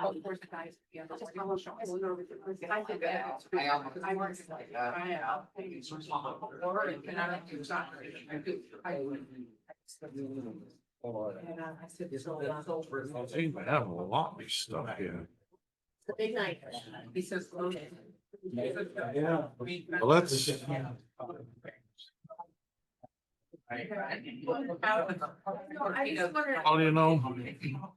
course, the guys. Yeah, I think that. I work like that. And I don't do soccer. I do. And I said, so. I think we have a lot of stuff here. It's a big night. He says, okay. Yeah. Well, let's. Well, you know,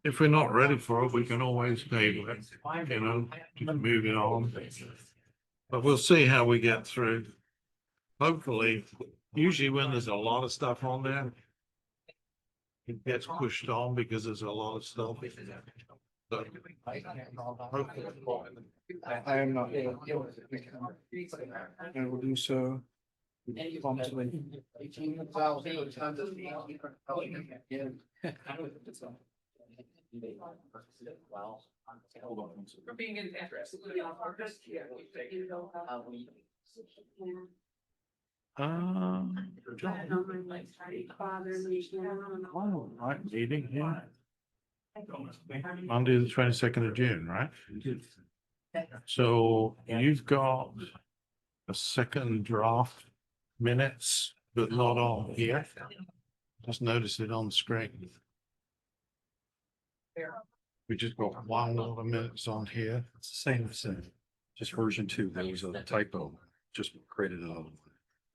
if we're not ready for it, we can always table it, you know, just move it on. But we'll see how we get through. Hopefully, usually when there's a lot of stuff on there, it gets pushed on because there's a lot of stuff. So, I am not. I will do so. Promptly. For being in interest. Right, meeting here. Monday, the 22nd of June, right? So you've got a second draft minutes, but not on here. Just notice it on the screen. We just got one lot of minutes on here. It's the same, just version 2. There was a typo, just created another one.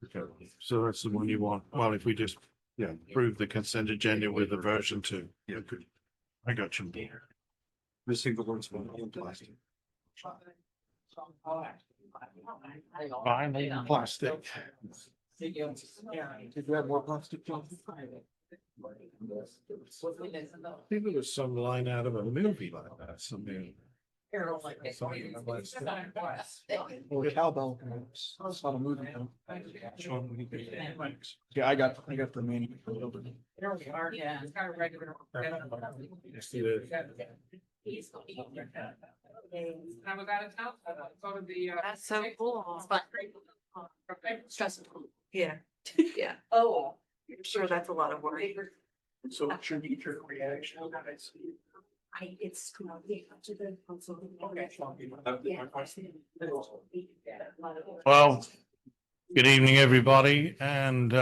Okay, so that's the one you want. Well, if we just approve the consent agenda with the version 2. Yeah, good. I got you. Missing the words from plastic. Fine, plastic. Did you have more plastic, John? I think there was some line out of a movie like that, something. Or cowbell. It's not a movie. Yeah, I got the meaning. There we are, yeah, it's kind of regular. I was out of town, I thought of the. That's so cool. It's fun. Stressful. Yeah. Yeah. Oh. I'm sure that's a lot of work. So what's your knee-jerk reaction? It's. Well, good evening, everybody, and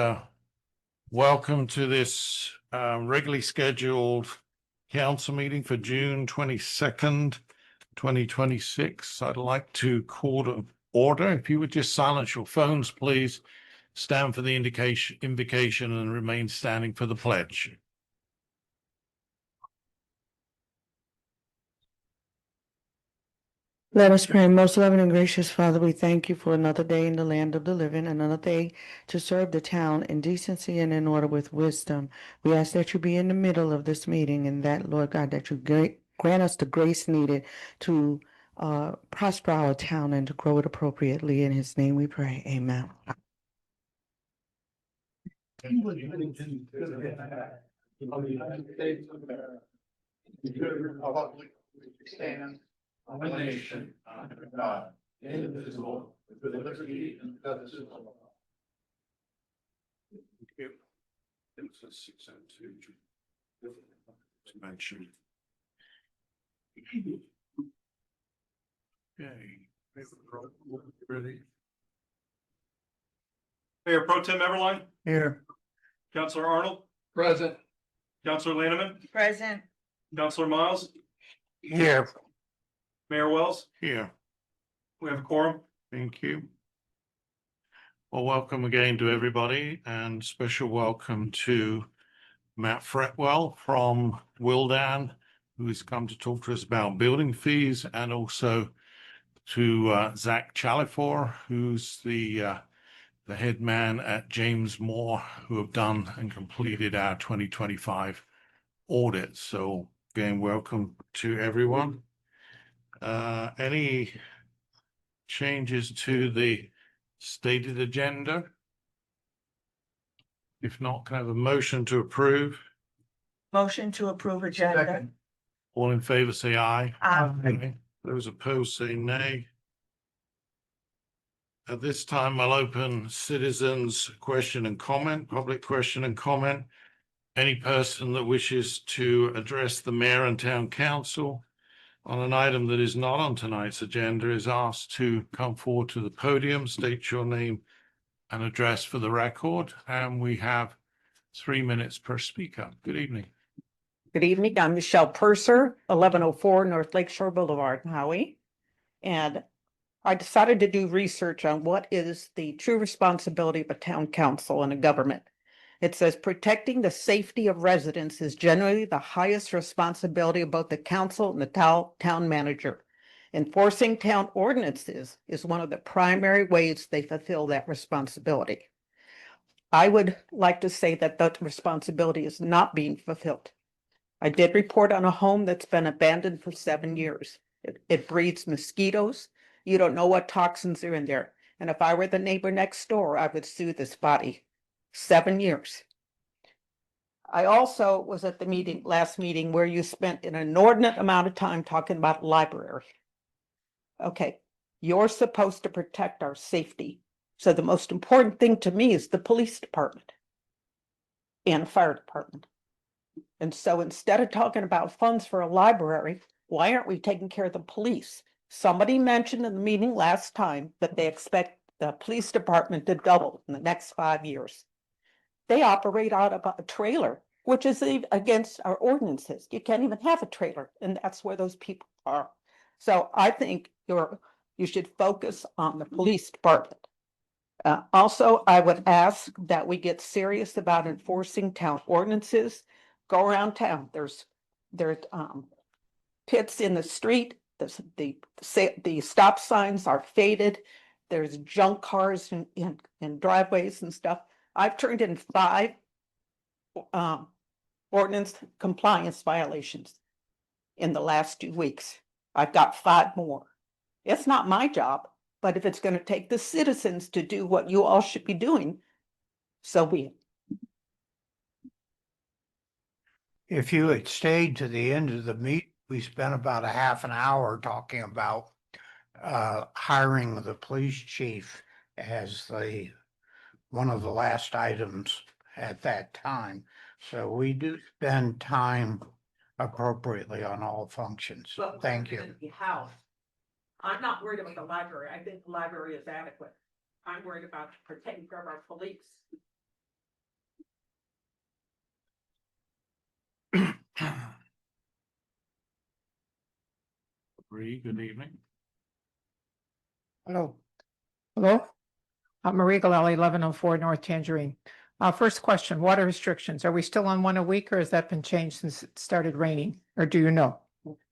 welcome to this regularly scheduled council meeting for June 22nd, 2026. I'd like to call to order. If you would just silence your phones, please. Stand for the invocation and remain standing for the pledge. Let us pray. Most loving and gracious Father, we thank you for another day in the land of the living, another day to serve the town in decency and in order with wisdom. We ask that you be in the middle of this meeting and that, Lord God, that you grant us the grace needed to prosper our town and to grow it appropriately. In his name we pray. Amen. Stand. One nation under God, indivisible, with liberty and justice for all. It's a 602 to mention. Okay. Ready? Mayor Pro Tem Everline, Here. Councilor Arnold, Present. Councilor Lanneman, Present. Councilor Miles, Here. Mayor Wells. Here. We have a quorum. Thank you. Well, welcome again to everybody, and special welcome to Matt Fretwell from Wildan, who's come to talk to us about building fees, and also to Zach Chalifor, who's the head man at James Moore, who have done and completed our 2025 audit. So again, welcome to everyone. Any changes to the stated agenda? If not, can I have a motion to approve? Motion to approve agenda. All in favor, say aye. Aye. Those opposed, say nay. At this time, I'll open citizens' question and comment, public question and comment. Any person that wishes to address the mayor and town council on an item that is not on tonight's agenda is asked to come forward to the podium, state your name and address for the record, and we have 3 minutes per speaker. Good evening. Good evening. I'm Michelle Purser, 1104 North Lakeshore Boulevard in Howey. And I decided to do research on what is the true responsibility of a town council and a government. It says protecting the safety of residents is generally the highest responsibility of both the council and the town manager. Enforcing town ordinances is one of the primary ways they fulfill that responsibility. I would like to say that that responsibility is not being fulfilled. I did report on a home that's been abandoned for 7 years. It breeds mosquitoes. You don't know what toxins are in there. And if I were the neighbor next door, I would sue this body. 7 years. I also was at the last meeting where you spent an inordinate amount of time talking about library. Okay, you're supposed to protect our safety. So the most important thing to me is the police department and fire department. And so instead of talking about funds for a library, why aren't we taking care of the police? Somebody mentioned in the meeting last time that they expect the police department to double in the next 5 years. They operate out of a trailer, which is against our ordinances. You can't even have a trailer, and that's where those people are. So I think you should focus on the police department. Also, I would ask that we get serious about enforcing town ordinances. Go around town. There's pits in the street. The stop signs are faded. There's junk cars in driveways and stuff. I've turned in 5 ordinance compliance violations in the last 2 weeks. I've got 5 more. It's not my job, but if it's going to take the citizens to do what you all should be doing, so be it. If you had stayed to the end of the meet, we spent about a half an hour talking about hiring the police chief as one of the last items at that time. So we do spend time appropriately on all functions. Thank you. How? I'm not worried about the library. I think the library is adequate. I'm worried about protecting care of our police. Bree, good evening. Hello. Hello? I'm Marie Galali, 1104 North Tangerine. First question, water restrictions. Are we still on 1 a week or has that been changed since it started raining? Or do you know?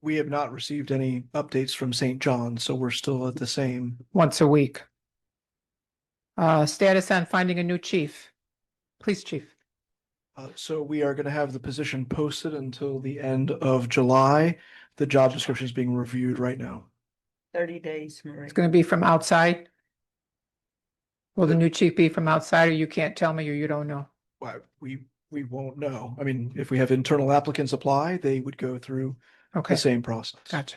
We have not received any updates from St. John, so we're still at the same. Once a week. Status on finding a new chief, police chief. So we are going to have the position posted until the end of July. The job description is being reviewed right now. 30 days, Marie. It's going to be from outside. Will the new chief be from outside or you can't tell me or you don't know? Well, we won't know. I mean, if we have internal applicants apply, they would go through Okay, the same process. gotcha.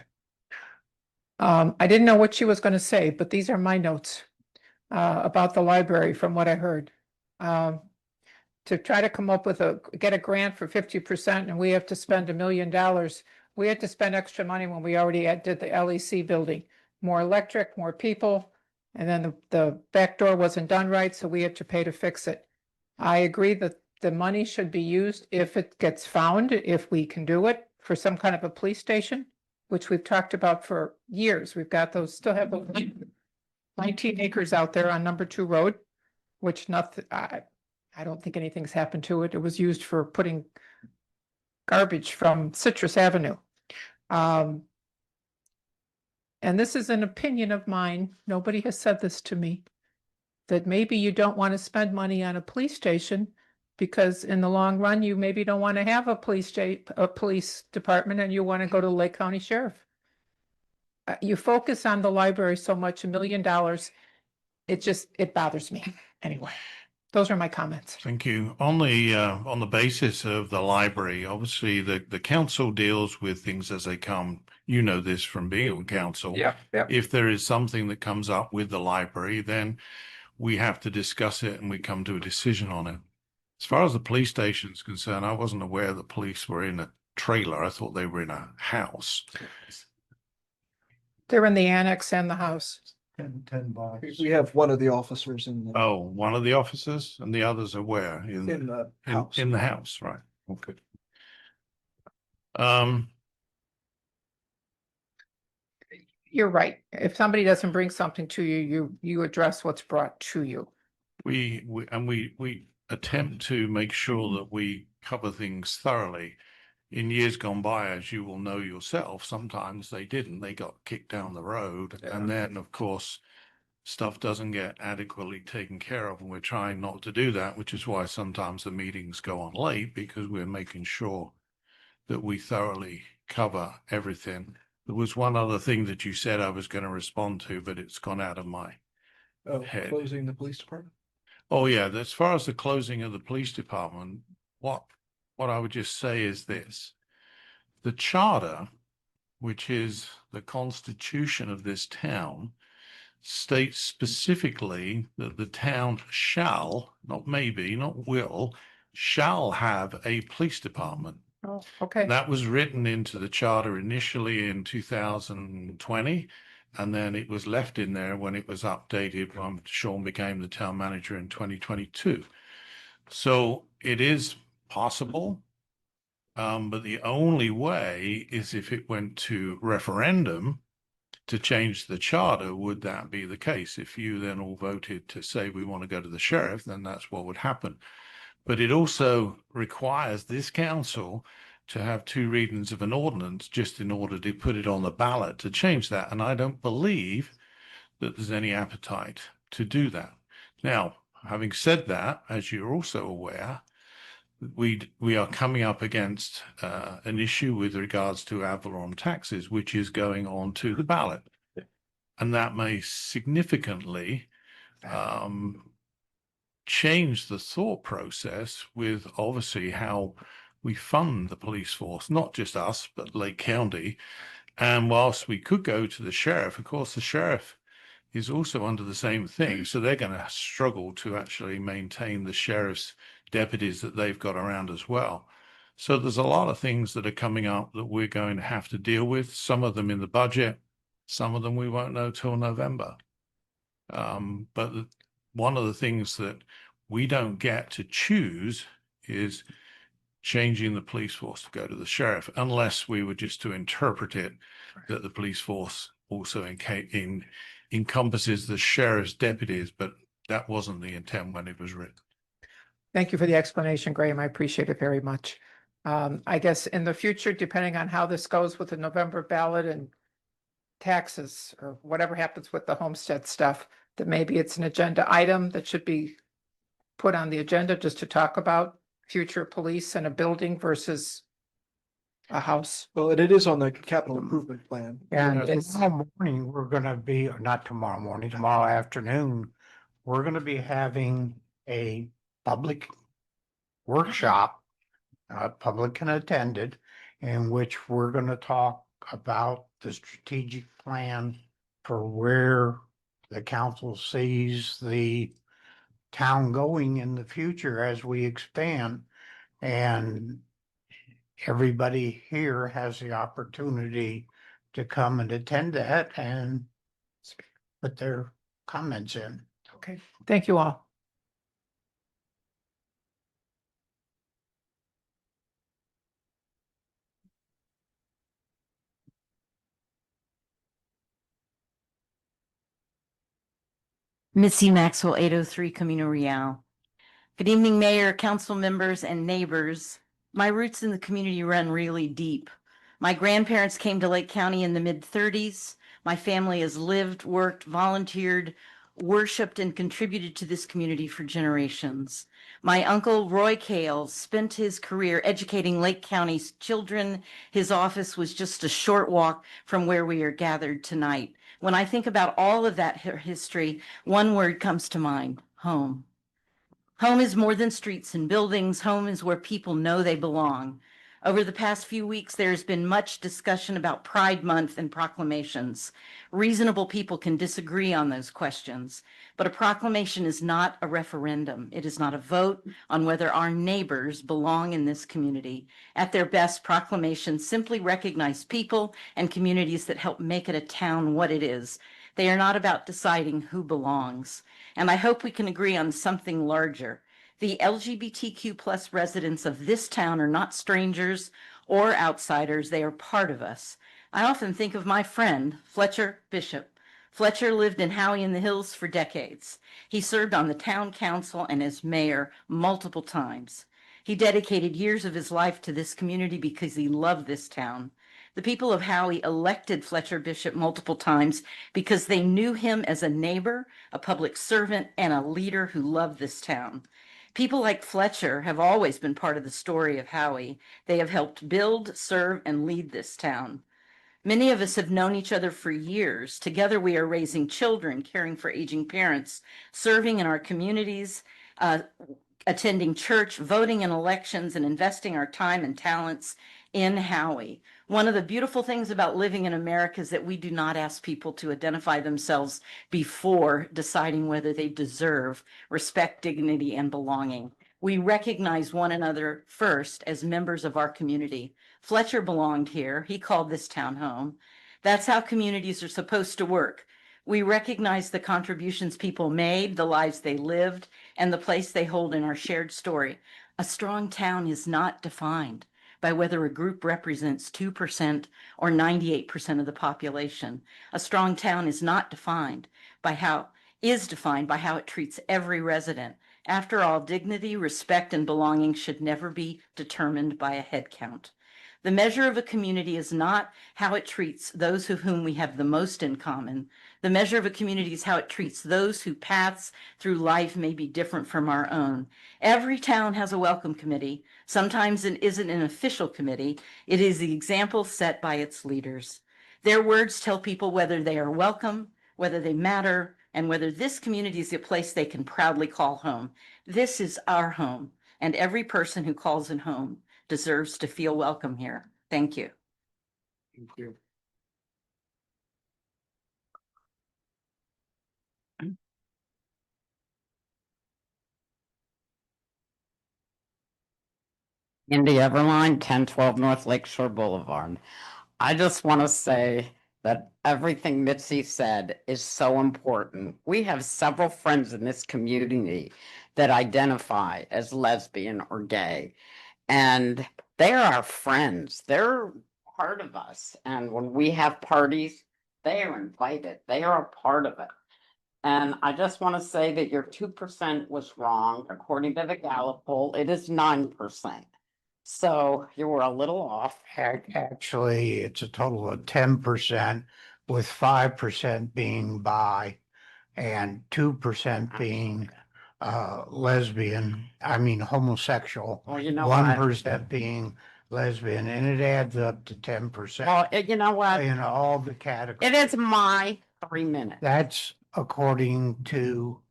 I didn't know what she was going to say, but these are my notes about the library from what I heard. To try to come up with get a grant for 50% and we have to spend $1 million. We had to spend extra money when we already did the LEC building, more electric, more people. And then the back door wasn't done right, so we had to pay to fix it. I agree that the money should be used if it gets found, if we can do it, for some kind of a police station, which we've talked about for years. We've got those, still have those 19 acres out there on number 2 road, which I don't think anything's happened to it. It was used for putting garbage from Citrus Avenue. And this is an opinion of mine. Nobody has said this to me, that maybe you don't want to spend money on a police station because in the long run, you maybe don't want to have a police department and you want to go to Lake County Sheriff. You focus on the library so much, $1 million. It bothers me. Anyway, those are my comments. Thank you. On the basis of the library, obviously the council deals with things as they come. You know this from being on council. Yeah. If there is something that comes up with the library, then we have to discuss it and we come to a decision on it. As far as the police station is concerned, I wasn't aware the police were in a trailer. I thought they were in a house. They're in the annex and the house. 10 bucks. We have one of the officers in the, Oh, one of the officers and the others are where? in the In, house. in the house, right? Okay. Um, You're right. If somebody doesn't bring something to you, you address what's brought to you. we attempt to make sure that we cover things thoroughly. In years gone by, as you will know yourself, sometimes they didn't. They got kicked down the road. Yeah. And then, of course, stuff doesn't get adequately taken care of. And we're trying not to do that, which is why sometimes the meetings go on late, because we're making sure that we thoroughly cover everything. There was one other thing that you said I was going to respond to, but it's gone out of my head. Closing the police department. Oh, yeah. As far as the closing of the police department, what I would just say is this. The charter, which is the constitution of this town, states specifically that the town shall, not maybe, not will, shall have a police department. Oh, okay. That was written into the charter initially in 2020, and then it was left in there when it was updated when Sean became the town manager in 2022. So it is possible, but the only way is if it went to referendum to change the charter. Would that be the case? If you then all voted to say we want to go to the sheriff, then that's what would happen. But it also requires this council to have 2 readings of an ordinance just in order to put it on the ballot to change that. And I don't believe that there's any appetite to do that. Now, having said that, as you're also aware, we are coming up against an issue with regards to Avalon taxes, which is going on to the ballot. And that may significantly change the thought process with obviously how we fund the police force, not just us, but Lake County. And whilst we could go to the sheriff, of course, the sheriff is also under the same thing. So they're going to struggle to actually maintain the sheriff's deputies that they've got around as well. So there's a lot of things that are coming up that we're going to have to deal with. Some of them in the budget, some of them we won't know till November. But one of the things that we don't get to choose is changing the police force to go to the sheriff, unless we were just to interpret it that the police force also encompasses the sheriff's deputies, but that wasn't the intent when it was written. Thank you for the explanation, Graham. I appreciate it very much. I guess in the future, depending on how this goes with the November ballot and taxes or whatever happens with the homestead stuff, that maybe it's an agenda item that should be put on the agenda just to talk about future police and a building versus a house. Well, it is on the capital improvement plan. And Yeah. it's, Tomorrow morning, we're gonna be, or not tomorrow morning, tomorrow afternoon, we're gonna be having a public workshop, public and attended, in which we're gonna talk about the strategic plan for where the council sees the town going in the future as we expand. And everybody here has the opportunity to come and attend that and put their comments in. okay, thank you all. Missy Maxwell, 803 Camino Real. Good evening, Mayor, council members, and neighbors. My roots in the community run really deep. My grandparents came to Lake County in the mid-30s. My family has lived, worked, volunteered, worshiped, and contributed to this community for generations. My uncle, Roy Kale, spent his career educating Lake County's children. His office was just a short walk from where we are gathered tonight. When I think about all of that history, one word comes to mind: home. Home is more than streets and buildings. Home is where people know they belong. Over the past few weeks, there's been much discussion about Pride Month and proclamations. Reasonable people can disagree on those questions, but a proclamation is not a referendum. It is not a vote on whether our neighbors belong in this community. At their best, proclamations simply recognize people and communities that help make it a town what it is. They are not about deciding who belongs. And I hope we can agree on something larger. The LGBTQ plus residents of this town are not strangers or outsiders. They are part of us. I often think of my friend, Fletcher Bishop. Fletcher lived in Howey-in-the-Hills for decades. He served on the town council and as mayor multiple times. He dedicated years of his life to this community because he loved this town. The people of Howey elected Fletcher Bishop multiple times because they knew him as a neighbor, a public servant, and a leader who loved this town. People like Fletcher have always been part of the story of Howey. They have helped build, serve, and lead this town. Many of us have known each other for years. Together, we are raising children, caring for aging parents, serving in our communities, attending church, voting in elections, and investing our time and talents in Howey. One of the beautiful things about living in America is that we do not ask people to identify themselves before deciding whether they deserve respect, dignity, and belonging. We recognize one another first as members of our community. Fletcher belonged here. He called this town home. That's how communities are supposed to work. We recognize the contributions people made, the lives they lived, and the place they hold in our shared story. A strong town is not defined by whether a group represents 2% or 98% of the population. A strong town is not defined by how it treats every resident. After all, dignity, respect, and belonging should never be determined by a head count. The measure of a community is not how it treats those with whom we have the most in common. The measure of a community is how it treats those whose paths through life may be different from our own. Every town has a welcome committee. Sometimes it isn't an official committee. It is the example set by its leaders. Their words tell people whether they are welcome, whether they matter, and whether this community is a place they can proudly call home. This is our home, and every person who calls it home deserves to feel welcome here. Thank you. Thank you. Andy Everline, 1012 North Lakeshore Boulevard. I just want to say that everything Mitzi said is so important. We have several friends in this community that identify as lesbian or gay, and they're our friends. They're part of us. And when we have parties, they are invited. They are a part of it. And I just want to say that your 2% was wrong. According to the Gallup poll, it is 9%. So you were a little off. Actually, it's a total of 10%, with 5% being bi and 2% being lesbian, homosexual. Well, you know what? 1% being lesbian, and it adds up to 10%. Well, you know what? In all the categories. It is my 3 minutes. That's according to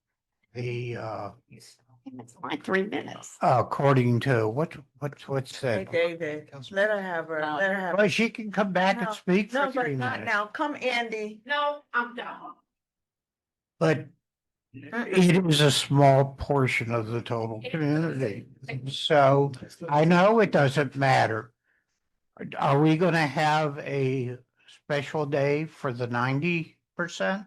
the It's my 3 minutes. according to what's Hey, that? David, let her have her, let her have. Well, she can come back and No, speak for No, but 3 not minutes. now. Come, Andy. No, I'm done. But it is a small portion of the total community. So I know it doesn't matter. Are we gonna have a special day for the 90%?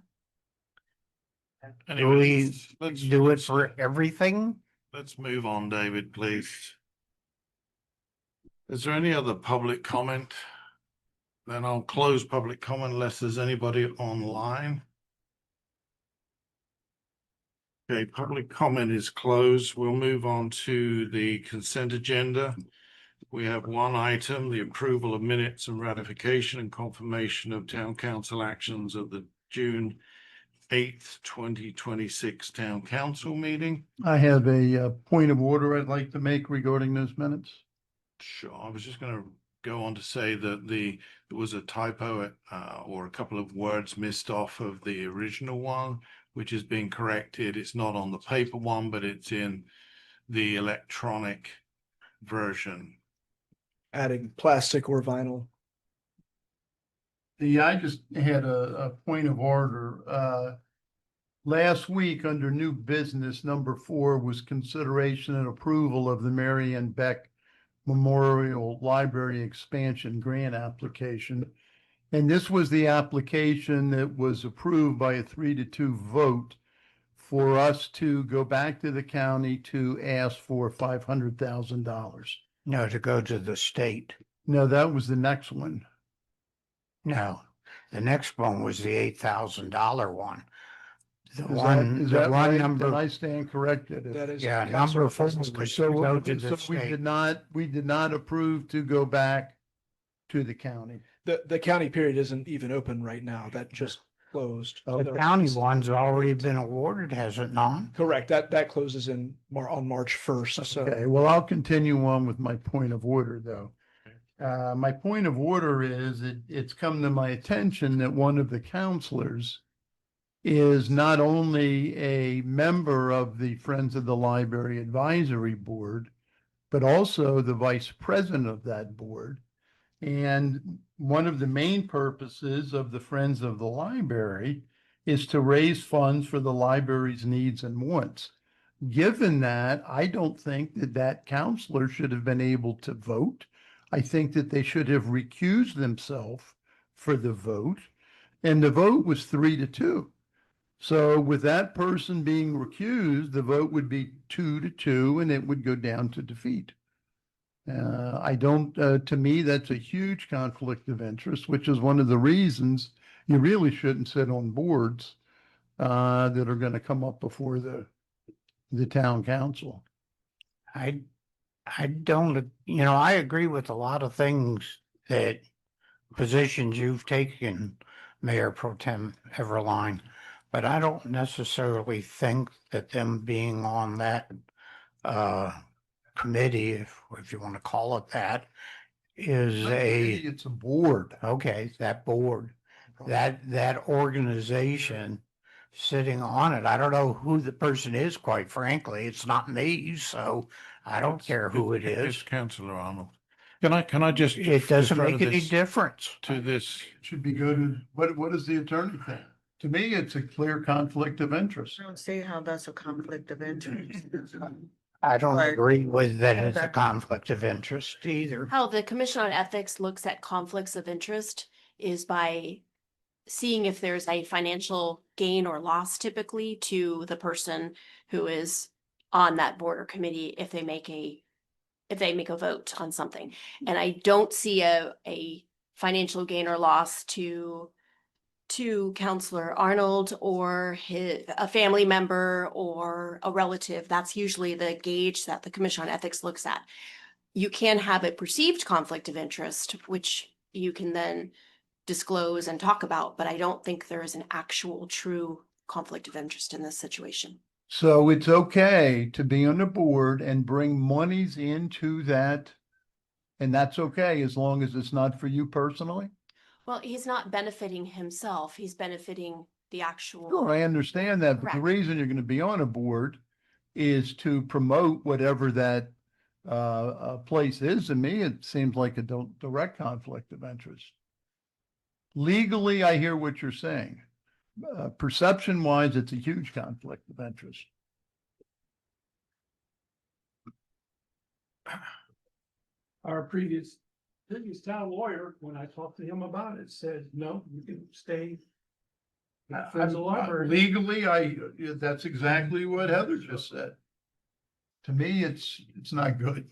Do Anyway, we let's do it for everything? let's move on, David, please. Is there any other public comment? Then I'll close public comment unless there's anybody online. Okay, public comment is closed. We'll move on to the consent agenda. We have one item, the approval of minutes and ratification and confirmation of town council actions of the June 8th, 2026 town council meeting. I have a point of order I'd like to make regarding those minutes. Sure, I was just going to go on to say that there was a typo or a couple of words missed off of the original one, which is being corrected. It's not on the paper one, but it's in the electronic version. adding plastic or vinyl. I just had a point of order. Last week, under new business, number 4 was consideration and approval of the Marion Beck Memorial Library Expansion Grant application. And this was the application that was approved by a 3-2 vote for us to go back to the county to ask for $500,000. No, to go to the state. No, that was the next one. No, the next one was the $8,000 one. The Is one that right? Then number, I stand corrected. That is. yeah, Councilor number 4 President's was So, to go to the so we state. did not approve to go back to the county. The county period isn't even open right now. That just closed. The county one's already been awarded, has it not? Correct. That closes on March 1st. So Okay, well, I'll continue on with my point of order, though. My point of order is it's come to my attention that one of the counselors is not only a member of the Friends of the Library Advisory Board, but also the vice president of that board. And one of the main purposes of the Friends of the Library is to raise funds for the library's needs and wants. Given that, I don't think that counselor should have been able to vote. I think that they should have recused themselves for the vote, and the vote was 3-2. So with that person being recused, the vote would be 2-2, and it would go down to defeat. I don't, to me, that's a huge conflict of interest, which is one of the reasons you really shouldn't sit on boards that are going to come up before the town council. I don't, I agree with a lot of things that positions you've taken, Mayor Pro Tem Everline, but I don't necessarily think that them being on that committee, if you want to call it that, is It's a board. okay, that board, that organization sitting on it. I don't know who the person is, quite frankly. It's not me, so I don't care who it It's is. Councillor Arnold. Can I just? It doesn't defer make any this difference. to this. It should be good. What does the attorney think? To me, it's a clear conflict of interest. I don't see how that's a conflict of interest. I don't Like- agree with that it's a conflict of interest either. How the Commission on Ethics looks at conflicts of interest is by seeing if there's a financial gain or loss typically to the person who is on that board or committee if they make a vote on something. And I don't see a financial gain or loss to Counselor Arnold or a family member or a relative. That's usually the gauge that the Commission on Ethics looks at. You can have a perceived conflict of interest, which you can then disclose and talk about, but I don't think there is an actual true conflict of interest in this situation. So it's okay to be on the board and bring monies into that. And that's okay, as long as it's not for you personally? Well, he's not benefiting himself. He's benefiting the actual. Sure, I understand that, but the Correct. reason you're going to be on a board is to promote whatever that place is. To me, it seems like a direct conflict of interest. Legally, I hear what you're saying. Perception wise, it's a huge conflict of interest. Our previous town lawyer, when I talked to him about it, said, no, you can stay. Friends of the library. Legally, that's exactly what Heather just said. To me, it's not good.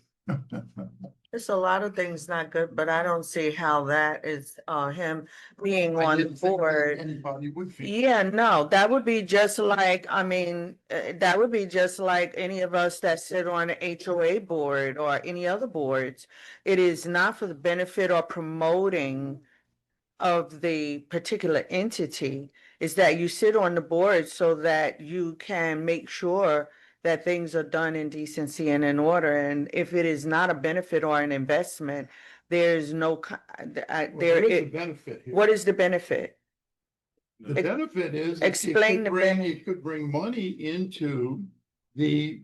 It's a lot of things not good, but I don't see how that is him being I on the didn't think that board. anybody would feel. Yeah, no, that would be just like, that would be just like any of us that sit on the HOA board or any other boards. It is not for the benefit or promoting of the particular entity. Is that you sit on the board so that you can make sure that things are done in decency and in order. And if it is not a benefit or an investment, there's no, There is a benefit here. what is the benefit? The benefit is. Explain the It could bring money into the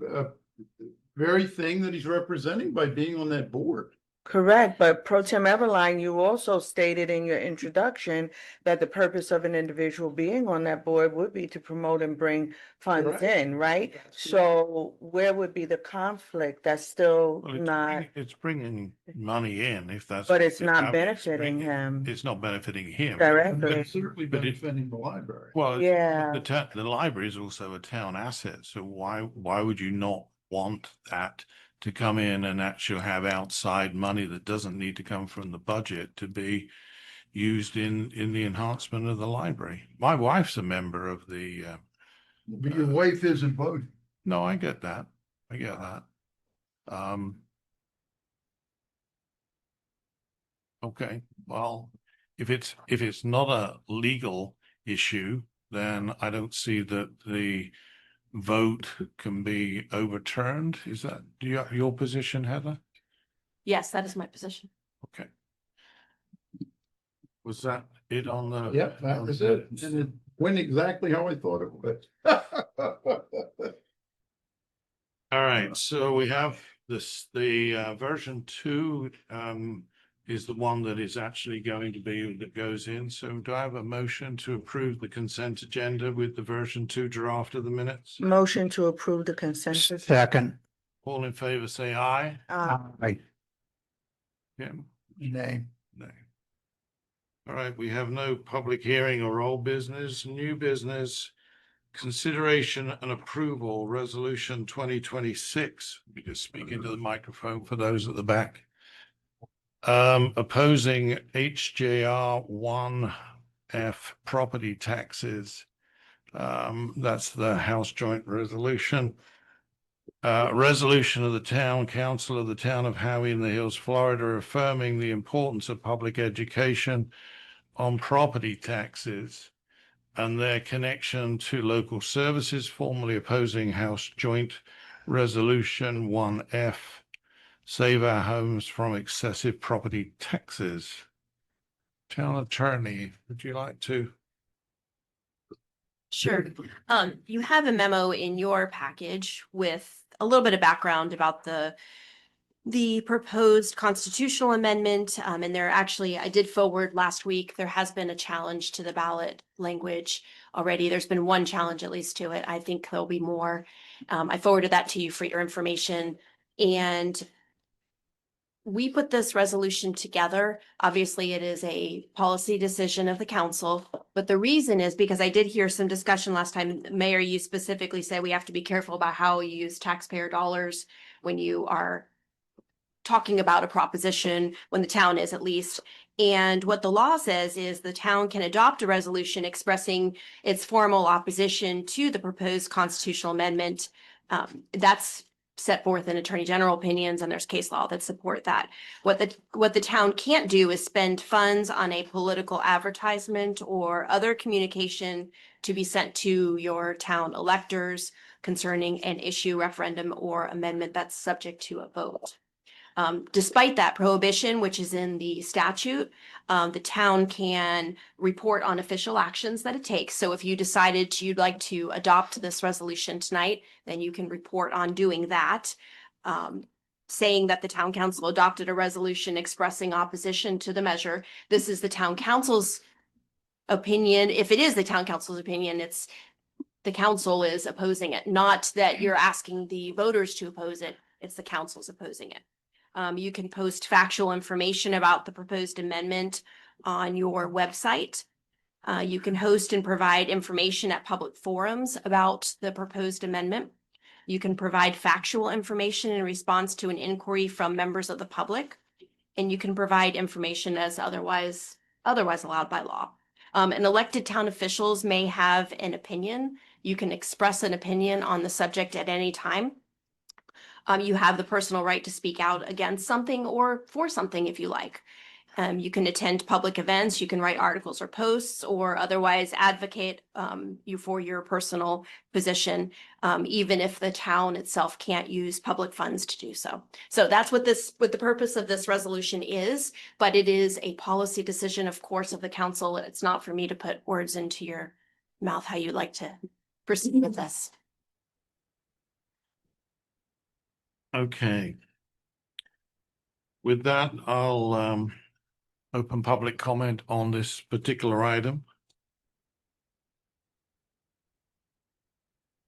very thing that he's representing by being on that board. Correct, but Pro Tem Everline, you also stated in your introduction that the purpose of an individual being on that board would be to promote and bring funds Correct. in, right? That's So where would be the conflict? That's still Well, not, it's bringing money in if that's. but it's the not average benefiting rate. him It's not benefiting him. directly. But certainly But it- benefiting the library. Well, Yeah. the library is also a town asset, so why would you not want that to come in and actually have outside money that doesn't need to come from the budget to be used in the enhancement of the library? My wife's a member of the, But your wife isn't voting. no, I get that. I get that. Okay, well, if it's not a legal issue, then I don't see that the vote can be overturned. Is that your position, Heather? Yes, that is my position. Okay. Was that it on the? Yep, that was it. And it went exactly how I thought it would. All right, so we have the version 2 is the one that is actually going to be that goes in. So do I have a motion to approve the consent agenda with the version 2 draft of the minutes? Motion to approve the consensus. Second. All in favor, say aye. Aye. Kim? Nay. No. All right, we have no public hearing or old business, new business. Consideration and approval, resolution 2026. We just speak into the microphone for those at the back. Opposing HJR 1F property taxes. That's the House Joint Resolution. Resolution of the Town Council of the Town of Howey-in-the-Hills, Florida, affirming the importance of public education on property taxes and their connection to local services, formally opposing House Joint Resolution 1F. Save our homes from excessive property taxes. Town Attorney, would you like to? Sure. You have a memo in your package with a little bit of background about the proposed constitutional amendment. And there actually, I did forward last week, there has been a challenge to the ballot language already. There's been one challenge at least to it. I think there'll be more. I forwarded that to you for your information. And we put this resolution together. Obviously, it is a policy decision of the council, but the reason is because I did hear some discussion last time. Mayor, you specifically said we have to be careful about how you use taxpayer dollars when you are talking about a proposition, when the town is at least. And what the law says is the town can adopt a resolution expressing its formal opposition to the proposed constitutional amendment. That's set forth in Attorney General opinions, and there's case law that support that. What the town can't do is spend funds on a political advertisement or other communication to be sent to your town electors concerning an issue, referendum, or amendment that's subject to a vote. Despite that prohibition, which is in the statute, the town can report on official actions that it takes. So if you decided you'd like to adopt this resolution tonight, then you can report on doing that. Saying that the town council adopted a resolution expressing opposition to the measure. This is the town council's opinion. If it is the town council's opinion, it's the council is opposing it, not that you're asking the voters to oppose it. It's the council's opposing it. You can post factual information about the proposed amendment on your website. You can host and provide information at public forums about the proposed amendment. You can provide factual information in response to an inquiry from members of the public. And you can provide information as otherwise allowed by law. And elected town officials may have an opinion. You can express an opinion on the subject at any time. You have the personal right to speak out against something or for something if you like. You can attend public events, you can write articles or posts, or otherwise advocate you for your personal position, even if the town itself can't use public funds to do so. So that's what the purpose of this resolution is, but it is a policy decision, of course, of the council. It's not for me to put words into your mouth how you'd like to proceed with this. Okay. With that, I'll open public comment on this particular item.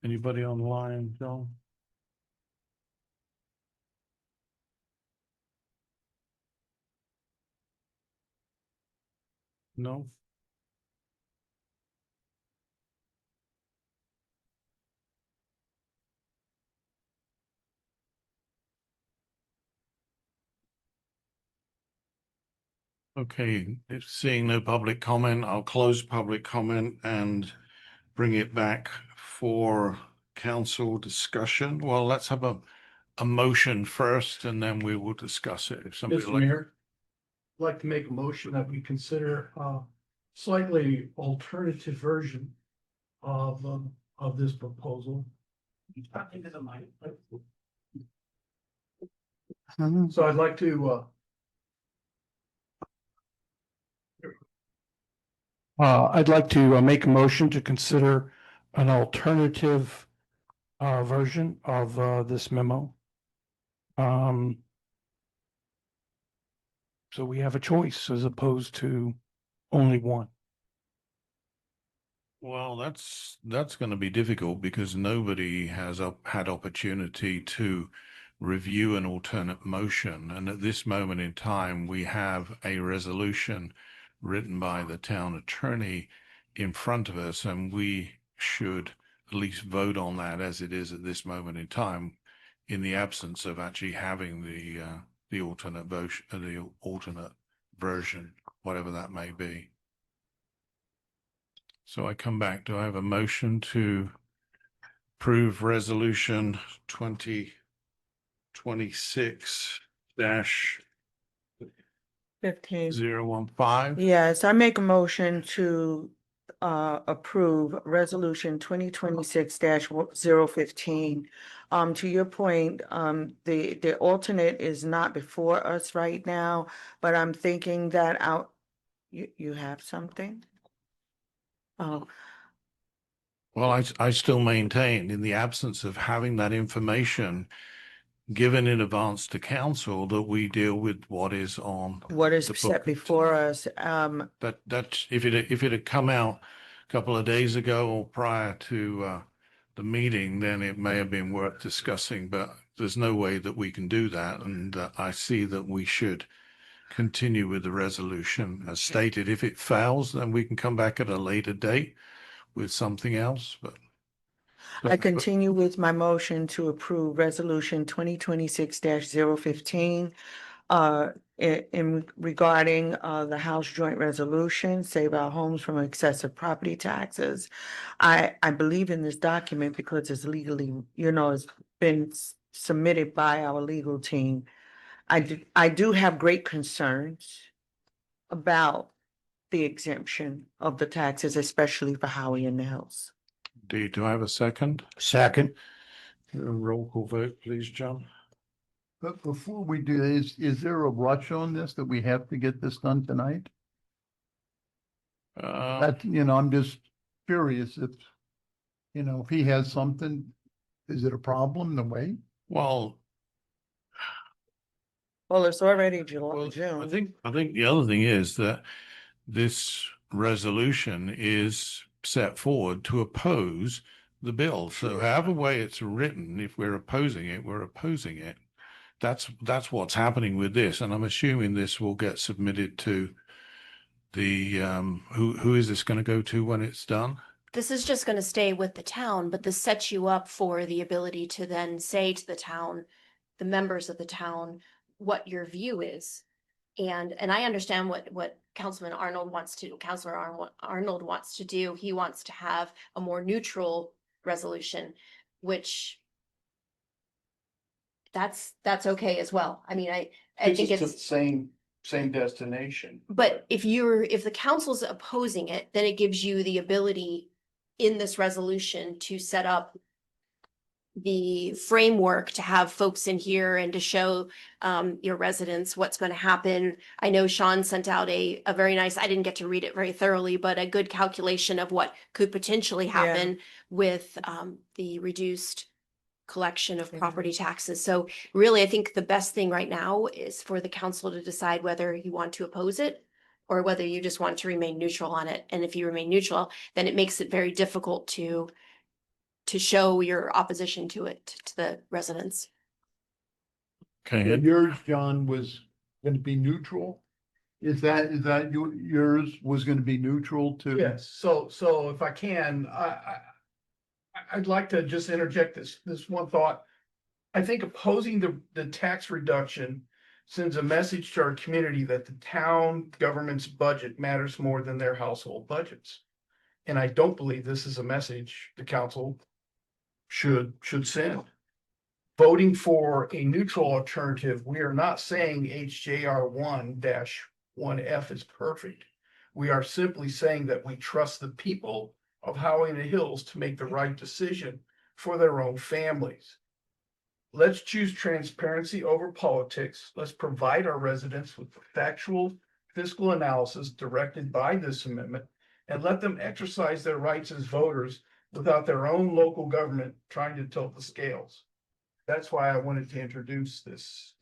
Anybody online, John? No? Okay, if seeing no public comment, I'll close public comment and bring it back for council discussion. Well, let's have a motion first and then we will discuss it. If somebody Mr. like, Mayor, I'd like to make a motion that we consider a slightly alternative version of this proposal. Into the mic. So I'd like to make a motion to consider an alternative version of this memo. So we have a choice as opposed to only one. well, that's going to be difficult because nobody has had opportunity to review an alternate motion. And at this moment in time, we have a resolution written by the town attorney in front of us, and we should at least vote on that as it is at this moment in time, in the absence of actually having the alternate version, whatever that may be. So I come back. Do I have a motion to approve resolution 2026 15. 015? Yes, I make a motion to approve resolution 2026-015. To your point, the alternate is not before us right now, but I'm thinking that you have something? Oh, Well, I still maintain, in the absence of having that information given in advance to council, that we deal with what is on what is the set book. before us? That if it had come out a couple of days ago or prior to the meeting, then it may have been worth discussing, but there's no way that we can do that. And I see that we should continue with the resolution as stated. If it fails, then we can come back at a later date with something else, but. I continue with my motion to approve resolution 2026-015. In regarding the House Joint Resolution, Save Our Homes from Excessive Property Taxes. I believe in this document because it's legally, it's been submitted by our legal team. I do have great concerns about the exemption of the taxes, especially for Howey-in-the-Hills. Do I have a second? Second. A roll call vote, please, John. But before we do, is there a rush on this that we have to get this done tonight? That, I'm just curious if he has something, is it a problem to wait? Well, It's already June. I think the other thing is that this resolution is set forward to oppose the bill. So however way it's written, if we're opposing it, we're opposing it. That's what's happening with this, and I'm assuming this will get submitted to the who is this going to go to when it's done? This is just going to stay with the town, but this sets you up for the ability to then say to the town, the members of the town, what your view is. And I understand what Councilor Arnold wants to do. He wants to have a more neutral resolution, which that's okay as well. I mean, I think it's same destination. but if the council's opposing it, then it gives you the ability in this resolution to set up the framework to have folks in here and to show your residents what's going to happen. I know Sean sent out a very nice, I didn't get to read it very thoroughly, but a good calculation of what could potentially happen with the reduced collection of property taxes. So really, I think the best thing right now is for the council to decide whether you want to oppose it or whether you just want to remain neutral on it. And if you remain neutral, then it makes it very difficult to show your opposition to it to the residents. Okay, Ed? Yours, John, was going to be neutral? Is that yours was going to be neutral to? Yes, so if I can, I'd like to just interject this one thought. I think opposing the tax reduction sends a message to our community that the town government's budget matters more than their household budgets. And I don't believe this is a message the council should send. Voting for a neutral alternative, we are not saying HJR 1-1F is perfect. We are simply saying that we trust the people of Howey-in-the-Hills to make the right decision for their own families. Let's choose transparency over politics. Let's provide our residents with factual fiscal analysis directed by this amendment and let them exercise their rights as voters without their own local government trying to tilt the scales. That's why I wanted to introduce this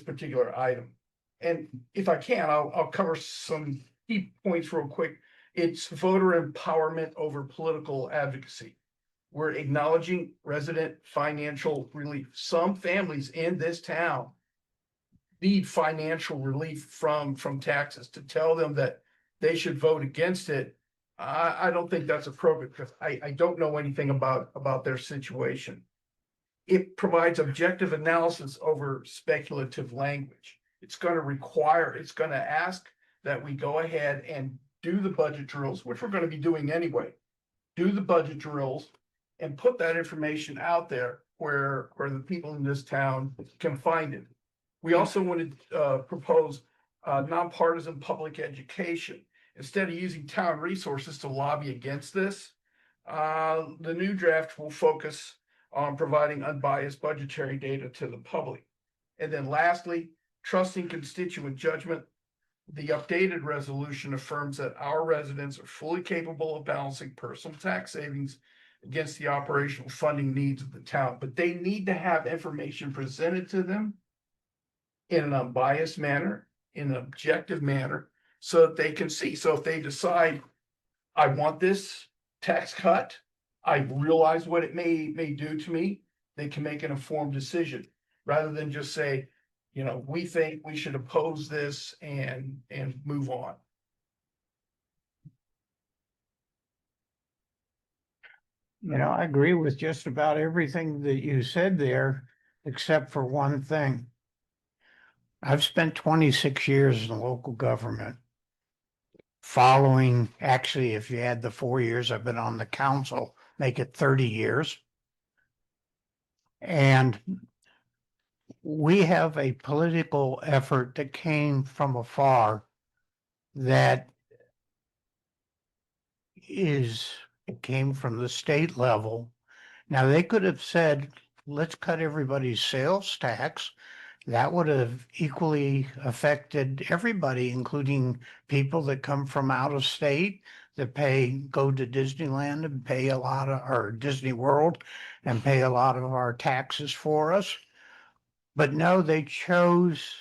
particular item. And if I can, I'll cover some key points real quick. It's voter empowerment over political advocacy. We're acknowledging resident financial relief. Some families in this town need financial relief from taxes. To tell them that they should vote against it, I don't think that's appropriate because I don't know anything about their situation. It provides objective analysis over speculative language. It's going to ask that we go ahead and do the budget drills, which we're going to be doing anyway. Do the budget drills and put that information out there where the people in this town can find it. We also wanted to propose nonpartisan public education. Instead of using town resources to lobby against this, the new draft will focus on providing unbiased budgetary data to the public. And then lastly, trusting constituent judgment. The updated resolution affirms that our residents are fully capable of balancing personal tax savings against the operational funding needs of the town, but they need to have information presented to them in an unbiased manner, in an objective manner, so that they can see. So if they decide, I want this tax cut, I realize what it may do to me, they can make an informed decision rather than just say, we think we should oppose this and move on. I agree with just about everything that you said there, except for one thing. I've spent 26 years in local government. Actually, if you add the 4 years I've been on the council, make it 30 years. And we have a political effort that came from afar that it came from the state level. Now, they could have said, let's cut everybody's sales tax. That would have equally affected everybody, including people that come from out of state that go to Disneyland and pay a lot or Disney World and pay a lot of our taxes for us. But no, they chose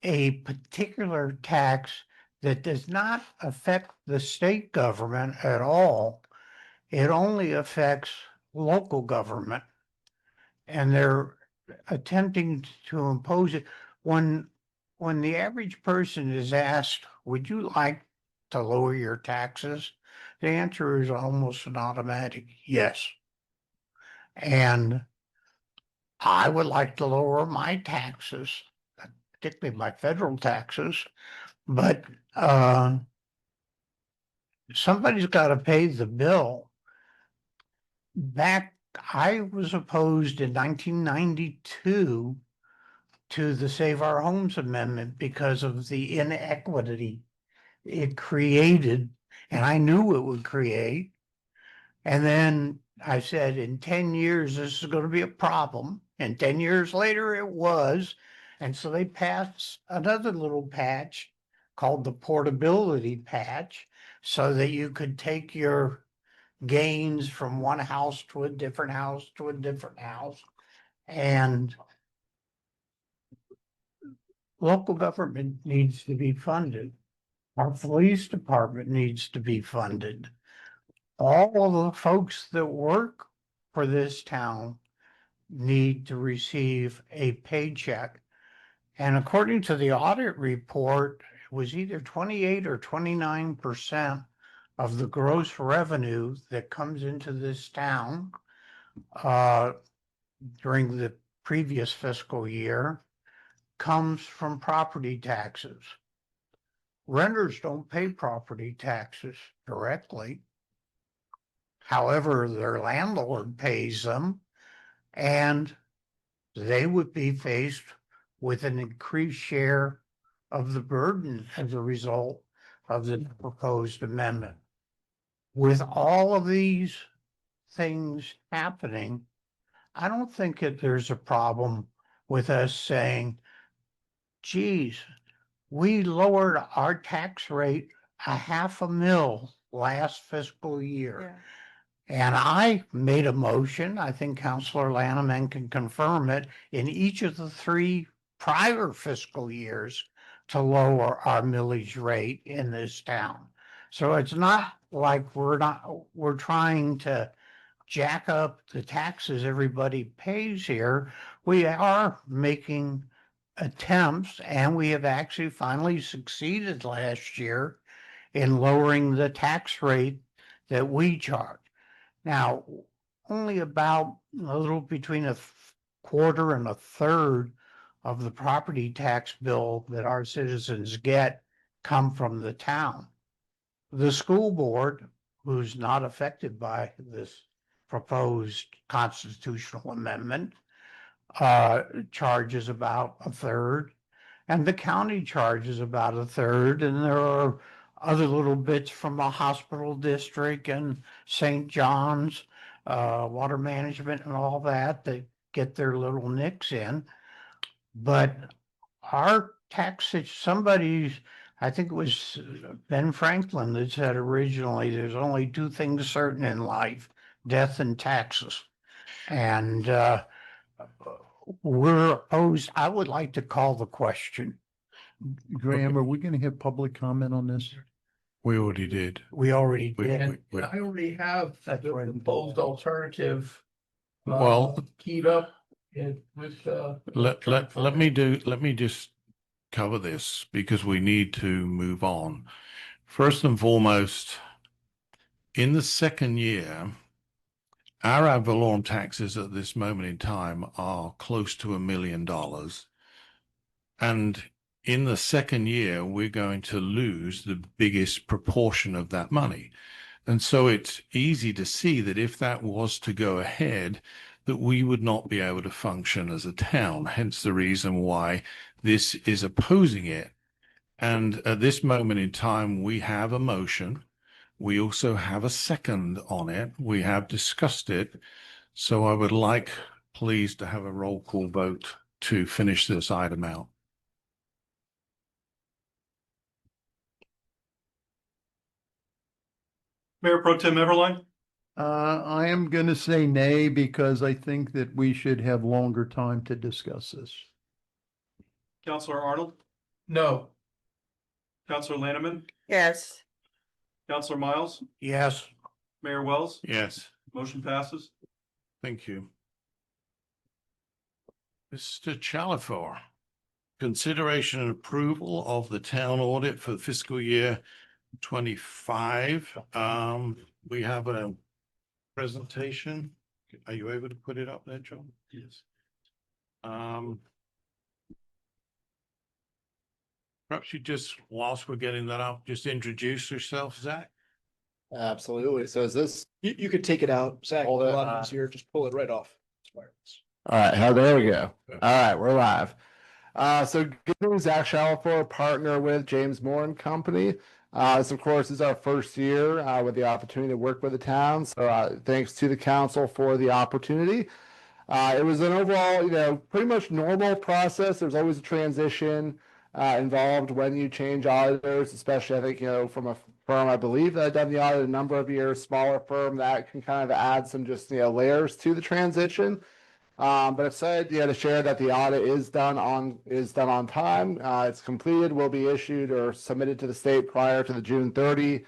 a particular tax that does not affect the state government at all. It only affects local government. And they're attempting to impose it. When the average person is asked, would you like to lower your taxes? The answer is almost an automatic yes. And I would like to lower my taxes, particularly my federal taxes, but somebody's got to pay the bill. I was opposed in 1992 to the Save Our Homes Amendment because of the inequity it created, and I knew it would create. And then I said, in 10 years, this is going to be a problem. And 10 years later, it was. And so they passed another little patch called the portability patch so that you could take your gains from one house to a different house to a different house. And local government needs to be funded. Our police department needs to be funded. All of the folks that work for this town need to receive a paycheck. And according to the audit report, it was either 28 or 29% of the gross revenue that comes into this town during the previous fiscal year comes from property taxes. Renters don't pay property taxes directly. However, their landlord pays them, and they would be faced with an increased share of the burden as a result of the proposed amendment. With all of these things happening, I don't think that there's a problem with us saying, geez, we lowered our tax rate $500,000 last fiscal year. And I made a motion, I think Councilor Lanneman can confirm it, in each of the 3 prior fiscal years to lower our millage rate in this town. So it's not like we're trying to jack up the taxes everybody pays here. We are making attempts, and we have actually finally succeeded last year in lowering the tax rate that we charge. Now, only about a little between a quarter and a third of the property tax bill that our citizens get come from the town. The school board, who's not affected by this proposed constitutional amendment, charges about a third, and the county charges about a third, and there are other little bits from the hospital district and St. John's, water management and all that get their little nicks in. But our tax, I think it was Ben Franklin that said originally, there's only 2 things certain in life, death and taxes. And we're opposed. I would like to call the question. Graham, are we going to have public comment on this? We already did. We already We- did. And we- I already have That's the right. proposed alternative. Well- Keyed up with, Let me just cover this because we need to move on. First and foremost, in the second year, our ad valorem taxes at this moment in time are close to $1 million. And in the second year, we're going to lose the biggest proportion of that money. And so it's easy to see that if that was to go ahead, that we would not be able to function as a town, hence the reason why this is opposing it. And at this moment in time, we have a motion. We also have a second on it. We have discussed it. So I would like, please, to have a roll call vote to finish this item out. Mayor Pro Tem Everline, I am going to say nay because I think that we should have longer time to discuss this. Councilor Arnold, no, Councilor Lanneman, Yes. Councilor Miles, Yes. Mayor Wells, Yes, motion passes. thank you. Mr. Chalifor, consideration and approval of the town audit for the fiscal year 25. We have a presentation. Are you able to put it up there, John? Yes. Perhaps you just, whilst we're getting that up, just introduce yourself, Zach. Absolutely. So is this? You could take it out, Zach, a Hold it, lot of easier, just pull it right off. All right. There we go. All right. We're live. So good news, Zach Chalifor, partner with James Moore and Company. This, of course, is our first year with the opportunity to work with the town. So thanks to the council for the opportunity. It was an overall, pretty much normal process. There's always a transition. involved when you change auditors, especially I think, from a firm, I believe that I've done the audit a number of years, smaller firm, that can kind of add some just, layers to the transition. But excited, to share that the audit is done on time. It's completed, will be issued or submitted to the state prior to the June 30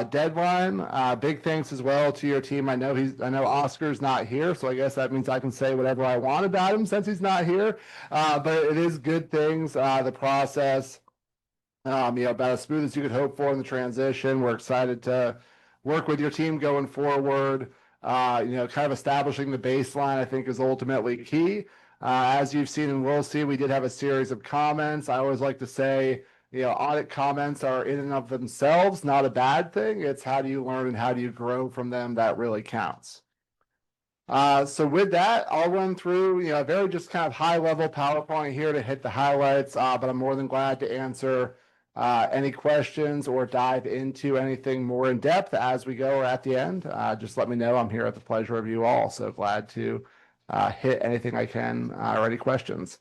deadline. Big thanks as well to your team. I know Oscar's not here, so I guess that means I can say whatever I want about him since he's not here. But it is good things. The process, about as smooth as you could hope for in the transition. We're excited to work with your team going forward. Kind of establishing the baseline, I think, is ultimately key. As you've seen and will see, we did have a series of comments. I always like to say, audit comments are in and of themselves not a bad thing. It's how do you learn and how do you grow from them that really counts. So with that, I'll run through, a very just kind of high level PowerPoint here to hit the highlights, but I'm more than glad to answer any questions or dive into anything more in depth as we go or at the end. Just let me know. I'm here at the pleasure of you all. So glad to hit anything I can or any questions.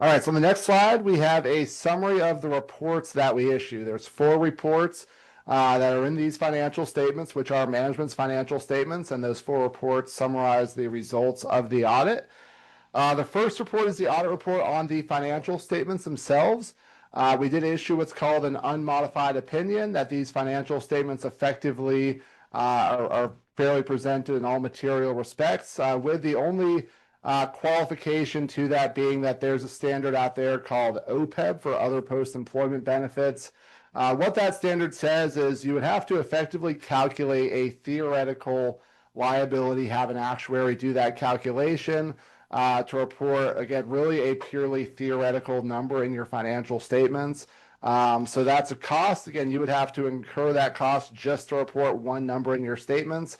All right, so on the next slide, we have a summary of the reports that we issue. There's 4 reports that are in these financial statements, which are management's financial statements, and those 4 reports summarize the results of the audit. The first report is the audit report on the financial statements themselves. We did issue what's called an unmodified opinion that these financial statements effectively are fairly presented in all material respects, with the only qualification to that being that there's a standard out there called OPEB for other post-employment benefits. What that standard says is you would have to effectively calculate a theoretical liability, have an actuary do that calculation to report, again, really a purely theoretical number in your financial statements. So that's a cost. Again, you would have to incur that cost just to report one number in your statements.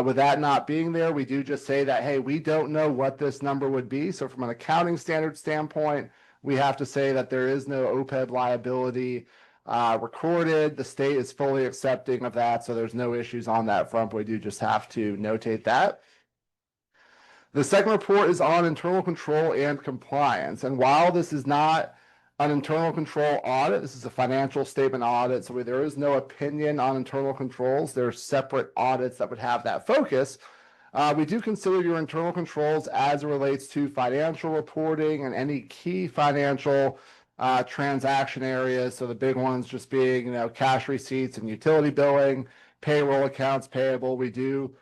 With that not being there, we do just say that, hey, we don't know what this number would be. So from an accounting standard standpoint, we have to say that there is no OPEB liability recorded. The state is fully accepting of that, so there's no issues on that front. We do just have to notate that. The second report is on internal control and compliance. And while this is not an internal control audit, this is a financial statement audit, so there is no opinion on internal controls. There are separate audits that would have that focus. We do consider your internal controls as it relates to financial reporting and any key financial transaction areas. So the big ones just being, cash receipts and utility billing, payroll accounts payable. We do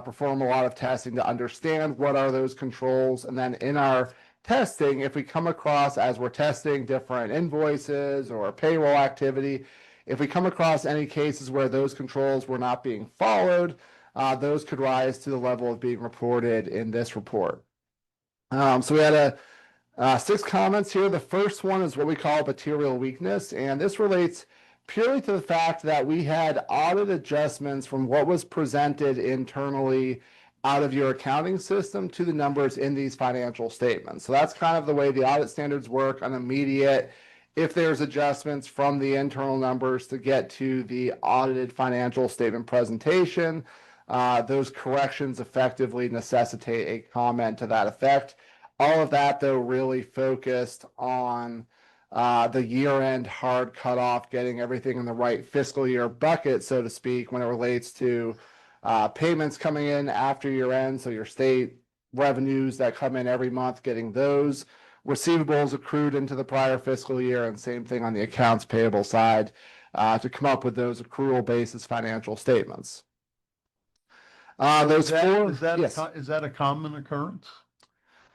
perform a lot of testing to understand what are those controls. And then in our testing, if we come across, as we're testing different invoices or payroll activity, if we come across any cases where those controls were not being followed, those could rise to the level of being reported in this report. So we had 6 comments here. The first one is what we call material weakness, and this relates purely to the fact that we had audit adjustments from what was presented internally out of your accounting system to the numbers in these financial statements. So that's kind of the way the audit standards work on immediate. If there's adjustments from the internal numbers to get to the audited financial statement presentation, those corrections effectively necessitate a comment to that effect. All of that, though, really focused on the year-end hard cutoff, getting everything in the right fiscal year bucket, so to speak, when it relates to payments coming in after year-end. So your state revenues that come in every month, getting those receivables accrued into the prior fiscal year, and same thing on the accounts payable side to come up with those accrual basis financial statements. Is that a common occurrence?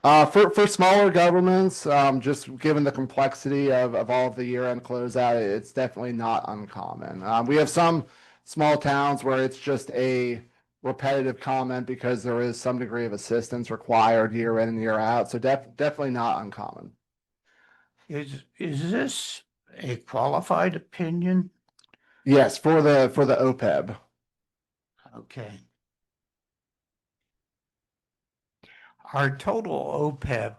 For smaller governments, just given the complexity of all of the year-end closeout, it's definitely not uncommon. We have some small towns where it's just a repetitive comment because there is some degree of assistance required year in and year out. So definitely not uncommon. Is this a qualified opinion? Yes, for the OPEB. Okay. Our total OPEB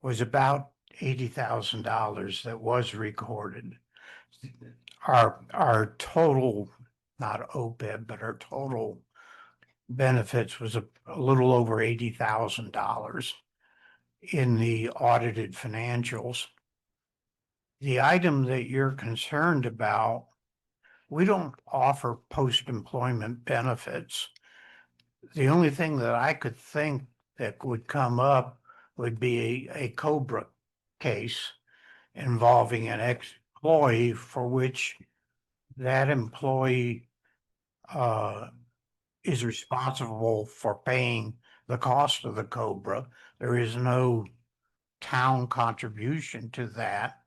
was about $80,000 that was recorded. Our total, not OPEB, but our total benefits was a little over $80,000. in the audited financials. The item that you're concerned about, we don't offer post-employment benefits. The only thing that I could think that would come up would be a COBRA case involving an ex-employee for which that employee is responsible for paying the cost of the COBRA. There is no town contribution to that.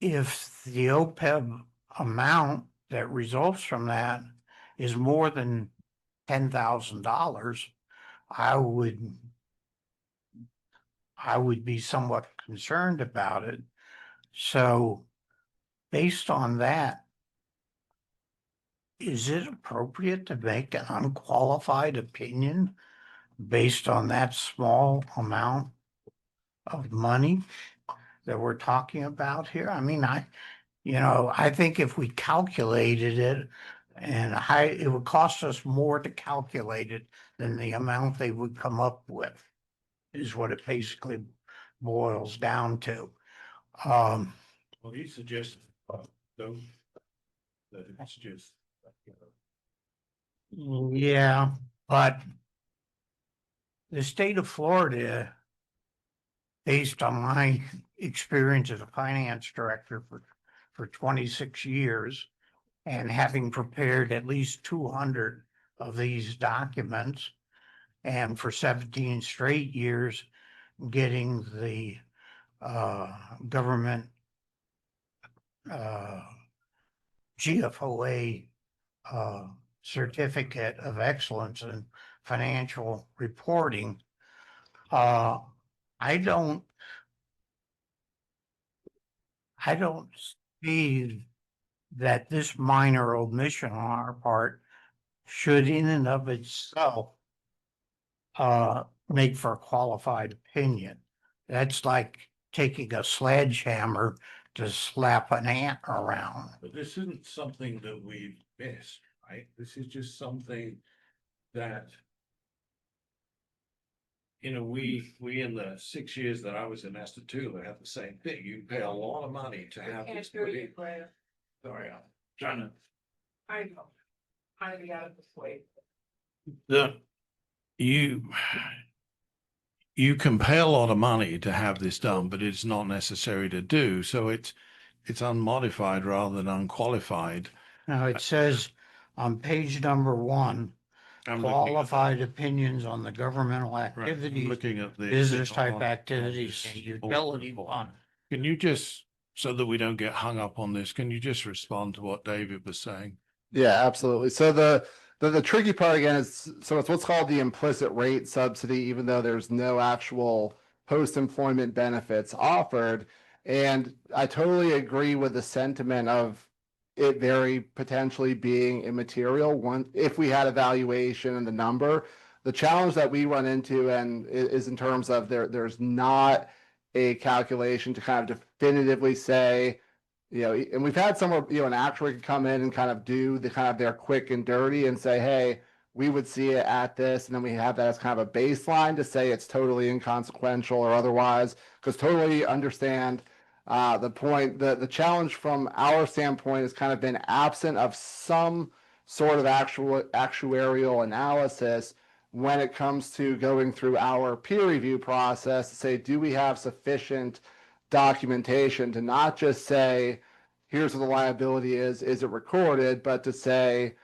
If the OPEB amount that results from that is more than $10,000, I would be somewhat concerned about it. So based on that, is it appropriate to make an unqualified opinion based on that small amount of money that we're talking about here? I mean, I think if we calculated it it would cost us more to calculate it than the amount they would come up with, is what it basically boils down to. Well, he suggested, though, that it's just. Yeah, but the state of Florida, based on my experience as a finance director for 26 years, and having prepared at least 200 of these documents, and for 17 straight years, getting the government GFOA certificate of excellence in financial reporting. I don't see that this minor omission on our part should in and of itself make for a qualified opinion. That's like taking a sledgehammer to slap an ant around. But this isn't something that we've missed, right? This is just something that, we in the 6 years that I was in Esther too, had the same thing. You pay a lot of money to have this put in. Sorry, I'm trying to. I know. I'd be out of this way. You can pay a lot of money to have this done, but it's not necessary to do. So it's unmodified rather than unqualified. Now, it says on page number 1, I'm looking at qualified opinions on the governmental right, I'm activities, looking at the business type on activities, this and utility one. Can you just, so that we don't get hung up on this, can you just respond to what David was saying? Yeah, absolutely. So the tricky part again is, so it's what's called the implicit rate subsidy, even though there's no actual post-employment benefits offered. And I totally agree with the sentiment of it very potentially being immaterial if we had a valuation and the number. The challenge that we run into is in terms of there's not a calculation to kind of definitively say, and we've had someone, an actuary could come in and kind of do the kind of their quick and dirty and say, hey, we would see it at this. And then we have that as kind of a baseline to say it's totally inconsequential or otherwise, because totally understand the point. The challenge from our standpoint has kind of been absent of some sort of actuarial analysis when it comes to going through our peer review process to say, do we have sufficient documentation to not just say, here's what the liability is it recorded, but to say,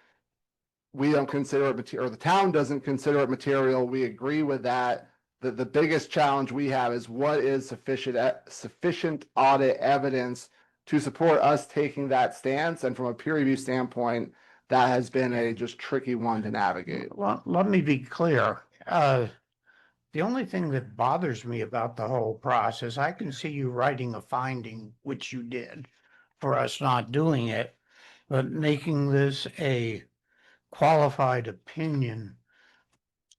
we don't consider it material, or the town doesn't consider it material. We agree with that. The biggest challenge we have is what is sufficient audit evidence to support us taking that stance. And from a peer review standpoint, that has been a just tricky one to navigate. Well, let me be clear. The only thing that bothers me about the whole process, I can see you writing a finding, which you did, for us not doing it, but making this a qualified opinion.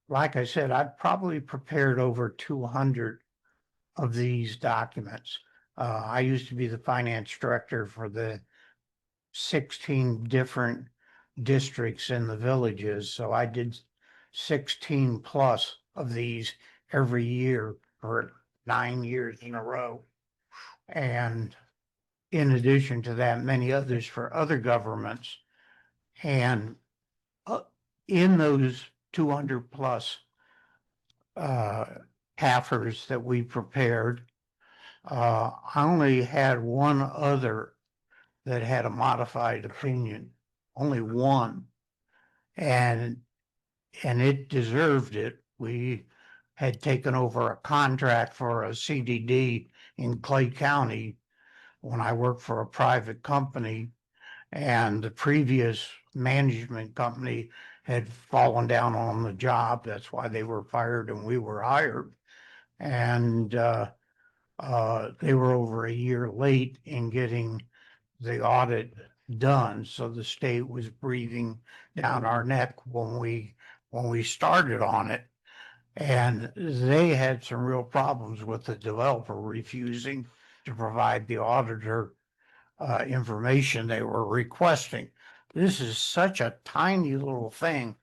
Like I said, I've probably prepared over 200 of these documents. I used to be the finance director for the 16 different districts in the villages, so I did 16 plus of these every year for 9 years in a row. And in addition to that, many others for other governments. And in those 200 plus CAFRs that we prepared, I only had one other that had a modified opinion, only one. And it deserved it. We had taken over a contract for a CDD in Clay County when I worked for a private company, and the previous management company had fallen down on the job. That's why they were fired and we were hired. And they were over a year late in getting the audit done. So the state was breathing down our neck when we started on it. And they had some real problems with the developer refusing to provide the auditor information they were requesting. This is such a tiny little thing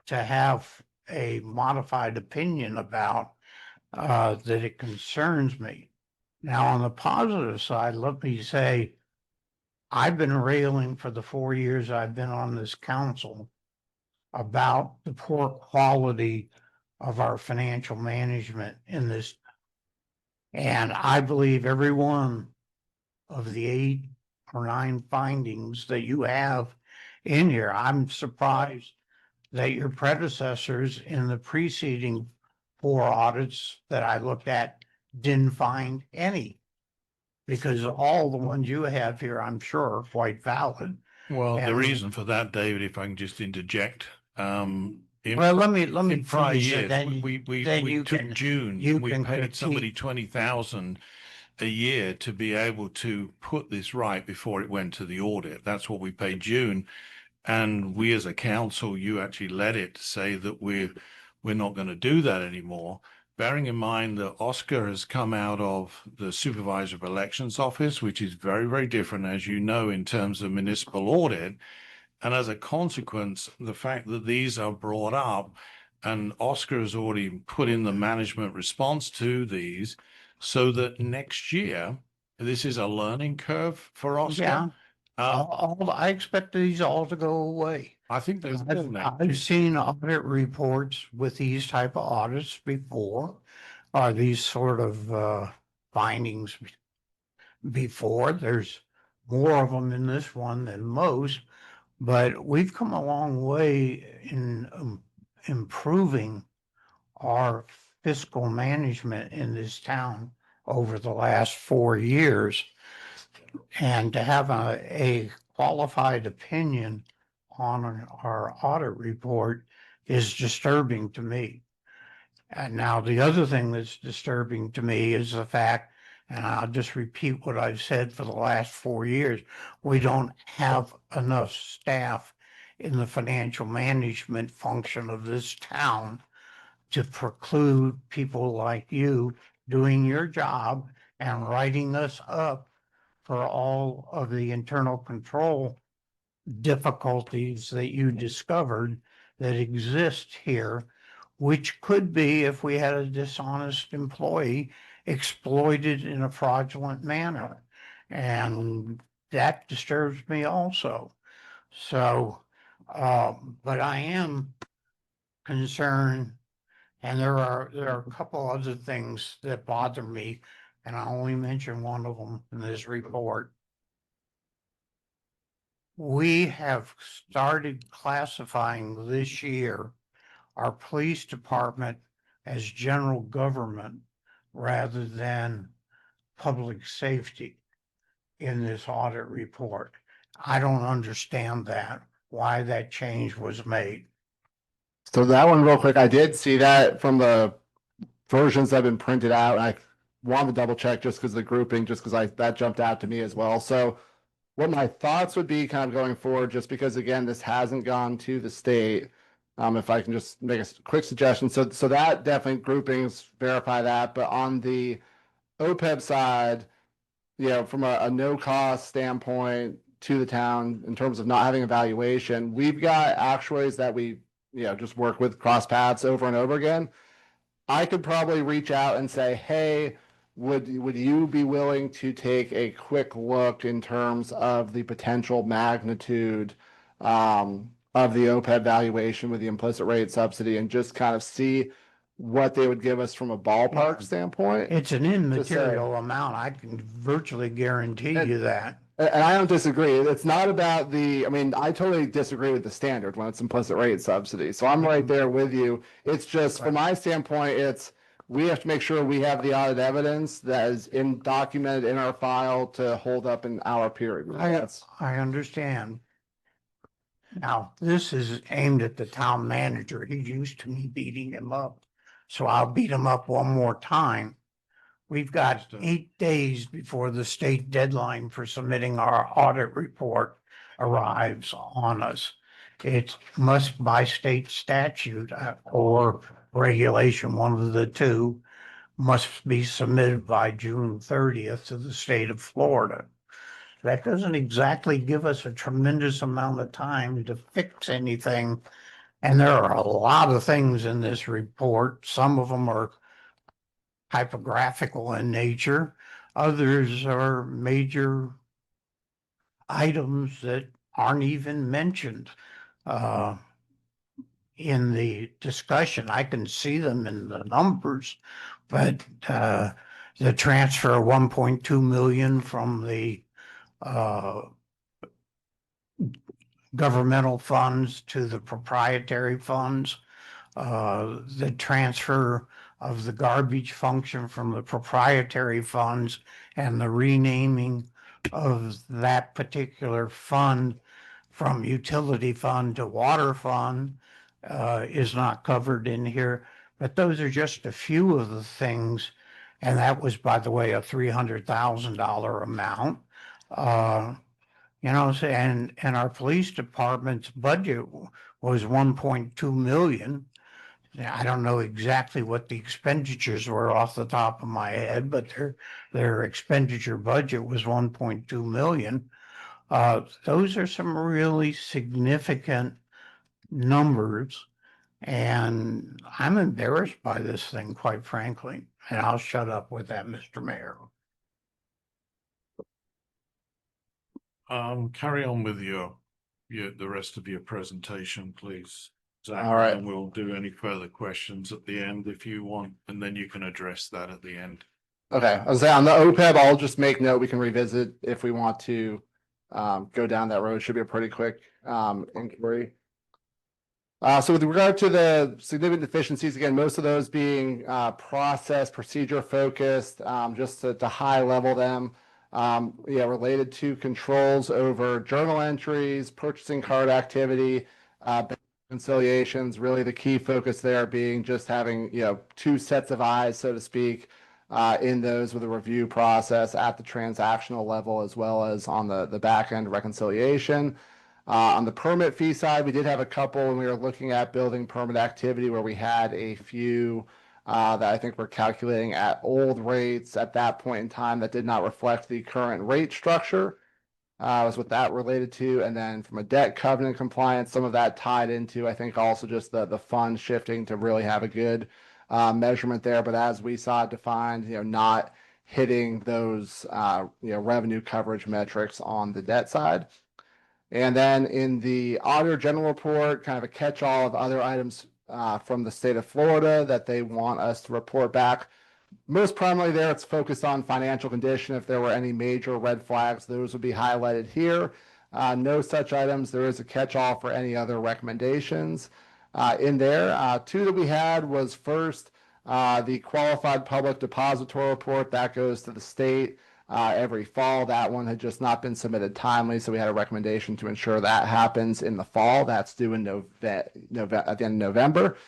to have a modified opinion about that it concerns me. Now, on the positive side, let me say, I've been railing for the 4 years I've been on this council about the poor quality of our financial management in this. And I believe every one of the 8 or 9 findings that you have in here, I'm surprised that your predecessors in the preceding 4 audits that I looked at didn't find any. Because all the ones you have here, I'm sure, are quite valid. Well, the And- reason for that, David, if I can just interject, in Well, let me in prior finish it, years, then then we you took can- June, you we can paid somebody critique. 20,000 a year to be able to put this right before it went to the audit. That's what we paid June. And we as a council, you actually led it to say that we're not going to do that anymore. Bearing in mind that Oscar has come out of the Supervisor of Elections office, which is very, very different, as you know, in terms of municipal audit. And as a consequence, the fact that these are brought up and Oscar has already put in the management response to these so that next year, this is a learning curve for Oscar. Yeah. I expect these all to go away. I think they will next I've year. seen audit reports with these type of audits before, or these sort of findings before. There's more of them in this one than most, but we've come a long way in improving our fiscal management in this town over the last 4 years. And to have a qualified opinion on our audit report is disturbing to me. And now the other thing that's disturbing to me is the fact, and I'll just repeat what I've said for the last 4 years, we don't have enough staff in the financial management function of this town to preclude people like you doing your job and writing us up for all of the internal control difficulties that you discovered that exist here, which could be, if we had a dishonest employee, exploited in a fraudulent manner. And that disturbs me also. So, but I am concerned, and there are a couple other things that bother me, and I only mention one of them in this report. We have started classifying this year our police department as general government rather than public safety in this audit report. I don't understand that, why that change was made. So that one real quick, I did see that from the versions that have been printed out. And I wanted to double check just because the grouping, just because that jumped out to me as well. So what my thoughts would be kind of going forward, just because again, this hasn't gone to the state. If I can just make a quick suggestion. So that definitely groupings, verify that. But on the OPEB side, from a no cost standpoint to the town in terms of not having evaluation, we've got actuaries that we just work with cross paths over and over again. I could probably reach out and say, hey, would you be willing to take a quick look in terms of the potential magnitude of the OPEB valuation with the implicit rate subsidy and just kind of see what they would give us from a ballpark Yeah. standpoint? It's an say- immaterial amount. I can virtually guarantee you that. And I don't disagree. It's not about I mean, I totally disagree with the standard when it's implicit rate subsidy. So I'm right there with you. It's just, from my standpoint, we have to make sure we have the audit evidence that is documented in our file to hold up in our peer review. I understand. Now, this is aimed at the town manager. He's used to me beating him up. So I'll beat him up one more time. We've got 8 days before the state deadline for submitting our audit report arrives on us. It must, by state statute or regulation, one of the two, must be submitted by June 30th to the state of Florida. That doesn't exactly give us a tremendous amount of time to fix anything. And there are a lot of things in this report. Some of them are typographical in nature. Others are major items that aren't even mentioned in the discussion. I can see them in the numbers, but the transfer of 1.2 million from the governmental funds to the proprietary funds, the transfer of the garbage function from the proprietary funds and the renaming of that particular fund from utility fund to water fund is not covered in here. But those are just a few of the things. And that was, by the way, a $300,000 amount. You know, and our police department's budget was 1.2 million. I don't know exactly what the expenditures were off the top of my head, but their expenditure budget was 1.2 million. Those are some really significant numbers, and I'm embarrassed by this thing, quite frankly. And I'll shut up with that, Mr. Mayor. Carry on with the rest of your presentation, please, Zach. All right. And we'll do any further questions at the end if you want, and then you can address that at the end. Okay, I was saying on the OPEB, I'll just make note, we can revisit if we want to go down that road. Should be a pretty quick inquiry. So with regard to the significant deficiencies, again, most of those being process, procedure focused, just to high level them. Related to controls over journal entries, purchasing card activity, reconciliations, really the key focus there being just having, two sets of eyes, so to speak, in those with a review process at the transactional level as well as on the back end reconciliation. On the permit fee side, we did have a couple when we were looking at building permit activity where we had a few that I think we're calculating at old rates at that point in time that did not reflect the current rate structure. Was what that related to. And then from a debt covenant compliance, some of that tied into, I think, also just the fund shifting to really have a good measurement there. But as we saw it defined, not hitting those, revenue coverage metrics on the debt side. And then in the Auditor General Report, kind of a catch-all of other items from the state of Florida that they want us to report back. Most primarily there, it's focused on financial condition. If there were any major red flags, those would be highlighted here. No such items. There is a catch-all for any other recommendations in there. Two that we had was first, the Qualified Public Depository Report. That goes to the state every fall. That one had just not been submitted timely, so we had a recommendation to ensure that happens in the fall. That's due in at the end of November.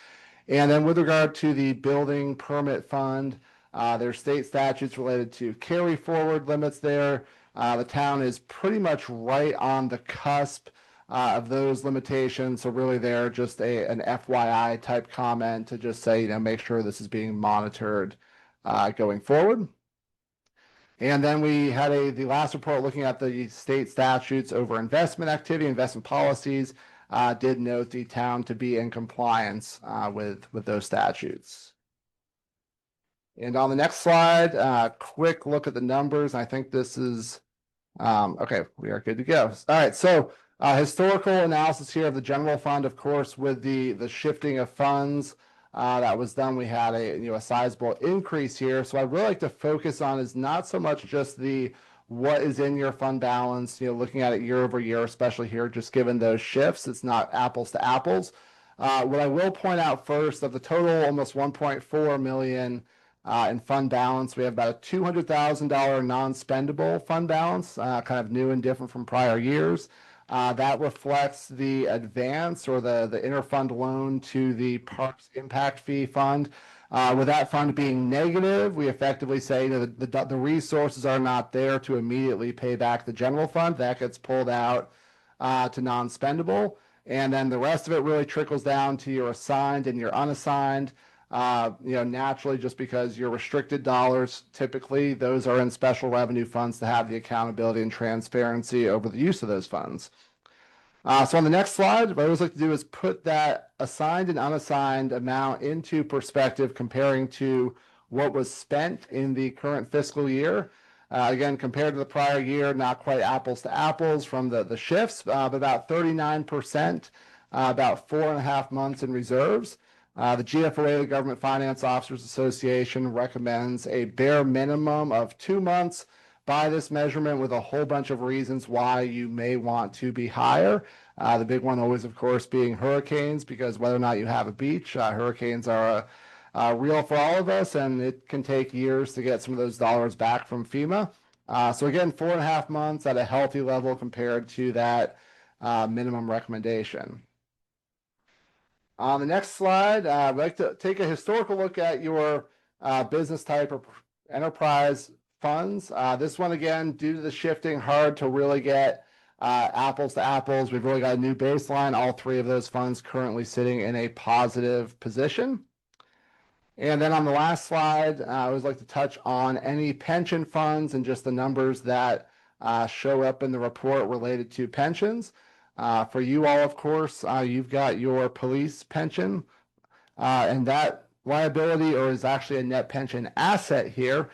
And then with regard to the building permit fund, there's state statutes related to carry forward limits there. The town is pretty much right on the cusp of those limitations. So really they're just an FYI type comment to just say, make sure this is being monitored going forward. And then we had the last report looking at the state statutes over investment activity, investment policies, did note the town to be in compliance with those statutes. And on the next slide, quick look at the numbers. I think this is, okay, we are good to go. All right, so historical analysis here of the general fund, of course, with the shifting of funds that was done, we had a sizable increase here. So I'd really like to focus on is not so much just the what is in your fund balance, looking at it year over year, especially here, just given those shifts, it's not apples to apples. What I will point out first, of the total almost 1.4 million in fund balance, we have about a $200,000 non-spendable fund balance, kind of new and different from prior years. That reflects the advance or the interfund loan to the Parks Impact Fee Fund. With that fund being negative, we effectively say the resources are not there to immediately pay back the general fund. That gets pulled out to non-spendable. And then the rest of it really trickles down to your assigned and your unassigned. Naturally, just because your restricted dollars, typically those are in special revenue funds to have the accountability and transparency over the use of those funds. So on the next slide, what I always like to do is put that assigned and unassigned amount into perspective, comparing to what was spent in the current fiscal year. Again, compared to the prior year, not quite apples to apples from the shifts, but about 39%, about 4.5 months in reserves. The GFOA, the Government Finance Officers Association, recommends a bare minimum of 2 months by this measurement, with a whole bunch of reasons why you may want to be higher. The big one always, of course, being hurricanes, because whether or not you have a beach, hurricanes are real for all of us, and it can take years to get some of those dollars back from FEMA. So again, 4.5 months at a healthy level compared to that minimum recommendation. On the next slide, I'd like to take a historical look at your business type or enterprise funds. This one, again, due to the shifting, hard to really get apples to apples. We've really got a new baseline. All three of those funds currently sitting in a positive position. And then on the last slide, I always like to touch on any pension funds and just the numbers that show up in the report related to pensions. For you all, of course, you've got your police pension, and that liability, or is actually a net pension asset here,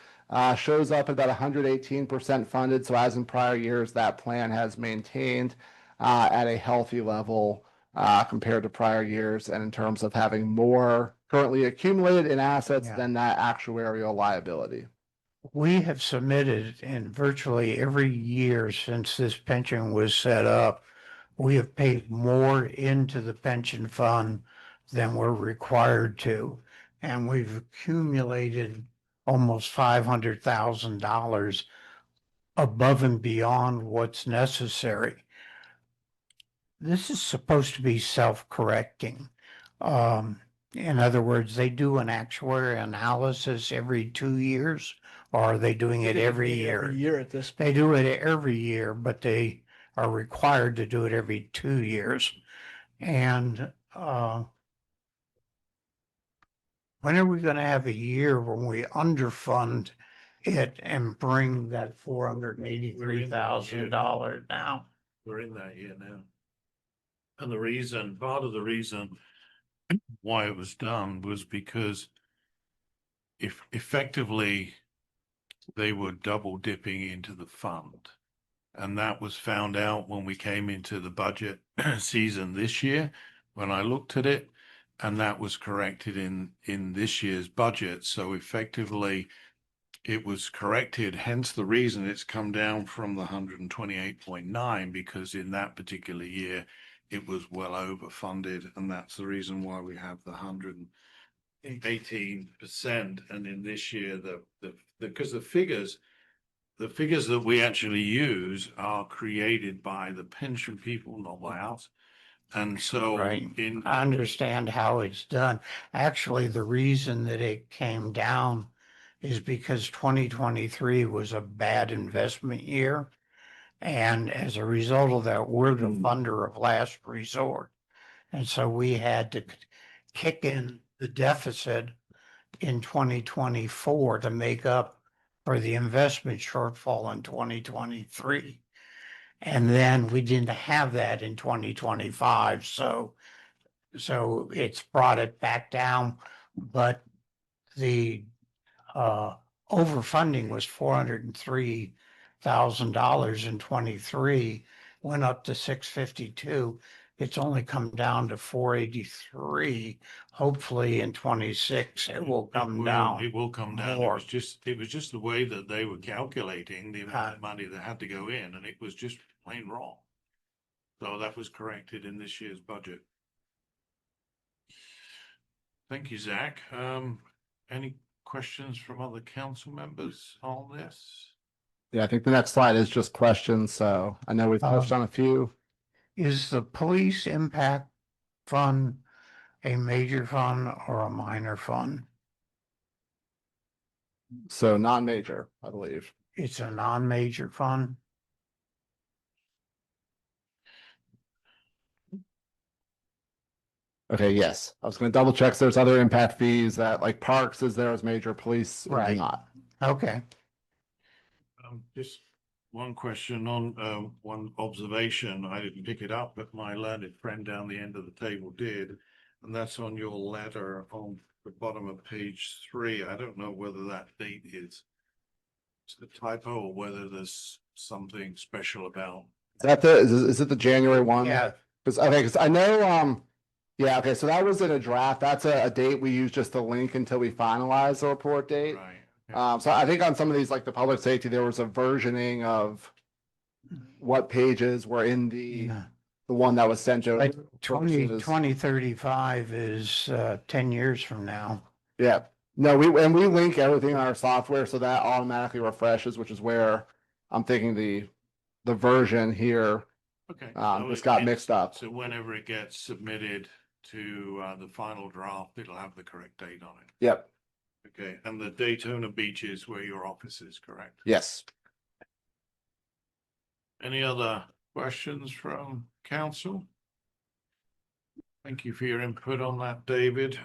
shows up at about 118% funded. So as in prior years, that plan has maintained at a healthy level compared to prior years, and in terms of having more currently accumulated in assets than that actuarial liability. We have submitted in virtually every year since this pension was set up, we have paid more into the pension fund than we're required to. And we've accumulated almost $500,000 above and beyond what's necessary. This is supposed to be self-correcting. In other words, they do an actuary analysis every 2 years, or are they doing it every year? Every year at this point. They do it every year, but they are required to do it every 2 years. And when are we going to have a year when we underfund it and bring that $483,000 down? We're in that year now. And part of the reason why it was done was because if effectively they were double dipping into the fund. And that was found out when we came into the budget season this year, when I looked at it, and that was corrected in this year's budget. So effectively it was corrected, hence the reason it's come down from the 128.9, because in that particular year it was well overfunded, and that's the reason why we have the 118%. And in this year, because the figures that we actually use are created by the pension people, not by us. And so Right. I understand how it's done. Actually, the reason that it came down is because 2023 was a bad investment year. And as a result of that, we're the funder of last resort. And so we had to kick in the deficit in 2024 to make up for the investment shortfall in 2023. And then we didn't have that in 2025. So it's brought it back down. But the overfunding was $403,000 in 23, went up to 652. It's only come down to 483. Hopefully in 26, it will come down. It will come down. It more. was just the way that they were calculating the amount of money that had to go in, and it was just plain wrong. So that was corrected in this year's budget. Thank you, Zach. Any questions from other council members on this? Yeah, I think the next slide is just questions. So I know we've touched on a few. Is the police impact fund a major fund or a minor fund? So non-major, I believe. It's a non-major fund. Okay, yes. I was going to double check. So there's other impact fees that like parks is there as major, police is Right. not. Okay. Just one question on one observation. I didn't pick it up, but my learned friend down the end of the table did. And that's on your letter on the bottom of page 3. I don't know whether that date is a typo or whether there's something special about. Is that is it the January one? Yeah. Because I know yeah, okay, so that was in a draft. That's a date we use just to link until we finalize the report date. Right. Okay. So I think on some of these, like the public safety, there was a versioning of what pages were in the one that was sent over. Like 2035 is 10 years from now. Yeah, no, we link everything in our software, so that automatically refreshes, which is where I'm thinking the version here Okay. just got mixed up. So whenever it gets submitted to the final draft, it'll have the correct date on it. Yep. Okay, and the Daytona Beach is where your office is, correct? Yes. Any other questions from council? Thank you for your input on that, David.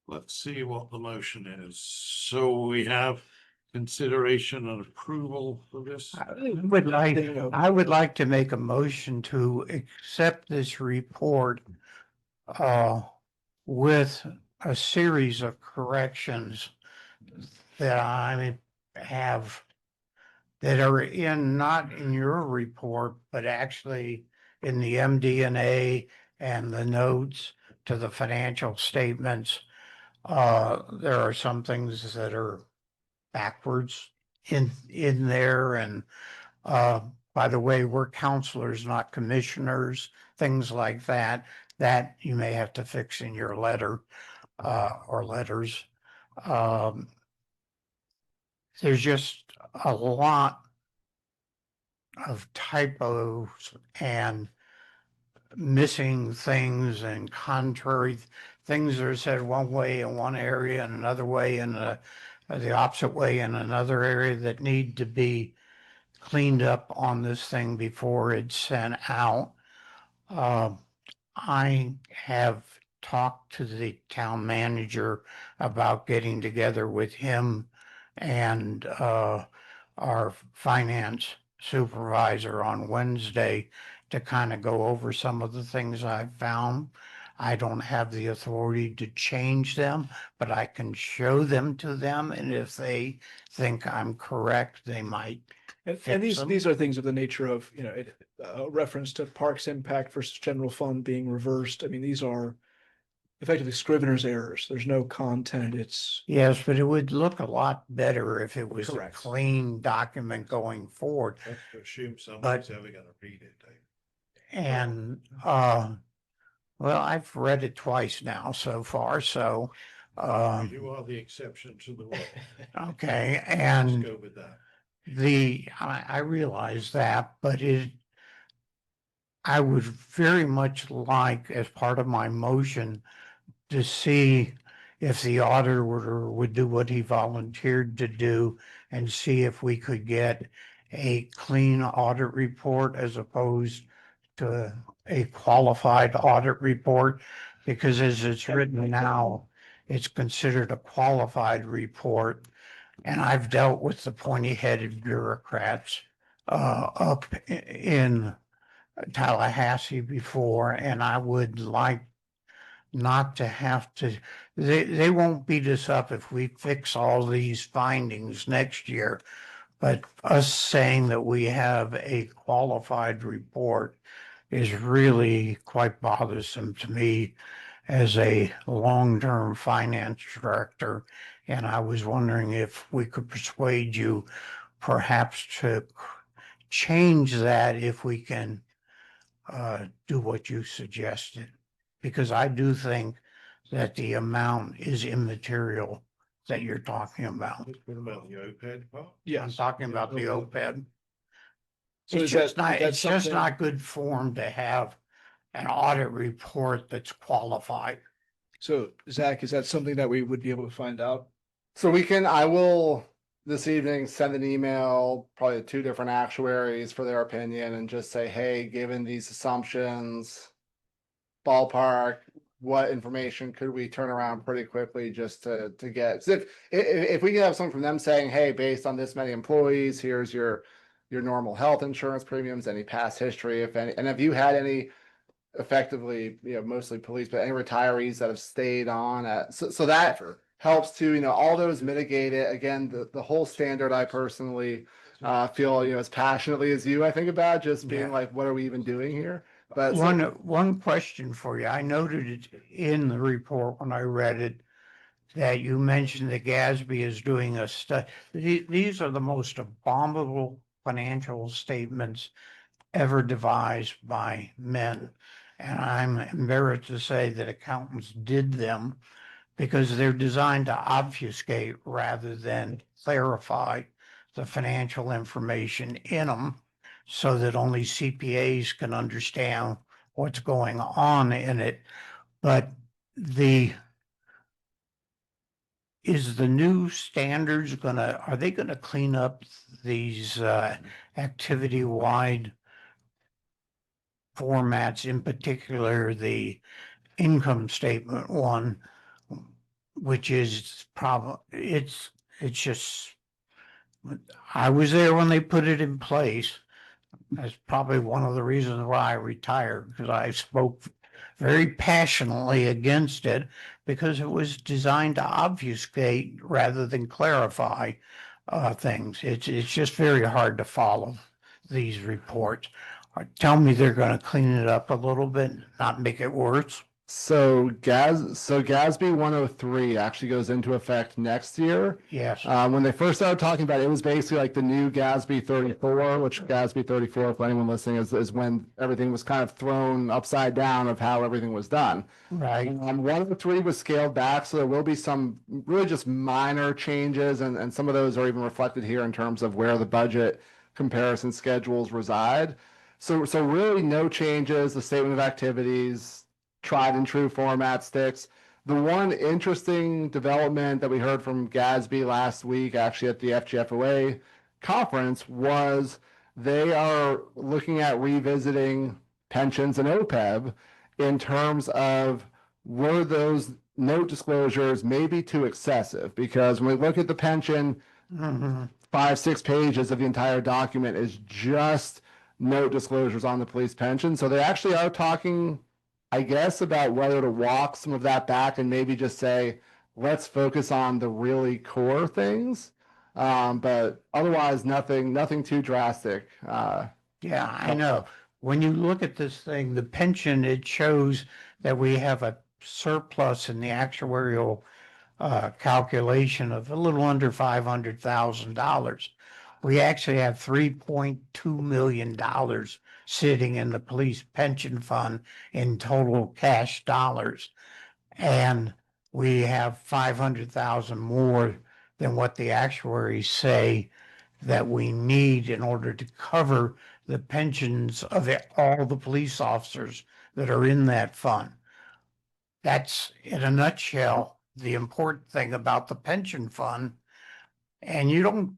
Let's see what the motion is. So we have consideration and approval for this. I would like to make a motion to accept this report with a series of corrections that I have that are not in your report, but actually in the MD&A and the notes to the financial statements. There are some things that are backwards in there, and by the way, we're counselors, not commissioners, things like that you may have to fix in your letter or letters. There's just a lot of typos and missing things and contrary things that are said one way in one area and another way in the opposite way in another area that need to be cleaned up on this thing before it's sent out. I have talked to the town manager about getting together with him and our finance supervisor on Wednesday to kind of go over some of the things I've found. I don't have the authority to change them, but I can show them to them, and if they think I'm correct, they might And fix them. these are things of the nature of, reference to parks impact versus general fund being reversed. I mean, these are effectively scrivener's errors. There's no content. It's Yes, but it would look a lot better if it was a Correct. clean document going forward. I have to assume someone's ever gonna read it, Dave. And, well, I've read it twice now so far, so, You are the exception to the rule. okay, Let's and go with that. I realize that, but I would very much like, as part of my motion, to see if the auditor would do what he volunteered to do and see if we could get a clean audit report as opposed to a qualified audit report, because as it's written now, it's considered a qualified report. And I've dealt with the pointy-headed bureaucrats up in Tallahassee before, and I would like not to have to, they won't beat us up if we fix all these findings next year. But us saying that we have a qualified report is really quite bothersome to me as a long-term finance director. And I was wondering if we could persuade you perhaps to change that if we can do what you suggested. Because I do think that the amount is immaterial that you're talking about. What about the OPED part? I'm Yes. talking about the Okay. OPEB. So It's is just that, not, that's it's just something, not good form to have an audit report that's qualified. so Zach, is that something that we would be able to find out? So I will this evening send an email, probably to 2 different actuaries for their opinion and just say, hey, given these assumptions, ballpark, what information could we turn around pretty quickly just to get, 'cause if we can have something from them saying, hey, based on this many employees, here's your normal health insurance premiums, any past history, if any, and have you had any effectively, mostly police, but any retirees that have stayed on at, so that helps to, all those mitigate it. Again, the whole standard, I personally feel, as passionately as you, I think about just being Yeah. like, what are we even doing here? But One question for you. I noted it in the report when I read it, that you mentioned that Gatsby is doing a study. These are the most abominable financial statements ever devised by men. And I'm embarrassed to say that accountants did them because they're designed to obfuscate rather than clarify the financial information in them so that only CPAs can understand what's going on in it. But is the new standards are they gonna clean up these activity-wide formats, in particular the income statement one, which is it's just, I was there when they put it in place. That's probably one of the reasons why I retired, because I spoke very passionately against it because it was designed to obfuscate rather than clarify things. It's just very hard to follow these reports. Tell me they're going to clean it up a little bit, not make it worse. So GASB 103 actually goes into effect next year. Yes. When they first started talking about it, it was basically like the new GASB 34, which GASB 34, for anyone listening, is when everything was kind of thrown upside down of how everything was done. Right. 103 was scaled back, so there will be some really just minor changes, and some of those are even reflected here in terms of where the budget comparison schedules reside. So really no changes. The statement of activities, tried and true format sticks. The one interesting development that we heard from Gatsby last week, actually at the FGFOA conference, was they are looking at revisiting pensions and OPEB in terms of were those note disclosures maybe too excessive? Because when we look at the pension, 5-6 pages of the entire document is just note disclosures on the police pension. So they actually are talking, I guess, about whether to walk some of that back and maybe just say, let's focus on the really core things. But otherwise, nothing too drastic. Yeah, I know. When you look at this thing, the pension, it shows that we have a surplus in the actuarial calculation of a little under $500,000. We actually have $3.2 million sitting in the police pension fund in total cash dollars. And we have 500,000 more than what the actuaries say that we need in order to cover the pensions of all the police officers that are in that fund. That's, in a nutshell, the important thing about the pension fund. And you don't,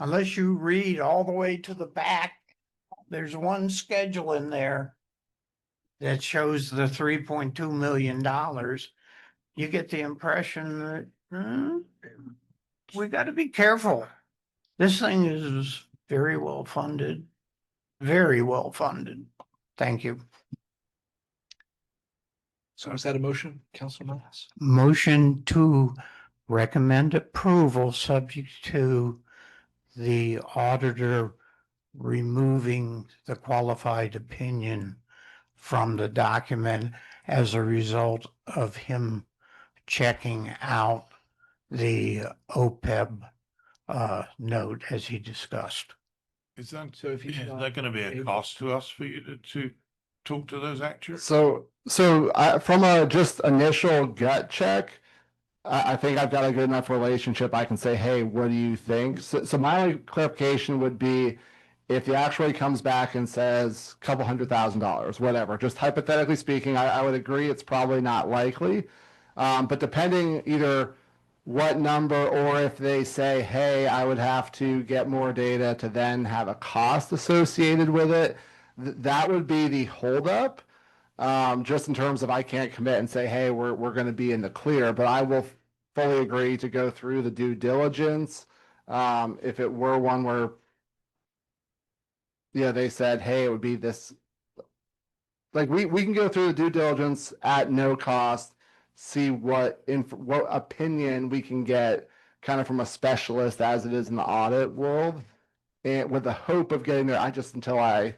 unless you read all the way to the back, there's one schedule in there that shows the $3.2 million. You get the impression that we got to be careful. This thing is very well funded, very well funded. Thank you. So is that a motion, Councilor Miles? Motion to recommend approval subject to the auditor removing the qualified opinion from the document as a result of him checking out the OPEB note as he discussed. Is that, So if he's is not that gonna be a able- cost to us for you to talk to those actuaries? So from a just initial gut check, I think I've got a good enough relationship. I can say, hey, what do you think? So my only clarification would be if the actuary comes back and says a couple $100,000, whatever, just hypothetically speaking, I would agree it's probably not likely. But depending either what number or if they say, hey, I would have to get more data to then have a cost associated with it, that would be the holdup. Just in terms of I can't commit and say, hey, we're going to be in the clear, but I will fully agree to go through the due diligence. If it were one where, yeah, they said, hey, it would be this, like we can go through the due diligence at no cost, see what opinion we can get kind of from a specialist as it is in the audit world, and with the hope of getting there. Until I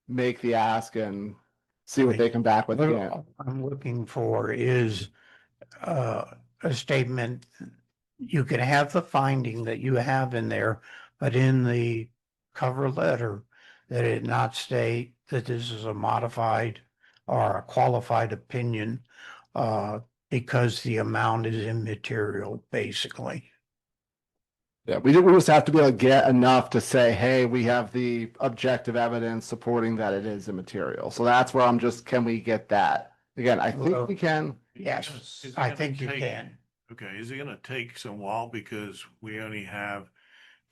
make the ask and see what they come back with. What Yeah. I'm looking for is a statement. You can have the finding that you have in there, but in the cover letter, that it not state that this is a modified or a qualified opinion, because the amount is immaterial, basically. Yeah, we just have to be able to get enough to say, hey, we have the objective evidence supporting that it is immaterial. So that's where I'm just, can we get that? Again, I think we can. Yes, Is it I gonna think you take- can. Okay, is it gonna take some while because we only have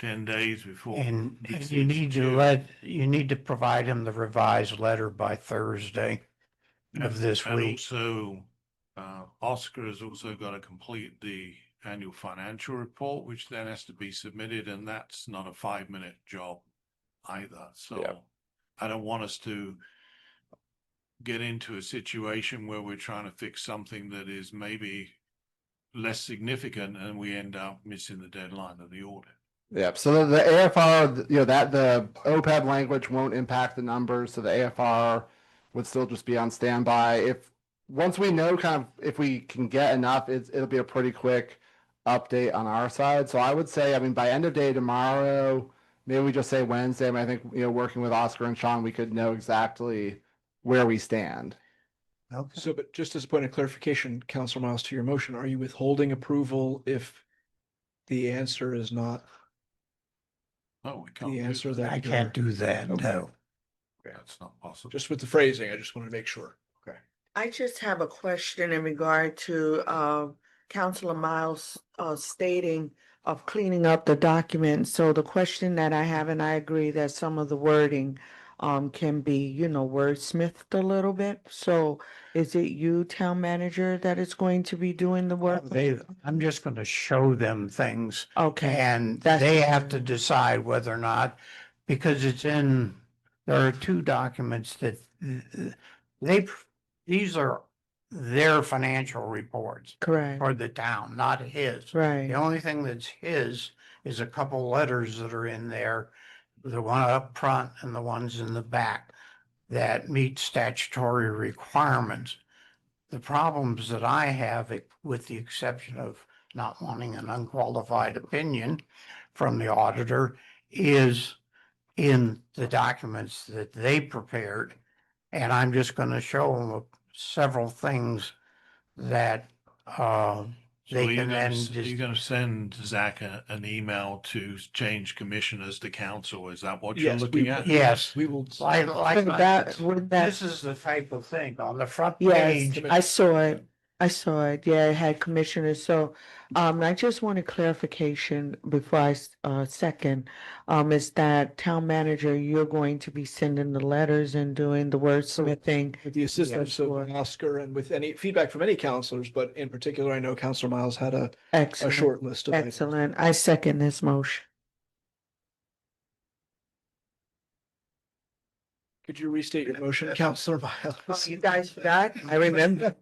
10 days before? And it's you need to due? you need to provide him the revised letter by Thursday of this And week. also, Oscar has also got to complete the annual financial report, which then has to be submitted, and that's not a 5-minute job either. So Yeah. I don't want us to get into a situation where we're trying to fix something that is maybe less significant and we end up missing the deadline of the audit. Yeah, so the AFR, that the OPEB language won't impact the numbers, so the AFR would still just be on standby. Once we know kind of if we can get enough, it'll be a pretty quick update on our side. So I would say, by end of day tomorrow, maybe we just say Wednesday. I think, working with Oscar and Sean, we could know exactly where we stand. Okay. So, but just as a point of clarification, Councilor Miles, to your motion, are you withholding approval if the answer is not Oh, we can't the do answer that. that? I can't do that, Okay. no. That's not possible. Just with the phrasing, I just want to make sure. Okay. I just have a question in regard to Councilor Miles stating of cleaning up the document. So the question that I have, and I agree that some of the wording can be, wordsmithed a little bit. So is it you, town manager, that is going to be doing the work? I'm just going to show them things, Okay, and That's they the- have to decide whether or not, because there are two documents that these are their financial reports correct, for the town, not his. right. The only thing that's his is a couple letters that are in there, the one up front and the ones in the back, that meet statutory requirements. The problems that I have, with the exception of not wanting an unqualified opinion from the auditor, is in the documents that they prepared. And I'm just going to show them several things that So they are you can then going to send Zach an email to change commissioners to council? Is that what you're Yes, looking at? Yes. We will. This is the type of thing on the front Yes, page. I saw it. Yeah, it had commissioners. So I just wanted clarification before I second. Is that town manager, you're going to be sending the letters and doing the wordsmithing? With the assistance of sure. Oscar and with any feedback from any counselors, but in particular, I know Councilor Miles had a Excellent. short list of items. Excellent. I second this motion. Could you restate your motion, Counselor Miles? You guys forgot? I remember.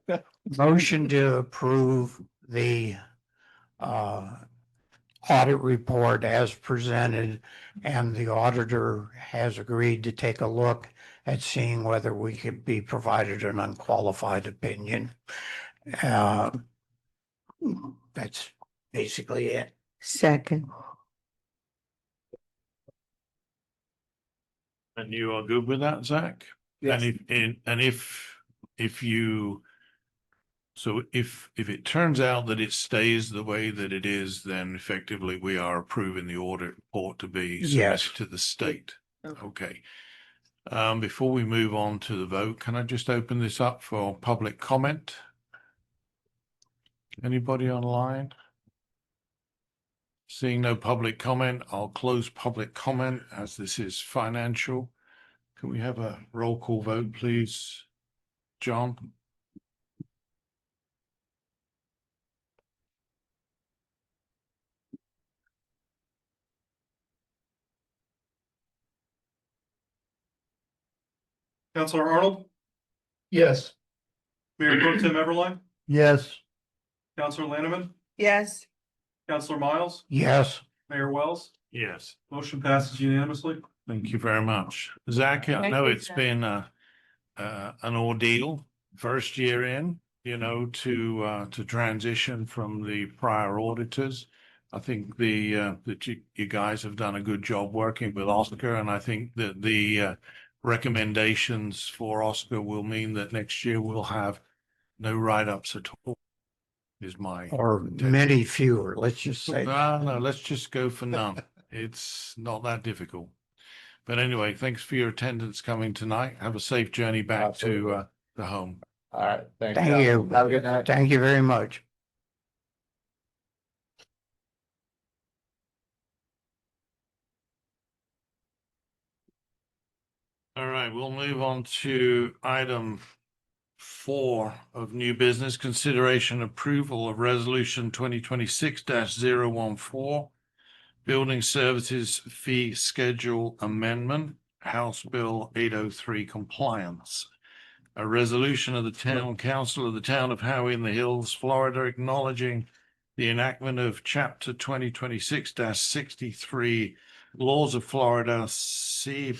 Motion to approve the audit report as presented, and the auditor has agreed to take a look at seeing whether we could be provided an unqualified opinion. That's basically it. Second. And you are good with that, Zach? Yes. And if you, so if it turns out that it stays the way that it is, then effectively we are approving the audit report to be Yes. submitted to the state. Okay. Before we move on to the vote, can I just open this up for public comment? Anybody online? Seeing no public comment, I'll close public comment as this is financial. Can we have a roll call vote, please? John? Counselor Arnold, Yes. Mayor Pro Tem Everline, Yes. Counselor Lanneman, Yes. Counselor Miles, Yes. Mayor Wells, Yes. motion passes unanimously. Thank you very much. Zach, I Thank know you, it's Zach. been an ordeal, first year in, to transition from the prior auditors. I think that you guys have done a good job working with Oscar, and I think that the recommendations for Oscar will mean that next year we'll have no write-ups at all, is my. Or many fewer, let's just say. No, let's just go for none. It's not that difficult. But anyway, thanks for your attendance coming tonight. Have a safe journey back to the home. All right. Thanks. Thank you. Have a good night. Thank you very much. All right, we'll move on to item 4 of new business, consideration approval of resolution 2026-014, building services fee schedule amendment, House Bill 803 compliance. A resolution of the Town Council of the Town of Howey-in-the-Hills, Florida, acknowledging the enactment of Chapter 2026-63 Laws of Florida, C/CS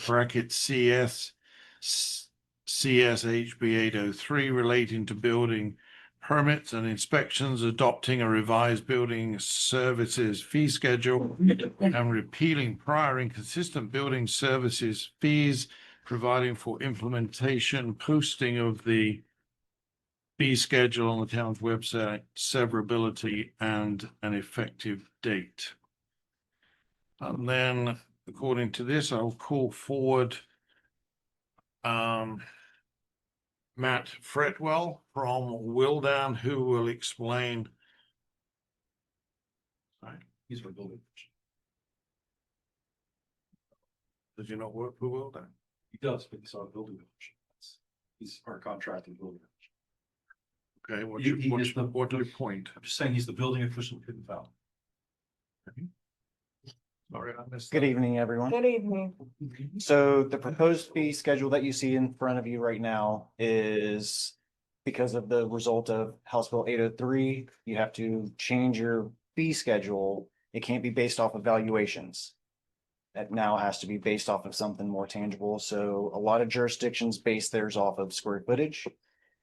CSHB 803 relating to building permits and inspections, adopting a revised building services fee schedule, and repealing prior inconsistent building services fees, providing for implementation, posting of the fee schedule on the town's website, severability, and an effective date. And then, according to this, I'll call forward Matt Fretwell from Wildan, who will explain. Right, He's for building. does he not work for Wildan? He does, but he's our building division. He's our contracting building. Okay, what's He- your, he what's is the- what's your point? I'm just saying he's the building official in Val. Sorry, I missed Good that. evening, everyone. Good evening. So the proposed fee schedule that you see in front of you right now is because of the result of House Bill 803, you have to change your fee schedule. It can't be based off of valuations. That now has to be based off of something more tangible. So a lot of jurisdictions base theirs off of square footage.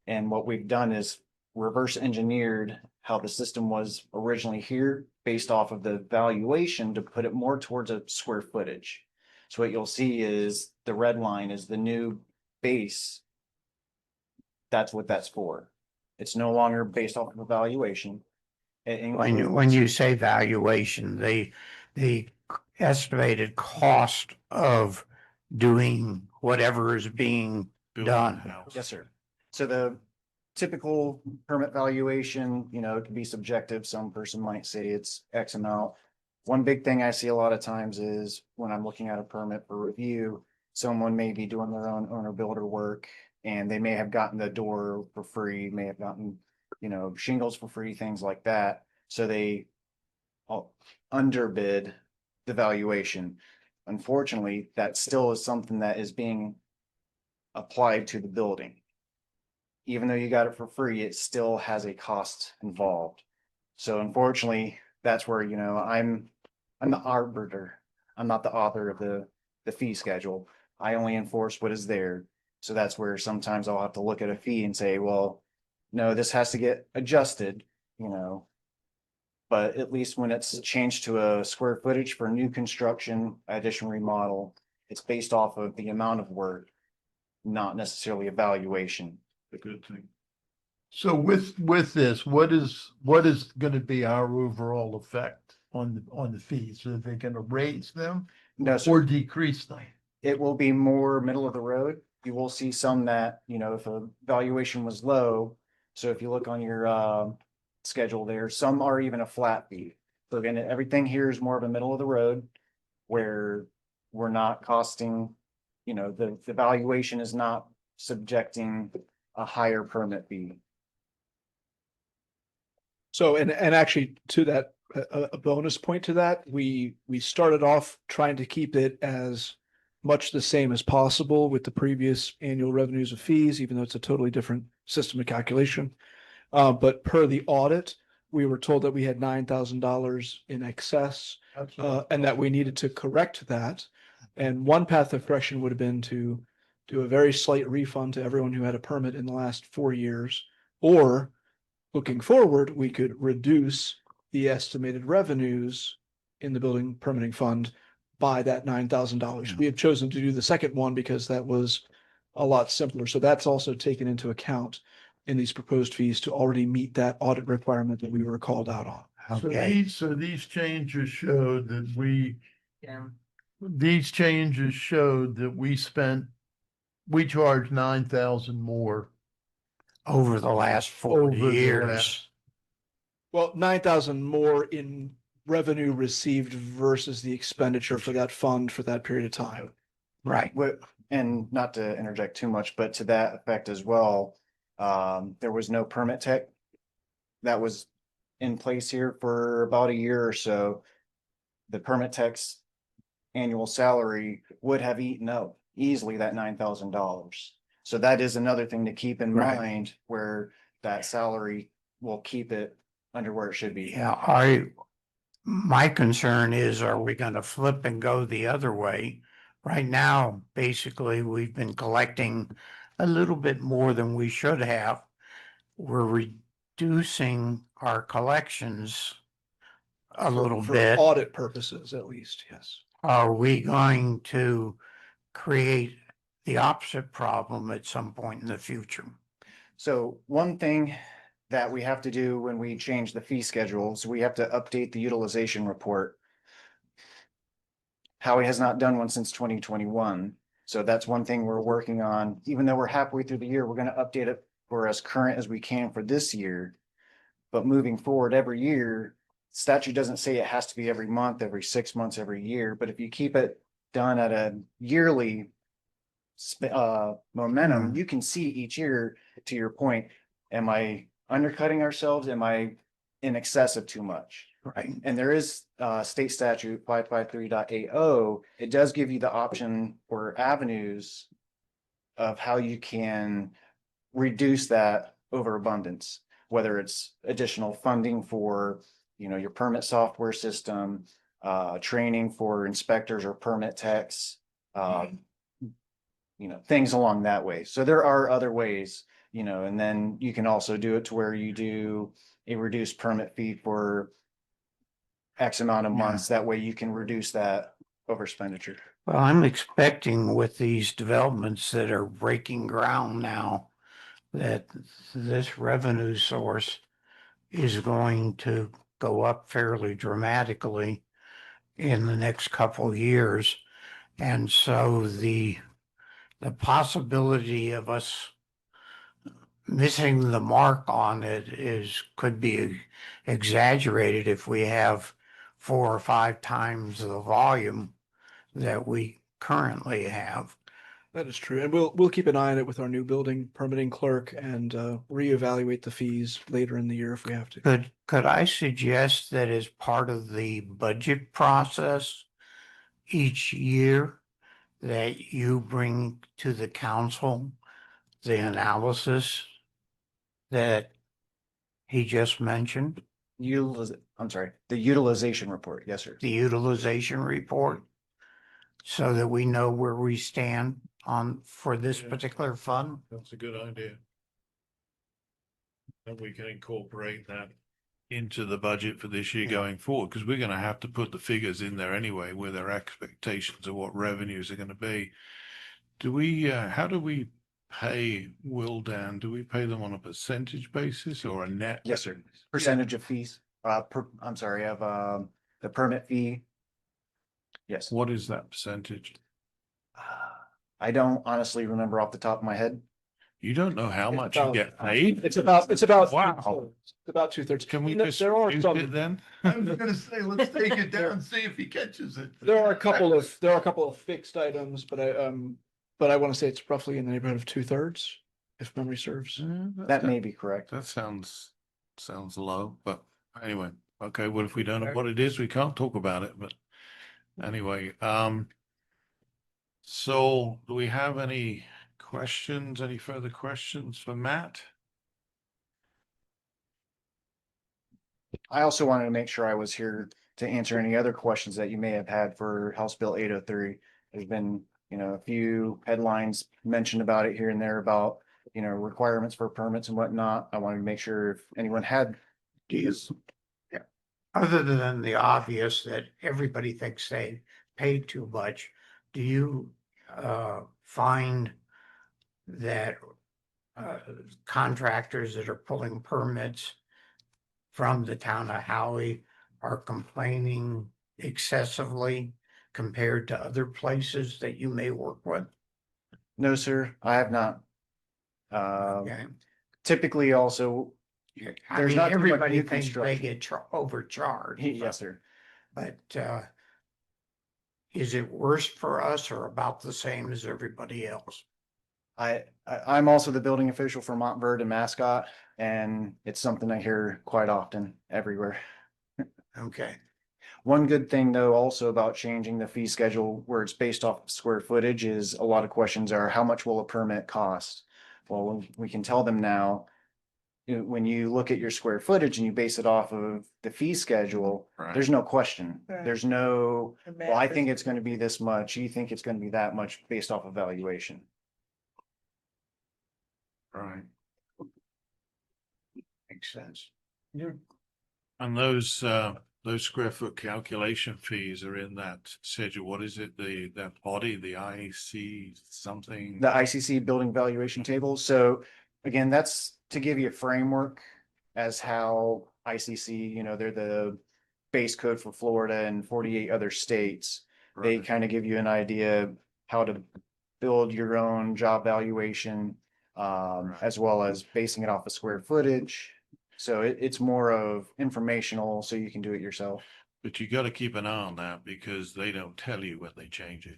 And what we've done is reverse engineered how the system was originally here based off of the valuation to put it more towards a square footage. So what you'll see is the red line is the new base. That's what that's for. It's no longer based off of a valuation. When you say valuation, the estimated cost of doing whatever is being Building done. the house. Yes, sir. So the typical permit valuation, it can be subjective. Some person might say it's X amount. One big thing I see a lot of times is when I'm looking at a permit for review, someone may be doing their own owner builder work and they may have gotten the door for free, may have gotten, shingles for free, things like that. So they underbid the valuation. Unfortunately, that still is something that is being applied to the building. Even though you got it for free, it still has a cost involved. So unfortunately, that's where, I'm the arbiter. I'm not the author of the fee schedule. I only enforce what is there. So that's where sometimes I'll have to look at a fee and say, well, no, this has to get adjusted, But at least when it's changed to a square footage for new construction, addition, remodel, it's based off of the amount of work, not necessarily a valuation. A good thing. So with this, what is gonna be our overall effect on the fees? Are they gonna raise them No, or sir. decrease them? It will be more middle of the road. You will see some that, if a valuation was low. So if you look on your schedule there, some are even a flat fee. So again, everything here is more of a middle of the road where we're not costing, the valuation is not subjecting a higher permit fee. So, and actually to that, a bonus point to that, we started off trying to keep it as much the same as possible with the previous annual revenues of fees, even though it's a totally different system of calculation. But per the audit, we were told that we had $9,000 in excess, and that we needed to correct that. And one path of correction would have been to do a very slight refund to everyone who had a permit in the last 4 years, or looking forward, we could reduce the estimated revenues in the building permitting fund by that $9,000. We have chosen to do the second one because that was a lot simpler. So that's also taken into account in these proposed fees to already meet that audit requirement that we were called out on. So these changes showed that we charged 9,000 more over the last 40 over the years. last. Well, 9,000 more in revenue received versus the expenditure for that fund for that period of time. Right. And not to interject too much, but to that effect as well, there was no permit tech that was in place here for about a year or so. The permit tech's annual salary would have eaten up easily that $9,000. So that is another thing to keep in mind, where that salary will keep it under where it should be. Yeah, my concern is, are we going to flip and go the other way? Right now, basically, we've been collecting a little bit more than we should have. We're reducing our collections a little For bit. audit purposes, at least, yes. Are we going to create the opposite problem at some point in the future? So one thing that we have to do when we change the fee schedules, we have to update the utilization report. Howie has not done one since 2021. So that's one thing we're working on. Even though we're halfway through the year, we're going to update it for as current as we can for this year. But moving forward every year, statute doesn't say it has to be every month, every 6 months, every year. But if you keep it done at a yearly momentum, you can see each year, to your point, am I undercutting ourselves? Am I in excess of too much? Right. And there is state statute 553.80. It does give you the option or avenues of how you can reduce that overabundance, whether it's additional funding for, your permit software system, training for inspectors or permit techs, things along that way. So there are other ways, and then you can also do it to where you do a reduced permit fee for X amount of months. That way you can reduce that overexpenditure. Well, I'm expecting with these developments that are breaking ground now, that this revenue source is going to go up fairly dramatically in the next couple of years. And so the possibility of us missing the mark on it could be exaggerated if we have 4 or 5 times the volume that we currently have. That is true. And we'll keep an eye on it with our new building permitting clerk and reevaluate the fees later in the year if we have to. Could I suggest that as part of the budget process each year, that you bring to the council the analysis that he just mentioned, I'm sorry, the utilization report. Yes, sir. the utilization report, so that we know where we stand on for this Yeah. particular fund? That's a good idea. And we can incorporate that into the budget for this year going forward, because we're gonna have to put the figures in there anyway with our expectations of what revenues are gonna be. Do we, how do we pay Wildan? Do we pay them on a percentage basis or a net? Yes, sir. Percentage of fees, I'm sorry, of, the permit fee. Yes. What is that percentage? I don't honestly remember off the top of my head. You don't know how It's much you about- get paid? It's about. Wow. It's about 2/3. Can we There just are use some, it then? I was gonna say, let's take it down, see if he catches it. there are a couple of fixed items, but I want to say it's roughly in the neighborhood of 2/3, if memory serves. That may be correct. That sounds low, but anyway, okay, well, if we don't know what it is, we can't talk about it, but anyway, so do we have any questions, any further questions for Matt? I also wanted to make sure I was here to answer any other questions that you may have had for House Bill 803. There's been, a few headlines mentioned about it here and there about, requirements for permits and whatnot. I wanted to make sure if anyone had Is, other than the obvious that everybody thinks they pay too much, do you find that contractors that are pulling permits from the town of Howey are complaining excessively compared to other places that you may work with? No, sir, I have not. Okay. Typically also, I There's mean, not too much everybody new thinks they construction. get overcharged. yes, sir. But is it worse for us or about the same as everybody else? I'm also the building official for Montverde and Mascot, and it's something I hear quite often everywhere. Okay. One good thing though, also about changing the fee schedule where it's based off of square footage is a lot of questions are, how much will a permit cost? Well, we can tell them now, when you look at your square footage and you base it off of the fee schedule, there's no question. There's no, well, I think it's going to be this much. You think it's going to be that much based off of valuation. Right. Makes sense. And those square foot calculation fees are in that schedule. What is it? That body, the IC something? The ICC building valuation table. So again, that's to give you a framework as how ICC, they're the base code for Florida and 48 other states. They kind of give you an idea how to build your own job valuation, as well as basing it off of square footage. So it's more of informational, so you can do it yourself. But you got to keep an eye on that because they don't tell you when they change it.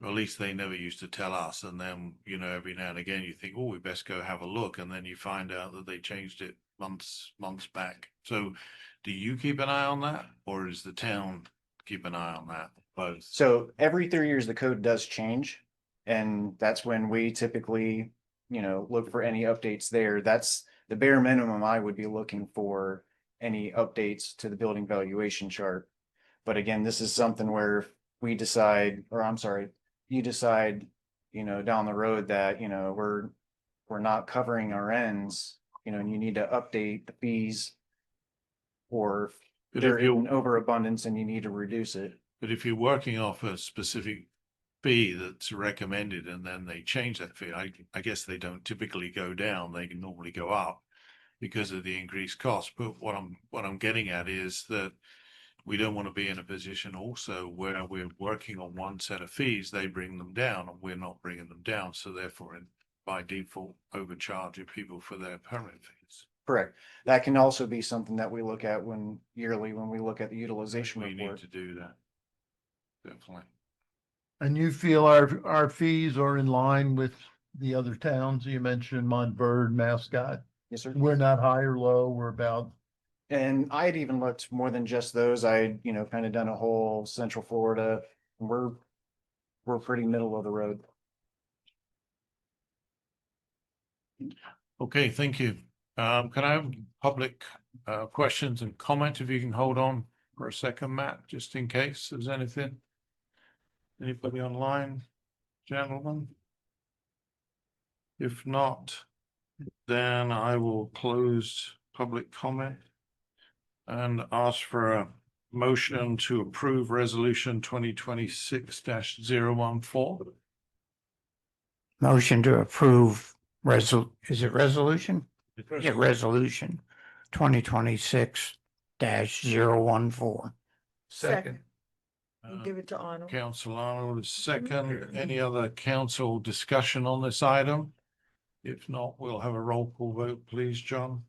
Or at least they never used to tell us. And then, every now and again you think, oh, we best go have a look. And then you find out that they changed it months back. So do you keep an eye on that, or does the town keep an eye on that? Both. So every 3 years, the code does change. And that's when we typically, look for any updates there. That's the bare minimum I would be looking for, any updates to the building valuation chart. But again, this is something where we decide, or I'm sorry, you decide, down the road that, we're not covering our ends, and you need to update the fees, or But they're if you're- in overabundance and you need to reduce it. But if you're working off a specific fee that's recommended and then they change that fee, I guess they don't typically go down. They can normally go up because of the increased cost. But what I'm getting at is that we don't want to be in a position also where we're working on one set of fees, they bring them down and we're not bringing them down. So therefore, by default, overcharging people for their permit fees. Correct. That can also be something that we look at yearly when we look at the utilization We need report. to do that. Definitely. And you feel our fees are in line with the other towns? You mentioned Montverde, Mascot. Yes, sir. We're not high or low, we're about. And I had even looked more than just those. I, kind of done a whole Central Florida. We're we're pretty middle of the road. Okay, thank you. Can I have public questions and comment if you can hold on for a second, Matt, just in case there's anything? Anybody online, gentlemen? If not, then I will close public comment and ask for a motion to approve resolution 2026-014. Motion to approve is it resolution? Yeah, resolution 2026-014. Second. Uh, Give it to Arnold. Council Arnold is second. Any other council discussion on this item? If not, we'll have a roll call vote, please, John.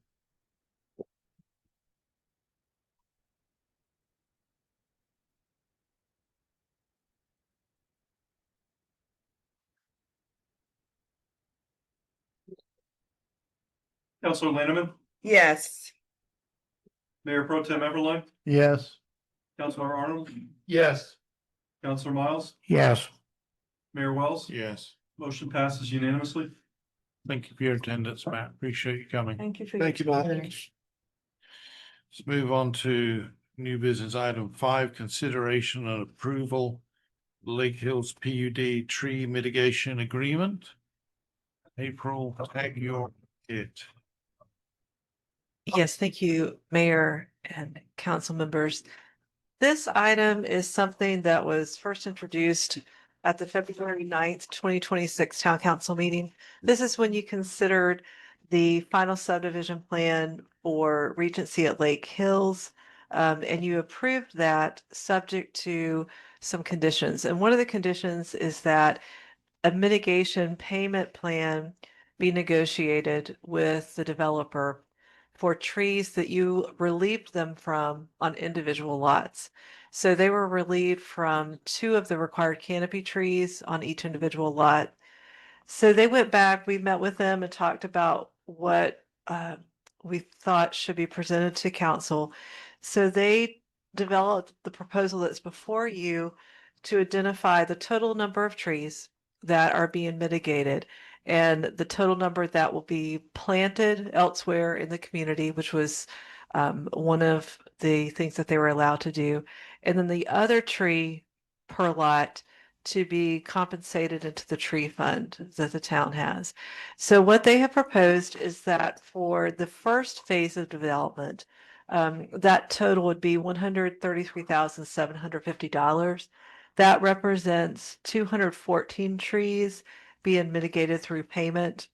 Councilor Lanneman, Yes. Mayor Pro Tem Everline, Yes. Councilor Arnold, Yes. Councilor Miles, Yes. Mayor Wells. Yes. Motion passes unanimously. Thank you for your attendance, Matt. Appreciate you coming. Thank you for. Thank you, Matt. Let's move on to new business item 5, consideration and approval, Lake Hills PUD tree mitigation agreement. April, take your it. Yes, thank you, Mayor and council members. This item is something that was first introduced at the February 9th, 2026 Town Council meeting. This is when you considered the final subdivision plan for Regency at Lake Hills. And you approved that subject to some conditions. And one of the conditions is that a mitigation payment plan be negotiated with the developer for trees that you relieved them from on individual lots. So they were relieved from 2 of the required canopy trees on each individual lot. So they went back, we met with them and talked about what we thought should be presented to council. So they developed the proposal that's before you to identify the total number of trees that are being mitigated and the total number that will be planted elsewhere in the community, which was one of the things that they were allowed to do. And then the other tree per lot to be compensated into the tree fund that the town has. So what they have proposed is that for the first phase of development, that total would be $133,750. That represents 214 trees being mitigated through payment.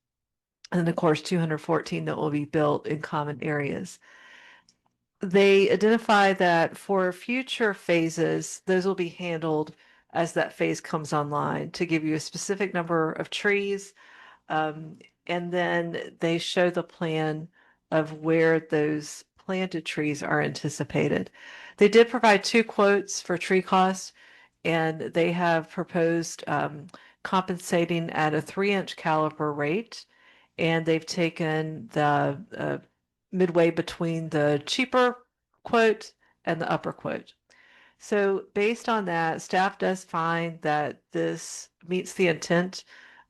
And of course, 214 that will be built in common areas. They identify that for future phases, those will be handled as that phase comes online to give you a specific number of trees. And then they show the plan of where those planted trees are anticipated. They did provide 2 quotes for tree costs, and they have proposed compensating at a 3-inch caliper rate. And they've taken the midway between the cheaper quote and the upper quote. So based on that, staff does find that this meets the intent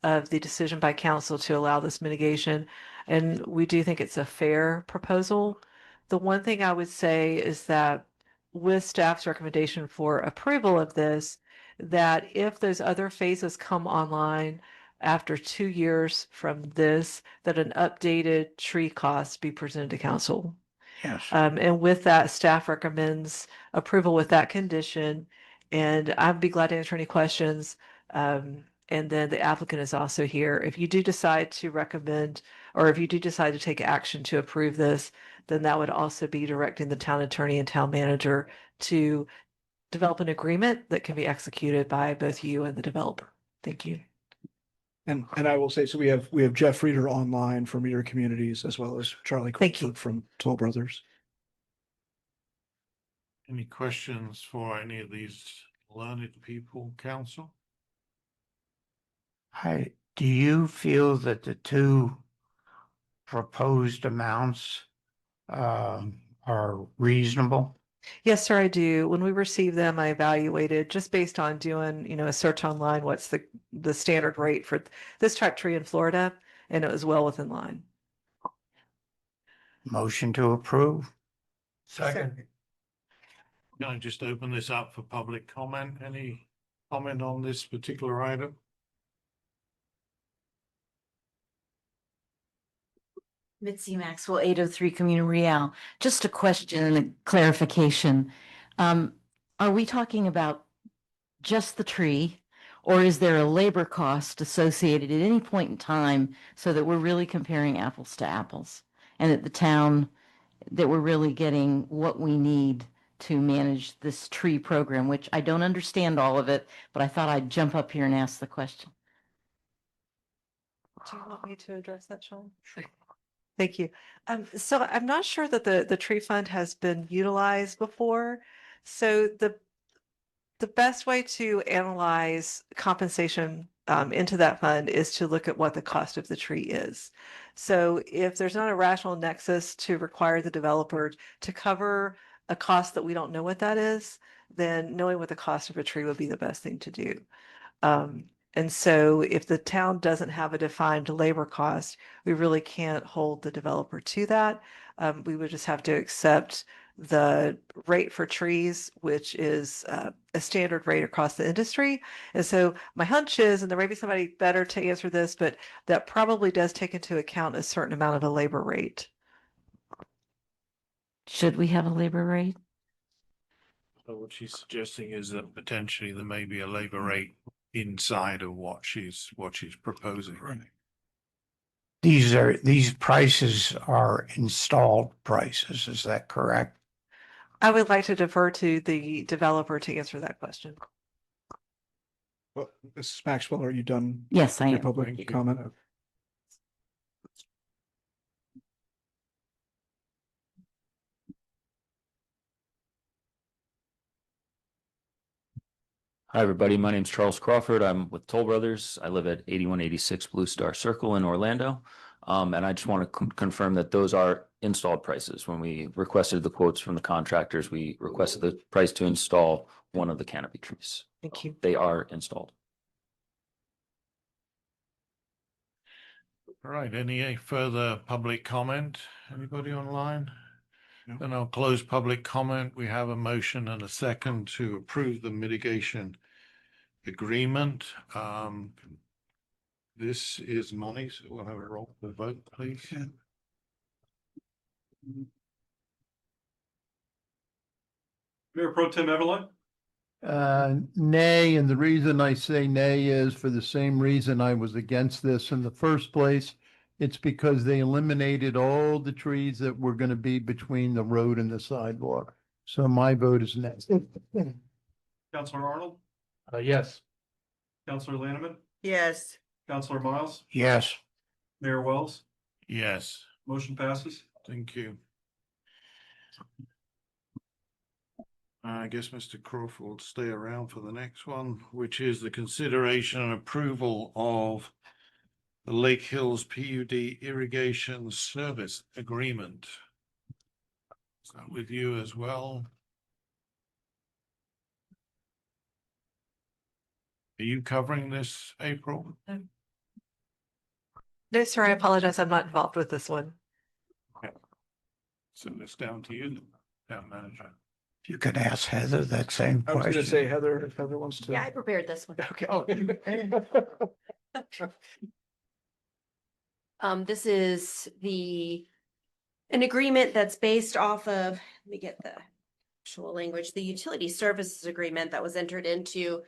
of the decision by council to allow this mitigation. And we do think it's a fair proposal. The one thing I would say is that with staff's recommendation for approval of this, that if those other phases come online after 2 years from this, that an updated tree cost be presented to council. Yes. And with that, staff recommends approval with that condition. And I'd be glad to answer any questions. And then the applicant is also here. If you do decide to recommend, or if you do decide to take action to approve this, then that would also be directing the town attorney and town manager to develop an agreement that can be executed by both you and the developer. Thank you. And I will say, so we have Jeff Reeder online from Reader Communities as well as Charlie Thank you. Crawford from Toll Brothers. Any questions for any of these learned people, council? Do you feel that the 2 proposed amounts are reasonable? Yes, sir, I do. When we received them, I evaluated just based on doing, a search online, what's the standard rate for this type tree in Florida, and it was well within line. Motion to approve. Second. Can I just open this up for public comment? Any comment on this particular item? Mitzi Maxwell, 803 Community Real. Just a question and a clarification. Are we talking about just the tree? Or is there a labor cost associated at any point in time so that we're really comparing apples to apples? And that the town, that we're really getting what we need to manage this tree program, which I don't understand all of it, but I thought I'd jump up here and ask the question. Do you want me to address that, Sean? Thank you. So I'm not sure that the tree fund has been utilized before. So the best way to analyze compensation into that fund is to look at what the cost of the tree is. So if there's not a rational nexus to require the developer to cover a cost that we don't know what that is, then knowing what the cost of a tree would be the best thing to do. And so if the town doesn't have a defined labor cost, we really can't hold the developer to that. We would just have to accept the rate for trees, which is a standard rate across the industry. And so my hunch is, and there may be somebody better to answer this, but that probably does take into account a certain amount of a labor rate. Should we have a labor rate? So what she's suggesting is that potentially there may be a labor rate inside of what she's proposing. These prices are installed prices, is that correct? I would like to defer to the developer to answer that question. Well, Mrs. Maxwell, are you done? Yes, I Your am. public comment? Hi, everybody. My name's Charles Crawford. I'm with Toll Brothers. I live at 8186 Blue Star Circle in Orlando. And I just want to confirm that those are installed prices. When we requested the quotes from the contractors, we requested the price to install one of the canopy trees. Thank you. They are installed. All right, any further public comment? Anybody online? No. Then I'll close public comment. We have a motion and a second to approve the mitigation agreement. This is money, so we'll have a roll call vote, please. Mayor Pro Tem Eberline? Nay, and the reason I say nay is for the same reason I was against this in the first place. It's because they eliminated all the trees that were going to be between the road and the sidewalk. So my vote is nay. Counselor Arnold? Yes. Counselor Lanneman? Yes. Counselor Miles? Yes. Mayor Wells? Yes, Motion passes. thank you. I guess Mr. Crawford will stay around for the next one, which is the consideration and approval of the Lake Hills PUD irrigation service agreement. Is that with you as well? Are you covering this, April? No, sir, I apologize. I'm not involved with this one. So it's down to you, town manager. You could ask Heather that same I was question. gonna say Heather, if Heather wants to. Yeah, I prepared this one. Okay. Oh. This is an agreement that's based off of, let me get the actual language, the utility services agreement that was entered into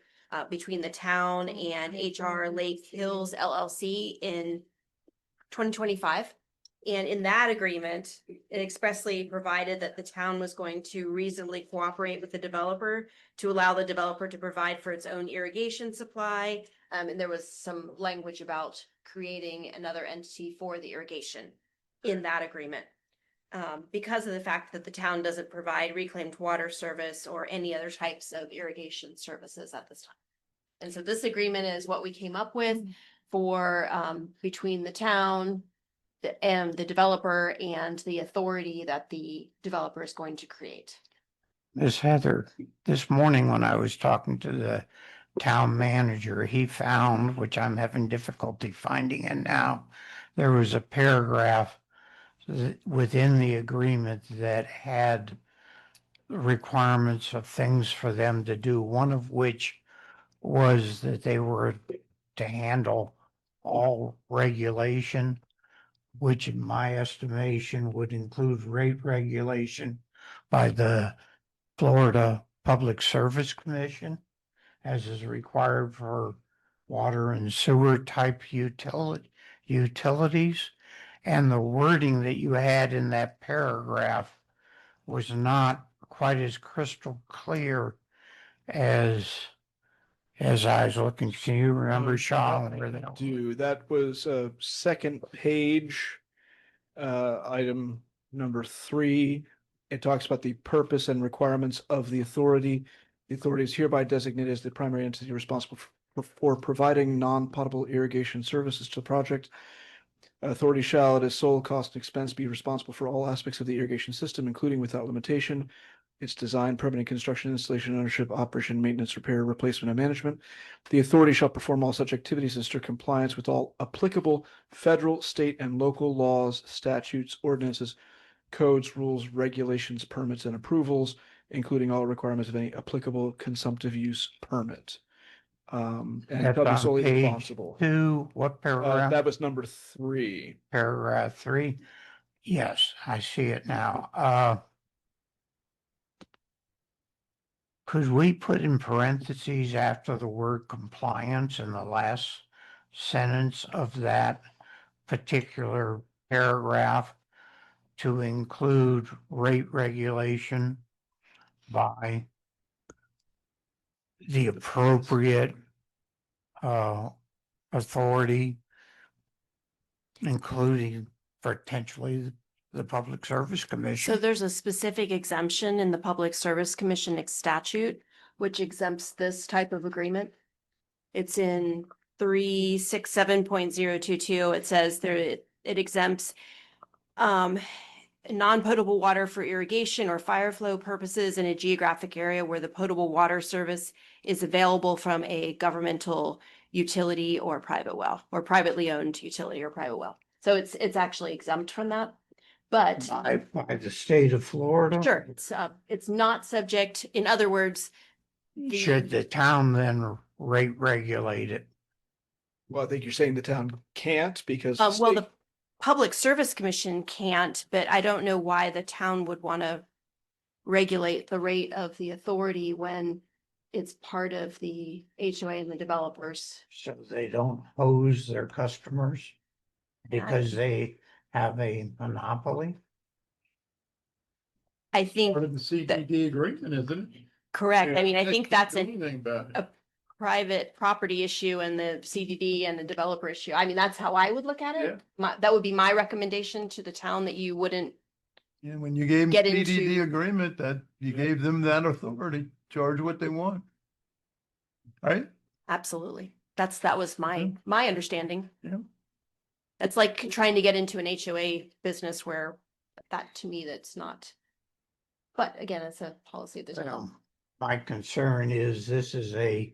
between the town and HR Lake Hills LLC in 2025. And in that agreement, it expressly provided that the town was going to reasonably cooperate with the developer to allow the developer to provide for its own irrigation supply. And there was some language about creating another entity for the irrigation in that agreement. Because of the fact that the town doesn't provide reclaimed water service or any other types of irrigation services at this time. And so this agreement is what we came up with for between the town and the developer and the authority that the developer is going to create. Miss Heather, this morning when I was talking to the town manager, he found, which I'm having difficulty finding it now, there was a paragraph within the agreement that had requirements of things for them to do, one of which was that they were to handle all regulation, which in my estimation would include rate regulation by the Florida Public Service Commission, as is required for water and sewer type utilities. And the wording that you had in that paragraph was not quite as crystal clear as I was looking. Can you remember, Sean? Where they That was second page, item number 3. It talks about the purpose and requirements of the authority. The authority is hereby designated as the primary entity responsible for providing non-potable irrigation services to the project. Authority shall, at its sole cost and expense, be responsible for all aspects of the irrigation system, including without limitation, its design, permitting, construction, installation, ownership, operation, maintenance, repair, replacement, and management. The authority shall perform all such activities in strict compliance with all applicable federal, state, and local laws, statutes, ordinances, codes, rules, regulations, permits, and approvals, including all requirements of any applicable consumptive use permit. And That's shall be on solely page responsible. 2, what paragraph? That was number 3. Paragraph 3. Yes, I see it now. Could we put in parentheses after the word compliance in the last sentence of that particular paragraph to include rate regulation by the appropriate authority, including potentially the Public Service Commission? So there's a specific exemption in the Public Service Commission statute, which exempts this type of agreement. It's in 367.022. It says there, it exempts non-potable water for irrigation or fire flow purposes in a geographic area where the potable water service is available from a governmental utility or private well, or privately owned utility or private well. So it's actually exempt from that. But by the state of Florida? sure, it's not subject, in other words. Should the town then rate regulate it? Well, I think you're saying the town can't because. Well, the Public Service Commission can't, but I don't know why the town would want to regulate the rate of the authority when it's part of the HOA and the developers. So they don't hose their customers because they have a monopoly? I think. Part of the CDD agreement, isn't it? Correct. I mean, I They think can't that's do anything about it. a private property issue and the CDD and the developer issue. I mean, that's how I would look at it. That would be my recommendation to the town, that you wouldn't. And when you gave them Get CDD into- agreement, that you gave them that authority, charge what they want. Right? Absolutely. That was my understanding. Yeah. That's like trying to get into an HOA business where that, to me, that's not. But again, it's a policy of the town. My concern is this is a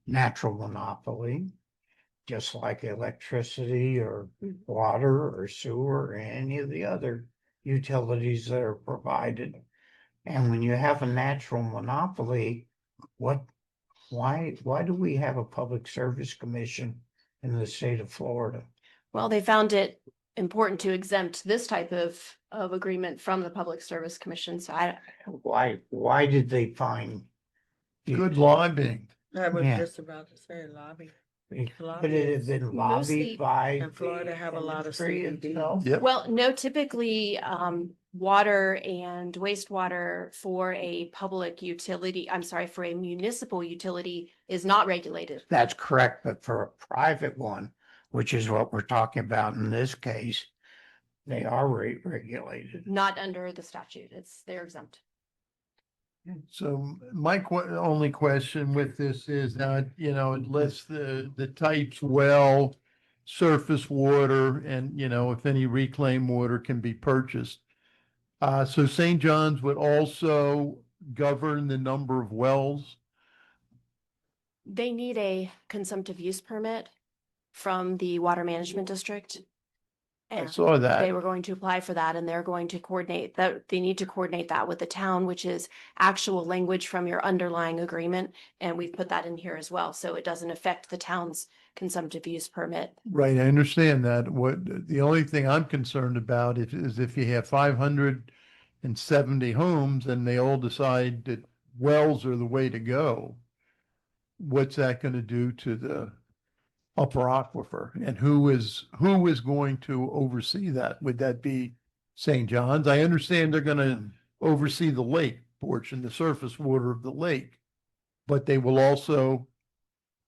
natural monopoly, just like electricity or water or sewer or any of the other utilities that are provided. And when you have a natural monopoly, why do we have a Public Service Commission in the state of Florida? Well, they found it important to exempt this type of agreement from the Public Service Commission. So Why did they find? Good lobbying. I was Yeah. just about to say lobby. Could it have been Mostly- lobbied by? And Florida have a lot of industry CDD. itself? Yep. Well, no, typically, water and wastewater for a public utility, I'm sorry, for a municipal utility is not regulated. That's correct, but for a private one, which is what we're talking about in this case, they are rate regulated. Not under the statute. They're exempt. So my only question with this is that, it lists the types: well, surface water, and, if any reclaimed water can be purchased. So St. John's would also govern the number of wells? They need a consumptive use permit from the Water Management District. I And saw that. they were going to apply for that, and they're going to coordinate that. They need to coordinate that with the town, which is actual language from your underlying agreement. And we've put that in here as well, so it doesn't affect the town's consumptive use permit. Right, I understand that. What, the only thing I'm concerned about is if you have 570 homes and they all decide that wells are the way to go, what's that going to do to the upper aquifer? And who is going to oversee that? Would that be St. John's? I understand they're going to oversee the lake portion, the surface water of the lake, but they will also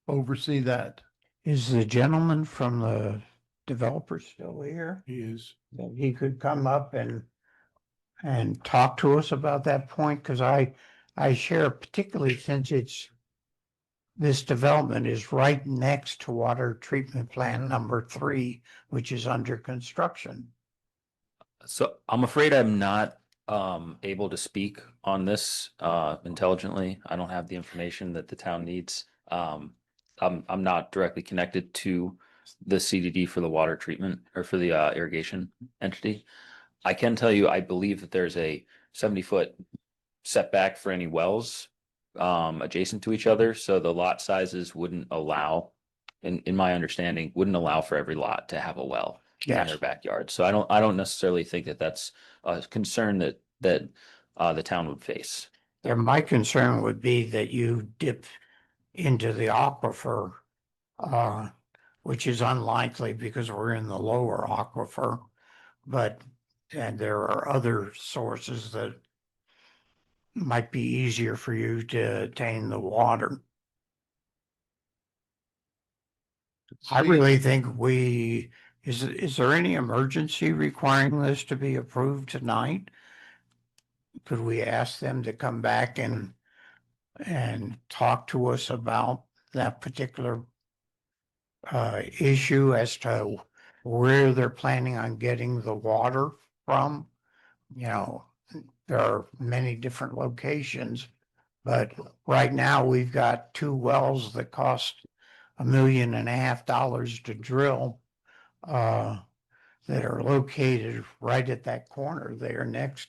oversee that. Is the gentleman from the developer still here? He is. That he could come up and talk to us about that point, because I share, particularly since this development is right next to water treatment plant number 3, which is under construction. So I'm afraid I'm not able to speak on this intelligently. I don't have the information that the town needs. I'm not directly connected to the CDD for the water treatment or for the irrigation entity. I can tell you, I believe that there's a 70-foot setback for any wells adjacent to each other. So the lot sizes wouldn't allow, in my understanding, wouldn't allow for every lot to have a well in their backyard. So I don't necessarily think that that's a concern that the town would face. Yeah, my concern would be that you dip into the aquifer, which is unlikely because we're in the lower aquifer, and there are other sources that might be easier for you to attain the water. I really think is there any emergency requiring this to be approved tonight? Could we ask them to come back and talk to us about that particular issue as to where they're planning on getting the water from? You know, there are many different locations, but right now we've got 2 wells that cost $1.5 million to drill, that are located right at that corner there next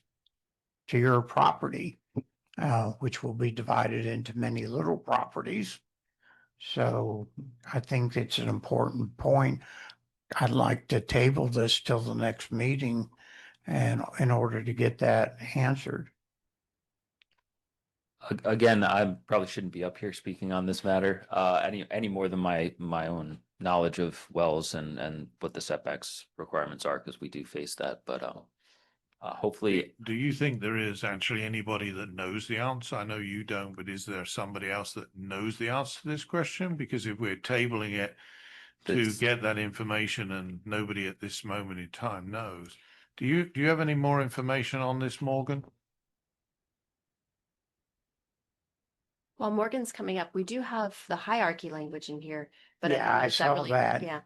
to your property, which will be divided into many little properties. So I think it's an important point. I'd like to table this till the next meeting and in order to get that answered. Again, I probably shouldn't be up here speaking on this matter any more than my own knowledge of wells and what the setbacks requirements are, because we do face that. But hopefully, do you think there is actually anybody that knows the answer? I know you don't, but is there somebody else that knows the answer to this question? Because if we're tabling it to get that information and nobody at this moment in time knows, do you have any more information on this, Morgan? While Morgan's coming up, we do have the hierarchy language in here, but Yeah, I saw that. Yeah,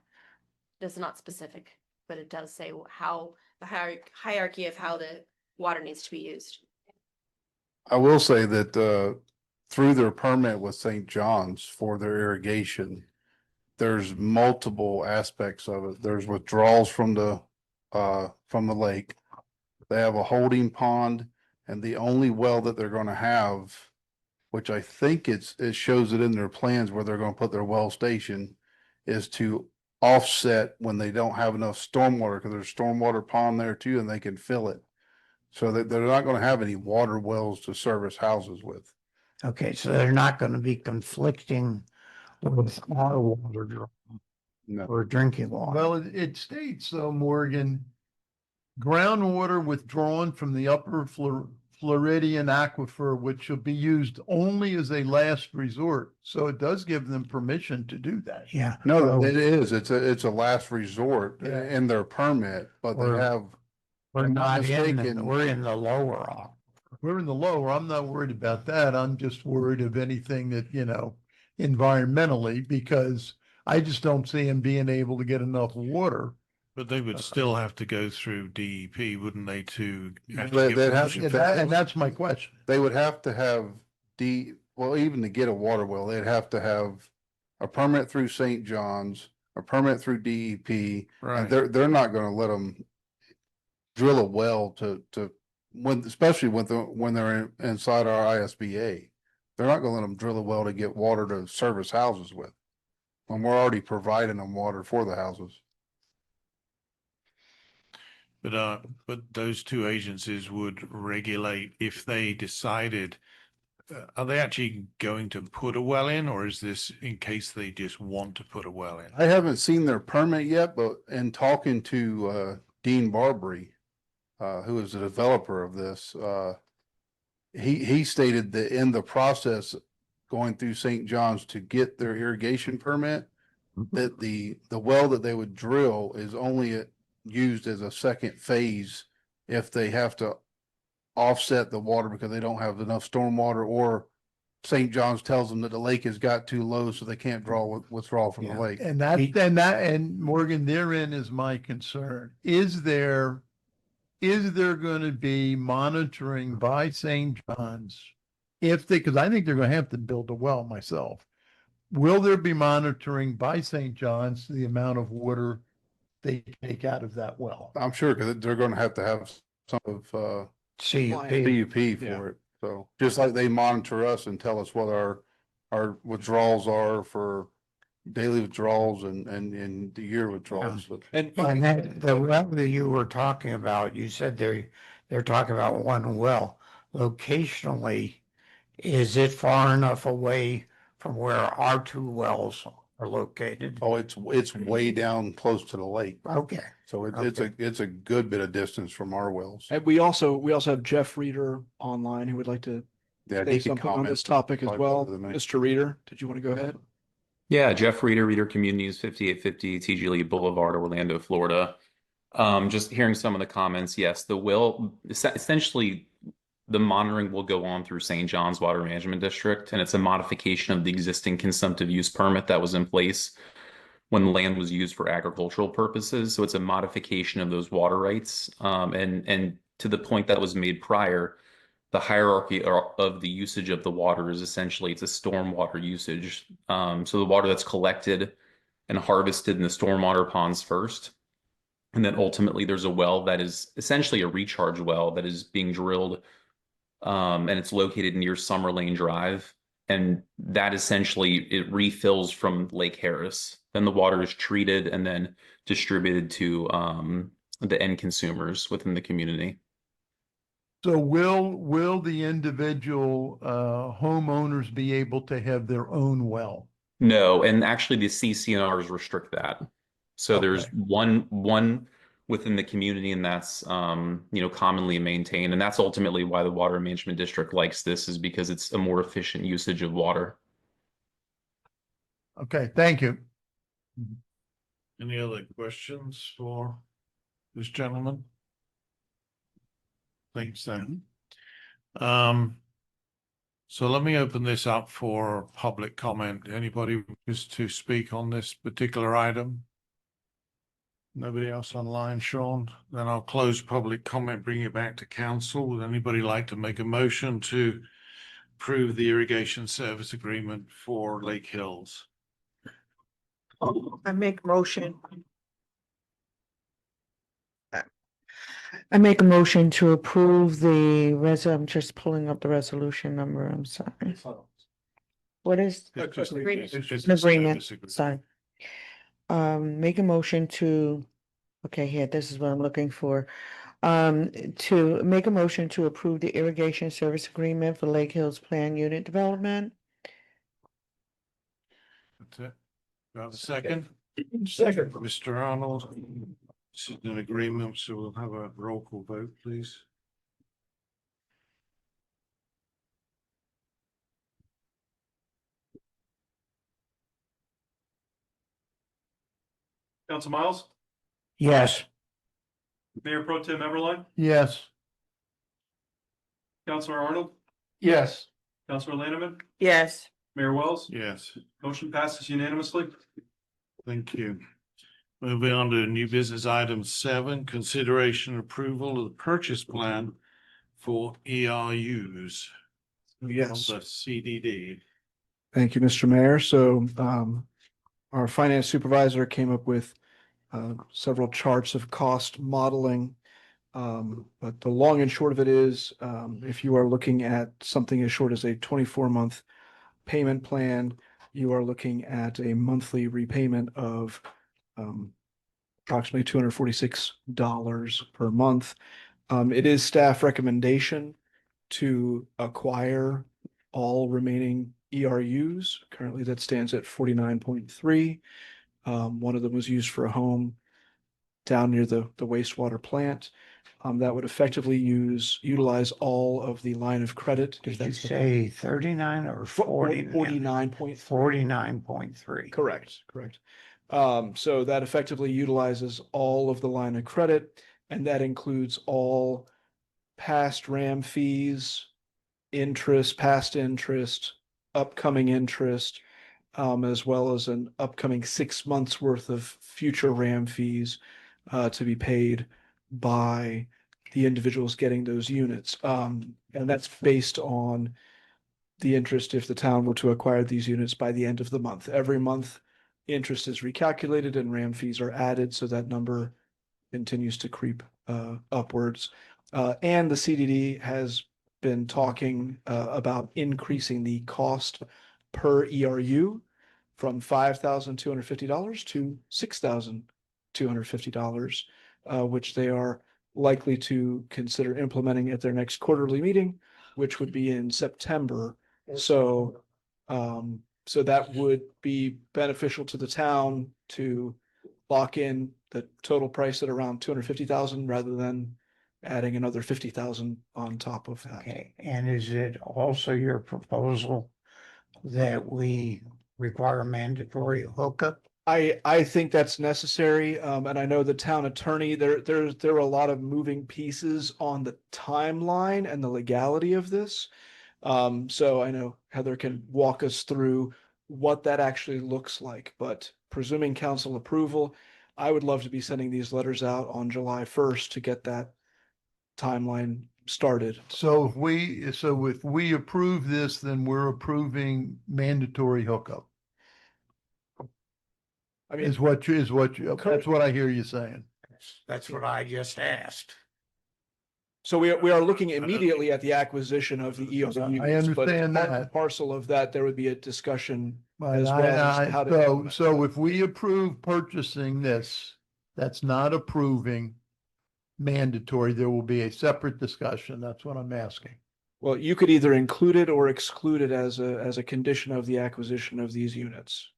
it's not specific, but it does say how the hierarchy of how the water needs to be used. I will say that through their permit with St. John's for their irrigation, there's multiple aspects of it. There's withdrawals from the lake. They have a holding pond, and the only well that they're going to have, which I think it shows it in their plans where they're going to put their well station, is to offset when they don't have enough stormwater, because there's stormwater pond there too, and they can fill it. So that they're not going to have any water wells to service houses with. Okay, so they're not going to be conflicting with our water draw or drinking water. Well, it states though, Morgan, groundwater withdrawn from the upper Floridian aquifer, which shall be used only as a last resort. So it does give them permission to do that. Yeah. No, it is. It's a last resort in their permit, but they have. We're I'm not mistaken. we're in the lower aquifer. We're in the lower. I'm not worried about that. I'm just worried of anything that, environmentally, because I just don't see them being able to get enough water But they would still have to go through DEP, wouldn't they, to actually They- get they'd have- permission? And that's my question. They would have to have well, even to get a water well, they'd have to have a permit through St. John's, a permit through DEP. Right. And they're not gonna let them drill a well to, especially when they're inside our ISBA. They're not gonna let them drill a well to get water to service houses with, when we're already providing them water for the houses. But those two agencies would regulate if they decided, are they actually going to put a well in, or is this in case they just want to put a well in? I haven't seen their permit yet, but in talking to Dean Barbary, who is the developer of this, he stated that in the process going through St. John's to get their irrigation permit, that the well that they would drill is only used as a second phase if they have to offset the water because they don't have enough stormwater, or St. John's tells them that the lake has got too low, so they can't withdraw from the lake. And Morgan, therein is my concern. Is there going to be monitoring by St. John's because I think they're going to have to build a well myself. Will there be monitoring by St. John's the amount of water they take out of that well? I'm sure, because they're going to have some of CUP for it. So just like they monitor us and tell us what our withdrawals are for daily withdrawals and the year withdrawals. And that, the well that you were talking about, you said they're talking about one well. Locationally, is it far enough away from where our two wells are located? Oh, it's way down close to the lake. Okay. So it's a good bit of distance from our wells. And we also have Jeff Reeder online who would like to Yeah, say he can something on comment this topic as probably well. better than me. Mr. Reeder, did you want to go ahead? Yeah, Jeff Reeder, Reeder Communities, 5850 TG Lee Boulevard, Orlando, Florida. Just hearing some of the comments, yes, essentially the monitoring will go on through St. John's Water Management District, and it's a modification of the existing consumptive use permit that was in place when the land was used for agricultural purposes. So it's a modification of those water rights. And to the point that was made prior, the hierarchy of the usage of the water is essentially it's a stormwater usage. So the water that's collected and harvested in the stormwater ponds first. And then ultimately there's a well that is essentially a recharge well that is being drilled. And it's located near Summer Lane Drive. And that essentially it refills from Lake Harris. Then the water is treated and then distributed to the end consumers within the community. So will the individual homeowners be able to have their own well? No, and actually the CCNRs restrict that. So there's one within the community, and that's commonly maintained, and that's ultimately why the Water Management District likes this, is because it's a more efficient usage of water. Okay, thank you. Any other questions for this gentleman? Think so. So let me open this up for public comment. Anybody wishes to speak on this particular item? Nobody else online, Sean? Then I'll close public comment, bring it back to council. Would anybody like to make a motion to approve the irrigation service agreement for Lake Hills? I make motion. I make a motion to approve I'm just pulling up the resolution number, I'm sorry. What is? It's just- Agreement. it's just a Agreement, service agreement. sorry. Make a motion to, okay, here, this is what I'm looking for. To make a motion to approve the irrigation service agreement for Lake Hills Plan Unit Development. That's it. Do I have a second? Second. Mr. Arnold, this is an agreement, so we'll have a roll call vote, please. Council Miles, Yes. Mayor Pro Tem Everline, Yes. Councilor Arnold, Yes. Councilor Lanneman, Yes. Mayor Wells. Yes, Motion passes unanimously. thank you. Moving on to new business item 7, consideration and approval of the purchase plan for ERUs. Yes. The CDD. Thank you, Mr. Mayor. So our finance supervisor came up with several charts of cost modeling. But the long and short of it is, if you are looking at something as short as a 24-month payment plan, you are looking at a monthly repayment of approximately $246 per month. It is staff recommendation to acquire all remaining ERUs. Currently, that stands at 49.3. One of them was used for a home down near the wastewater plant. That would effectively utilize all of the line of credit. Did you say 39 or 40? 49.3. 49.3. Correct. So that effectively utilizes all of the line of credit, and that includes all past RAM fees, interest, past interest, upcoming interest, as well as an upcoming 6 months worth of future RAM fees to be paid by the individuals getting those units. And that's based on the interest if the town were to acquire these units by the end of the month. Every month, interest is recalculated and RAM fees are added, so that number continues to creep upwards. And the CDD has been talking about increasing the cost per ERU from $5,250 to $6,250, which they are likely to consider implementing at their next quarterly meeting, which would be in September. So that would be beneficial to the town to lock in the total price at around 250,000 rather than adding another 50,000 on top of that. Okay, and is it also your proposal that we require mandatory hookup? I think that's necessary, and I know the town attorney, there are a lot of moving pieces on the timeline and the legality of this. So I know Heather can walk us through what that actually looks like, but presuming council approval, I would love to be sending these letters out on July 1st to get that timeline started. So if we approve this, then we're approving mandatory hookup. I mean, That's what I hear you saying. That's what I just asked. so we are looking immediately at the acquisition of the EOs. I understand but part and that. parcel of that, there would be a discussion But as well as to how to. so if we approve purchasing this, that's not approving mandatory. There will be a separate discussion. That's what I'm asking. Well, you could either include it or exclude it as a condition of the acquisition of these units.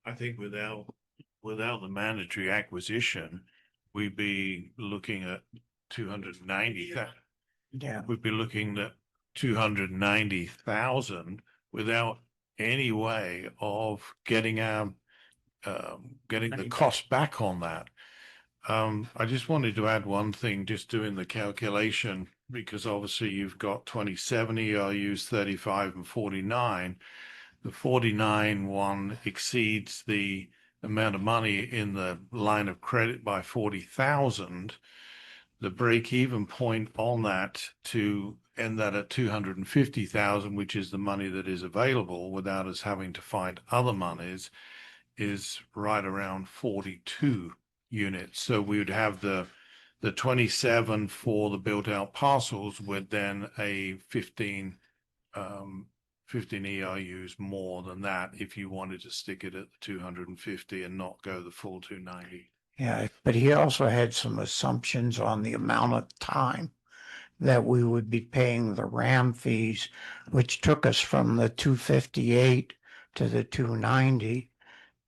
I think without the mandatory acquisition, we'd be looking at 290,000. Yeah. We'd be looking at 290,000 without any way of getting the cost back on that. I just wanted to add one thing, just doing the calculation, because obviously you've got 27 ERUs, 35 and 49. The 49 one exceeds the amount of money in the line of credit by 40,000. The break-even point on that to end that at 250,000, which is the money that is available without us having to find other monies, is right around 42 units. So we would have the 27 for the built-out parcels with then a 15 ERUs more than that if you wanted to stick it at 250 and not go the full 290. Yeah, but he also had some assumptions on the amount of time that we would be paying the RAM fees, which took us from the 258 to the 290.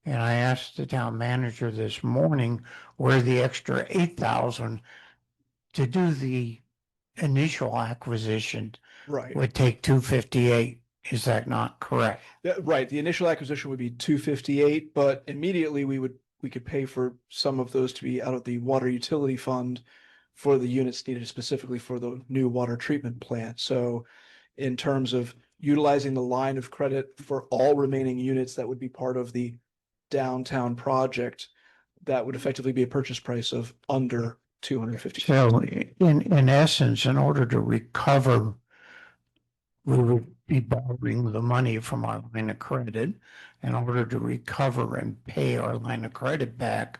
And I asked the town manager this morning where the extra 8,000 to do the initial acquisition would take 258. Is that not correct? Right. The initial acquisition would be 258, but immediately we could pay for some of those to be out of the water utility fund for the units needed specifically for the new water treatment plant. So in terms of utilizing the line of credit for all remaining units that would be part of the downtown project, that would effectively be a purchase price of under 250. So in essence, in order to recover, we would be borrowing the money from our line of credit. In order to recover and pay our line of credit back,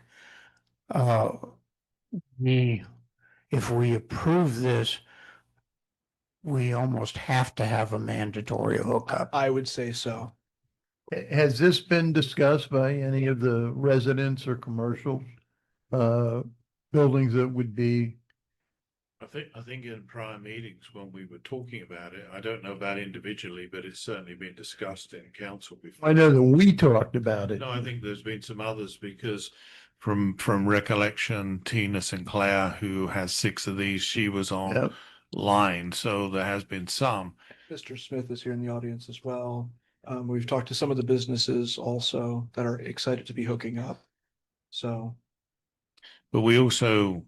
if we approve this, we almost have to have a mandatory hookup. I would say so. Has this been discussed by any of the residents or commercial buildings that would be? I think in prior meetings when we were talking about it, I don't know about individually, but it's certainly been discussed in council before. I know that we talked about it. No, I think there's been some others because from recollection, Tina Sinclair, who has 6 of these, she was on Yep. line. So there has been some. Mr. Smith is here in the audience as well. We've talked to some of the businesses also that are excited to be hooking up. So, But we also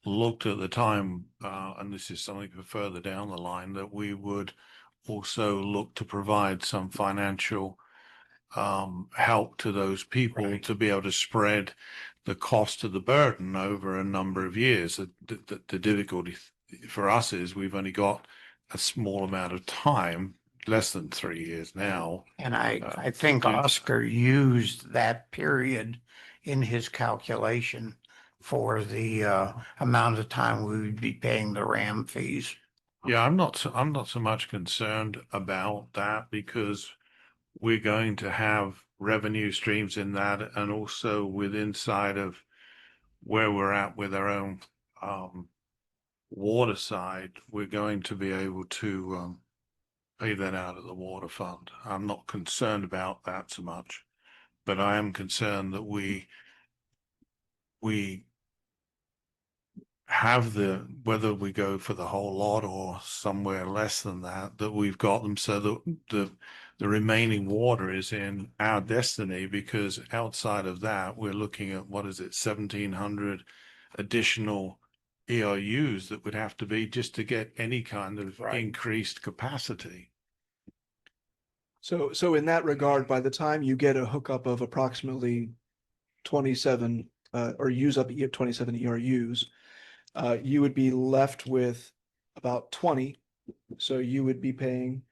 looked at the time, and this is something for further down the line, that we would also look to provide some financial help to those people to be able to spread the cost of the burden over a number of years. The difficulty for us is we've only got a small amount of time, less than 3 years now. And I think Oscar used that period in his calculation for the amount of time we would be paying the RAM fees. Yeah, I'm not so much concerned about that because we're going to have revenue streams in that, and also with inside of where we're at with our own water side, we're going to be able to pay that out of the water fund. I'm not concerned about that so much, but I am concerned that we have whether we go for the whole lot or somewhere less than that we've got them so that the remaining water is in our destiny, because outside of that, we're looking at, 1,700 additional ERUs that would have to be just to get any kind of increased capacity. so in that regard, by the time you get a hookup of approximately 27, or use up 27 ERUs, you would be left with about 20. So you would be paying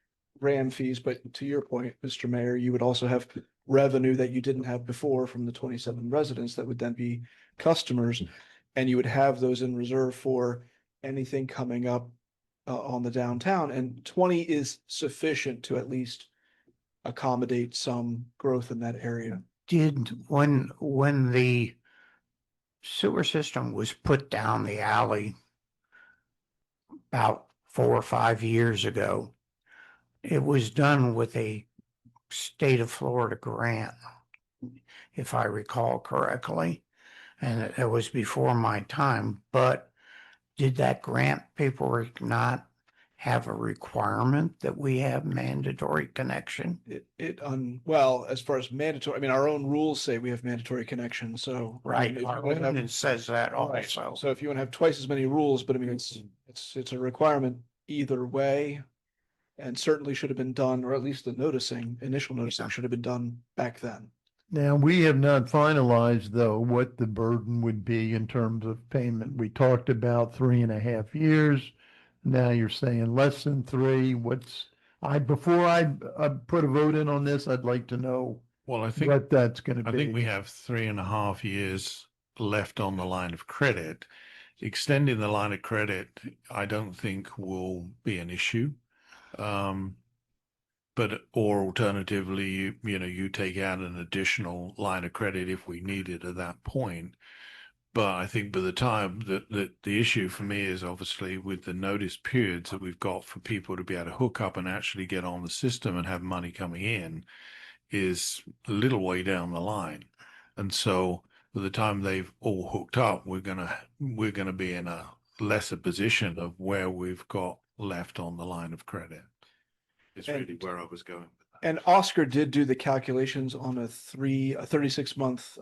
RAM fees, but to your point, Mr. Mayor, you would also have revenue that you didn't have before from the 27 residents that would then be customers, and you would have those in reserve for anything coming up on the downtown. And 20 is sufficient to at least accommodate some growth in that area. When the sewer system was put down the alley about 4 or 5 years ago, it was done with a state of Florida grant, if I recall correctly. And it was before my time, but did that grant paperwork not have a requirement that we have mandatory connection? Well, as far as mandatory, I mean, our own rules say we have mandatory connection, so. Right, if you our wanna have- ordinance says that Right. also. So if you want to have twice as many rules, but I mean, it's a requirement either way. And certainly should have been done, or at least the initial noticing should have been done back then. Now, we have not finalized, though, what the burden would be in terms of payment. We talked about 3.5 years. Now you're saying less than 3. Before I put a vote in on this, I'd like to know Well, I think what that's going to I be. think we have 3.5 years left on the line of credit. Extending the line of credit, I don't think will be an issue. Or alternatively, you take out an additional line of credit if we need it at that point. But I think by the time that the issue for me is obviously with the notice periods that we've got for people to be able to hook up and actually get on the system and have money coming in is a little way down the line. And so by the time they've all hooked up, we're gonna be in a lesser position of where we've got left on the line of credit. It's really where I was going. And Oscar did do the calculations on a 36-month,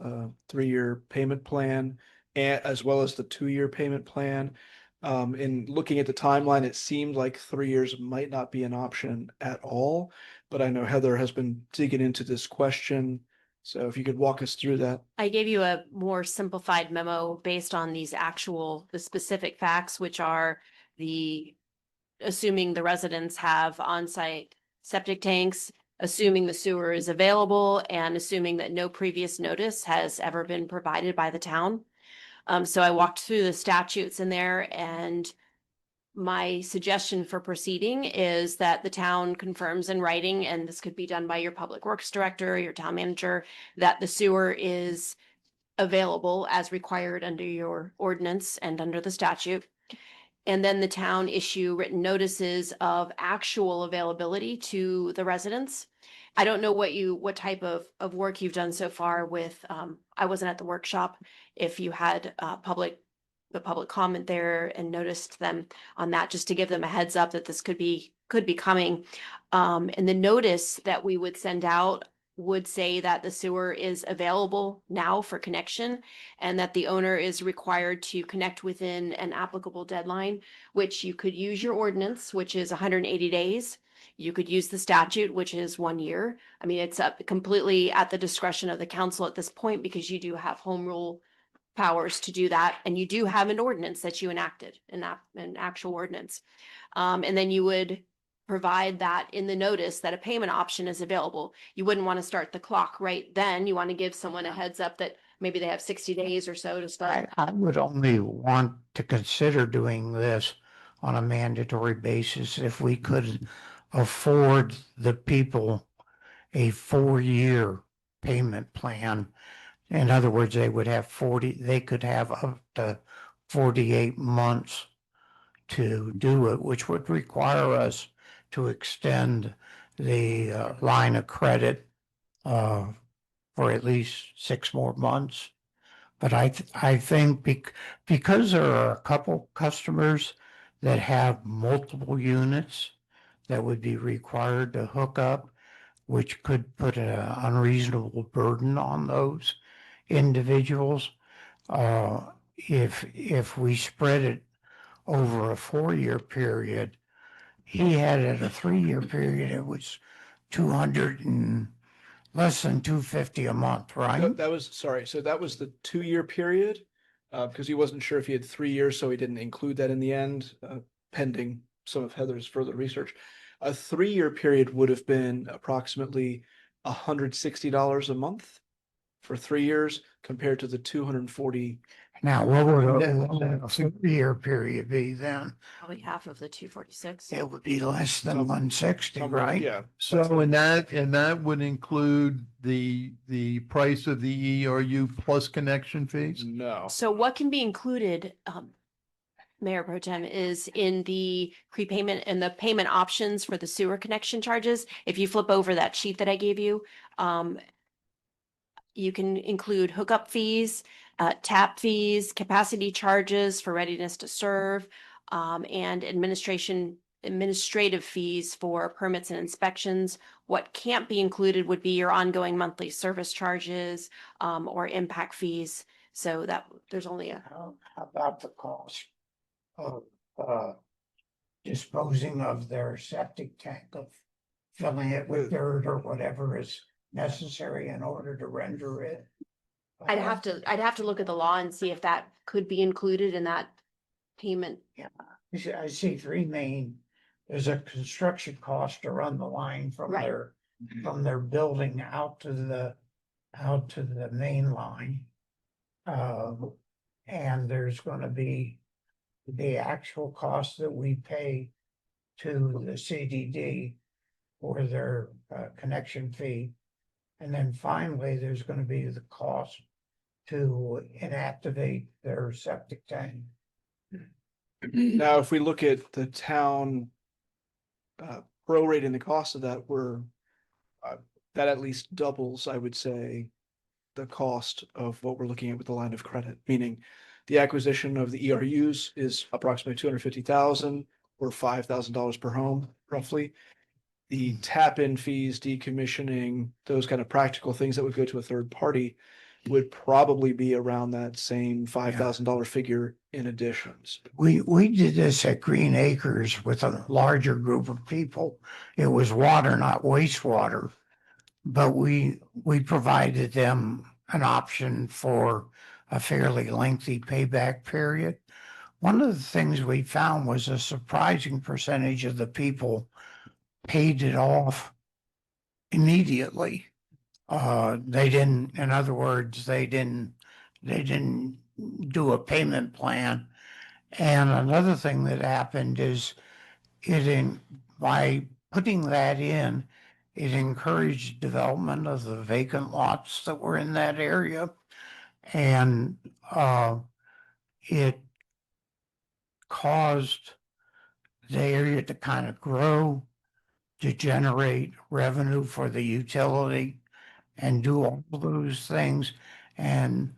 3-year payment plan, as well as the 2-year payment plan. In looking at the timeline, it seemed like 3 years might not be an option at all. But I know Heather has been digging into this question So if you could walk us through that. I gave you a more simplified memo based on the specific facts, which are assuming the residents have on-site septic tanks, assuming the sewer is available, and assuming that no previous notice has ever been provided by the town. So I walked through the statutes in there, and my suggestion for proceeding is that the town confirms in writing, and this could be done by your public works director, your town manager, that the sewer is available as required under your ordinance and under the statute. And then the town issue written notices of actual availability to the residents. I don't know what type of work you've done so far with, I wasn't at the workshop. If you had the public comment there and noticed them on that, just to give them a heads up that this could be coming. And the notice that we would send out would say that the sewer is available now for connection, and that the owner is required to connect within an applicable deadline, which you could use your ordinance, which is 180 days. You could use the statute, which is 1 year. I mean, it's up completely at the discretion of the council at this point, because you do have home rule powers to do that, and you do have an ordinance that you enacted, an actual ordinance. And then you would provide that in the notice that a payment option is available. You wouldn't want to start the clock right then. You want to give someone a heads up that maybe they have 60 days or so to start. I would only want to consider doing this on a mandatory basis if we could afford the people a 4-year payment plan. In other words, they could have up to 48 months to do it, which would require us to extend the line of credit for at least 6 more months. But I think because there are a couple customers that have multiple units that would be required to hook up, which could put an unreasonable burden on those individuals. If we spread it over a 4-year period, he had it a 3-year period, it was 200 and less than 250 a month, right? So that was the 2-year period, because he wasn't sure if he had 3 years, so he didn't include that in the end, pending some of Heather's further research. A 3-year period would have been approximately $160 a month for 3 years, compared to the 240. Now, what would a 3-year period be then? Probably half of the 246. It would be less than 160, right? Yeah. So and that would include the price of the ERU plus connection fees? No. So what can be included, Mayor Pro Tem, is in the prepayment and the payment options for the sewer connection charges. If you flip over that sheet that I gave you, you can include hookup fees, tap fees, capacity charges for readiness to serve, and administrative fees for permits and inspections. What can't be included would be your ongoing monthly service charges, or impact fees. So that there's only How about the cost of disposing of their septic tank, of filling it with dirt or whatever is necessary in order to render it? I'd have to look at the law and see if that could be included in that payment. Yeah, I see 3 main, there's a construction cost to run the line from Right. their building out to the main line. And there's gonna be the actual cost that we pay to the CDD for their connection fee. And then finally, there's gonna be the cost to inactivate their septic tank. Now, if we look at the town prorating the cost of that, that at least doubles, I would say, the cost of what we're looking at with the line of credit, meaning the acquisition of the ERUs is approximately 250,000 or $5,000 per home, roughly. The tap-in fees, decommissioning, those kind of practical things that would go to a third party would probably be around that same $5,000 figure in additions. We did this at Green Acres with a larger group of people. It was water, not wastewater. but we provided them an option for a fairly lengthy payback period. One of the things we found was a surprising percentage of the people paid it off immediately. They didn't, in other words, they didn't do a payment plan. And another thing that happened is by putting that in, it encouraged development of the vacant lots that were in that area. And it caused the area to kind of grow, to generate revenue for the utility and do all those things. And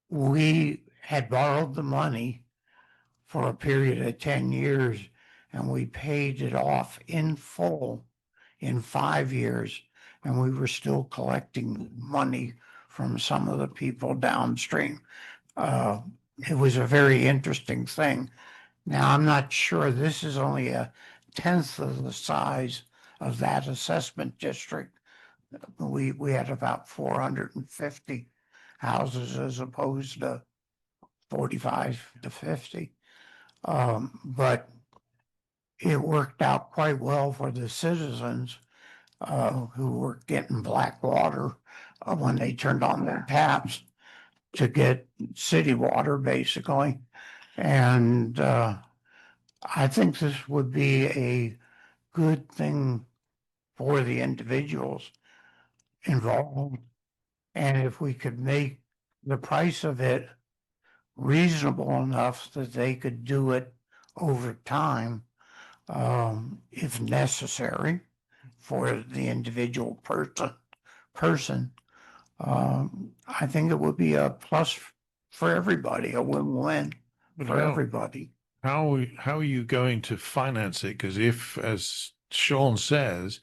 we had borrowed the money for a period of 10 years, and we paid it off in full in 5 years. And we were still collecting money from some of the people downstream. It was a very interesting thing. Now, I'm not sure, this is only a tenth of the size of that assessment district. We had about 450 houses as opposed to 45 to 50. But it worked out quite well for the citizens who were getting black water when they turned on their taps to get city water, basically. And I think this would be a good thing for the individuals involved. And if we could make the price of it reasonable enough that they could do it over time, if necessary, for the individual person, I think it would be a plus for everybody, a win-win for everybody. How are you going to finance it? Because if, as Sean says,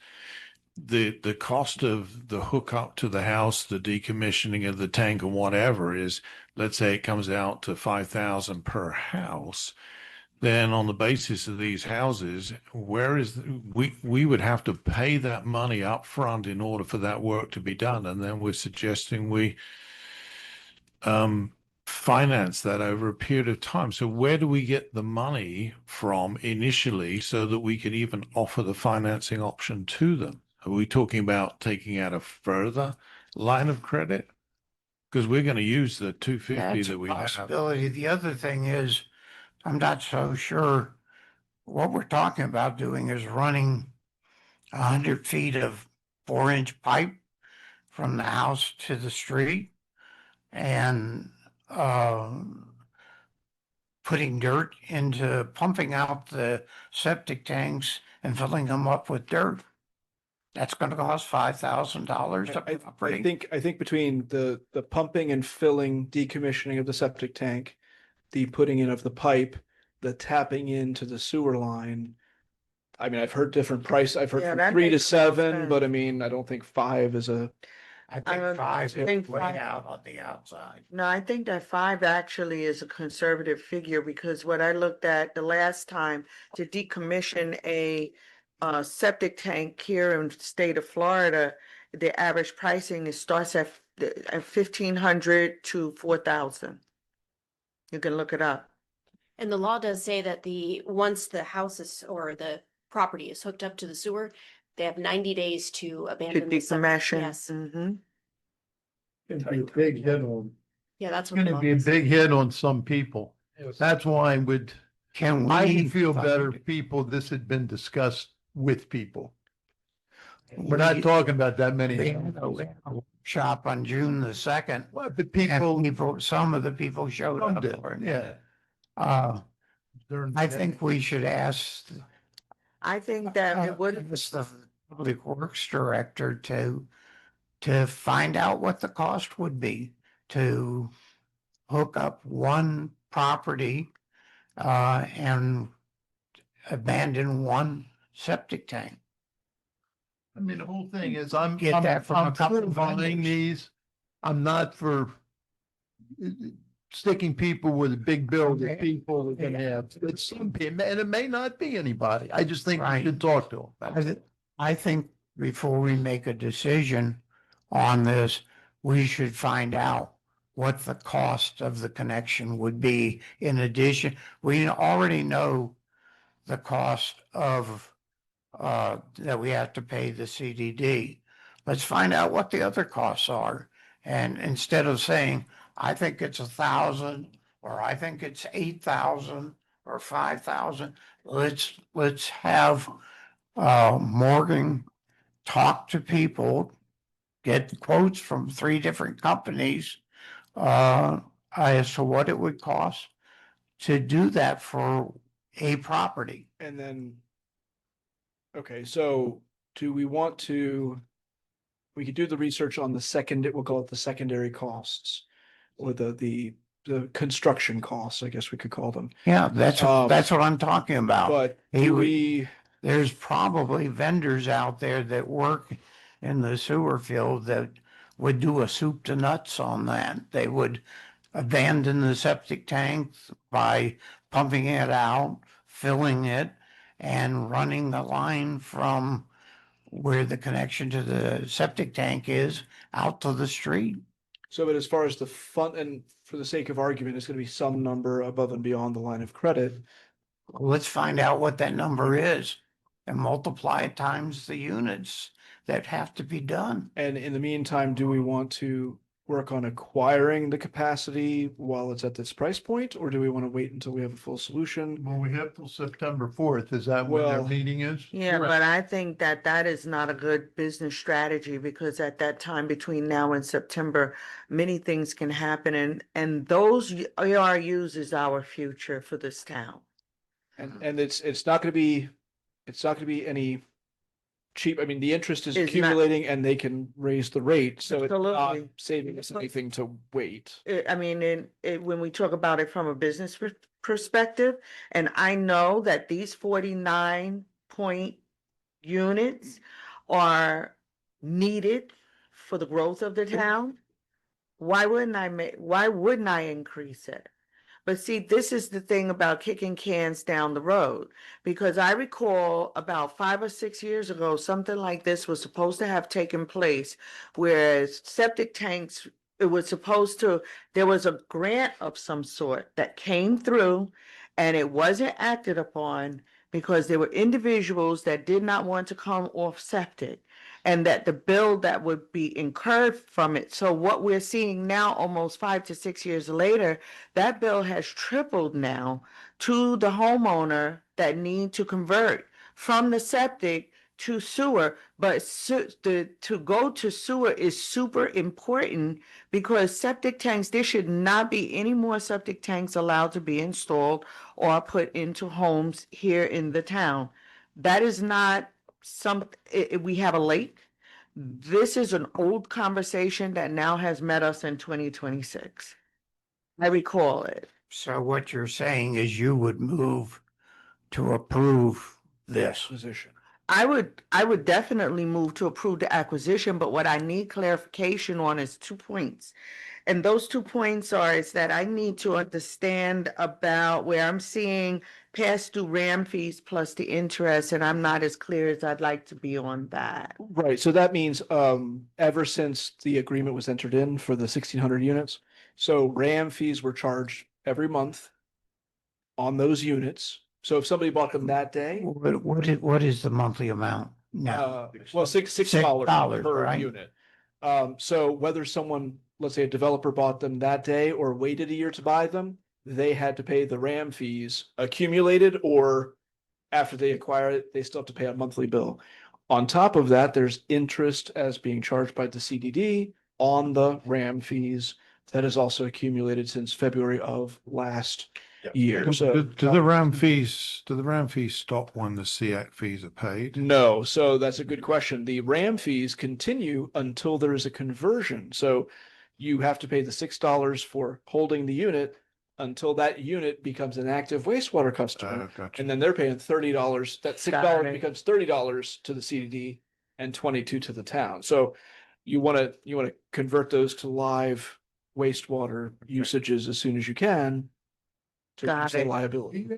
the cost of the hookup to the house, the decommissioning of the tank and whatever is, let's say it comes out to $5,000 per house, then on the basis of these houses, we would have to pay that money up front in order for that work to be done. And then we're suggesting we finance that over a period of time. So where do we get the money from initially so that we can even offer the financing option to them? Are we talking about taking out a further line of credit? Because we're going to use the 250 That's that a we have. possibility. The other thing is, I'm not so sure what we're talking about doing is running 100 feet of 4-inch pipe from the house to the street and putting dirt into pumping out the septic tanks and filling them up with dirt. That's going to cost $5,000. I think between the pumping and filling, decommissioning of the septic tank, the putting in of the pipe, the tapping into the sewer line. I mean, I've heard different price. I've heard Yeah, from that 3 to makes more 7, sense. but I mean, I don't think 5 is a. I think 5 think is way five- out on the outside. No, I think that 5 actually is a conservative figure because what I looked at the last time to decommission a septic tank here in the state of Florida, the average pricing starts at 1,500 to 4,000. You can look it up. And the law does say that once the house is, or the property is hooked up to the sewer, they have 90 days to To abandon the septic. decommission. Yes. It'd be a big hit on, Yeah, that's it's what the gonna law be a does. big hit on some people. That's why I would, Can I we would feel better find- people, this had been discussed with people. We're not talking about that many. We had a workshop on June the 2nd. Well, but People, some of the people showed Some up did, for it. yeah. I think we should ask I think that it would. the Public Works Director to find out what the cost would be to hook up one property and abandon one septic tank. I mean, the whole thing is, I'm Get that from a I'm couple for of buying vendors. these. I'm not for sticking people with a big bill that people are gonna have. It's some people, and it may not be anybody. I just think we Right. should talk to them. I think before we make a decision on this, we should find out what the cost of the connection would be. In addition, we already know the cost of that we have to pay the CDD. Let's find out what the other costs are. And instead of saying, I think it's 1,000, or I think it's 8,000 or 5,000, let's have Morgan talk to people, get quotes from 3 different companies as to what it would cost to do that for a property. And then, okay, so do we want to, we could do the research on the second, we'll call it the secondary costs, or the construction costs, I guess we could call them. Yeah, that's what I'm talking about. But there's probably vendors out there that work in the sewer field that would do a soup to nuts on that. They would abandon the septic tanks by pumping it out, filling it, and running the line from where the connection to the septic tank is out to the street. So, but as far as the fund, and for the sake of argument, it's gonna be some number above and beyond the line of credit. Let's find out what that number is and multiply it times the units that have to be done. And in the meantime, do we want to work on acquiring the capacity while it's at this price point, or do we want to wait until we have a full solution? Well, we have till September 4th. Is that when their Well, meeting is? Yeah, but I think that that is not a good business strategy because at that time between now and September, many things can happen and those ARUs is our future for this town. And it's not gonna be, any cheap, I mean, the interest is It's not- accumulating and they can raise the rate, so it's not Absolutely. saving us anything to wait. I mean, when we talk about it from a business perspective, and I know that these 49 point units are needed for the growth of the town, why wouldn't I increase it? But see, this is the thing about kicking cans down the road, because I recall about 5 or 6 years ago, something like this was supposed to have taken place, whereas septic tanks, there was a grant of some sort that came through and it wasn't acted upon because there were individuals that did not want to come off septic and that the bill that would be incurred from it. So what we're seeing now, almost 5 to 6 years later, that bill has tripled now to the homeowner that need to convert from the septic to sewer. But to go to sewer is super important because septic tanks, there should not be any more septic tanks allowed to be installed or put into homes here in the town. That is not we have a lake. This is an old conversation that now has met us in 2026. I recall it. So what you're saying is you would move to approve this. Position. I would definitely move to approve the acquisition, but what I need clarification on is 2 points. And those 2 points is that I need to understand about where I'm seeing past due RAM fees plus the interest, and I'm not as clear as I'd like to be on that. Right, so that means, ever since the agreement was entered in for the 1,600 units, so RAM fees were charged every month on those units. So if somebody bought them that day, What is the monthly amount? No. well, $6 per right? unit. So whether someone, let's say a developer bought them that day or waited a year to buy them, they had to pay the RAM fees accumulated, or after they acquire it, they still have to pay a monthly bill. On top of that, there's interest as being charged by the CDD on the RAM fees that is also accumulated since February of last year. So Do the RAM fees stop when the SEAC fees are paid? no, so that's a good question. The RAM fees continue until there is a conversion. So you have to pay the $6 for holding the unit until that unit becomes an active wastewater customer. Gotcha. And then they're paying $30. That $6 Got it. becomes $30 to the CDD and $22 to the town. So you want to convert those to live wastewater usages as soon as you can to Got reduce the it. liability.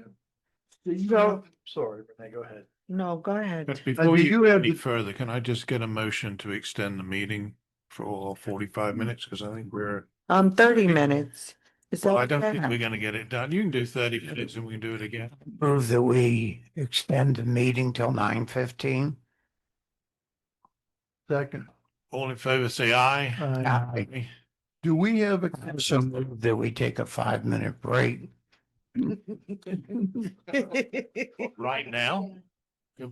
Sorry, Renee, go ahead. No, go ahead. But before did you you go have any the- further, can I just get a motion to extend the meeting for 45 minutes? Because I think we're, 30 minutes. Is well, that I don't think okay? we're going to get it done. You can do 30 minutes and we can do it again. Move that we extend the meeting till 9:15. second? All in favor, say aye. Aye. Do we have a? So move that we take a 5-minute break. Right now?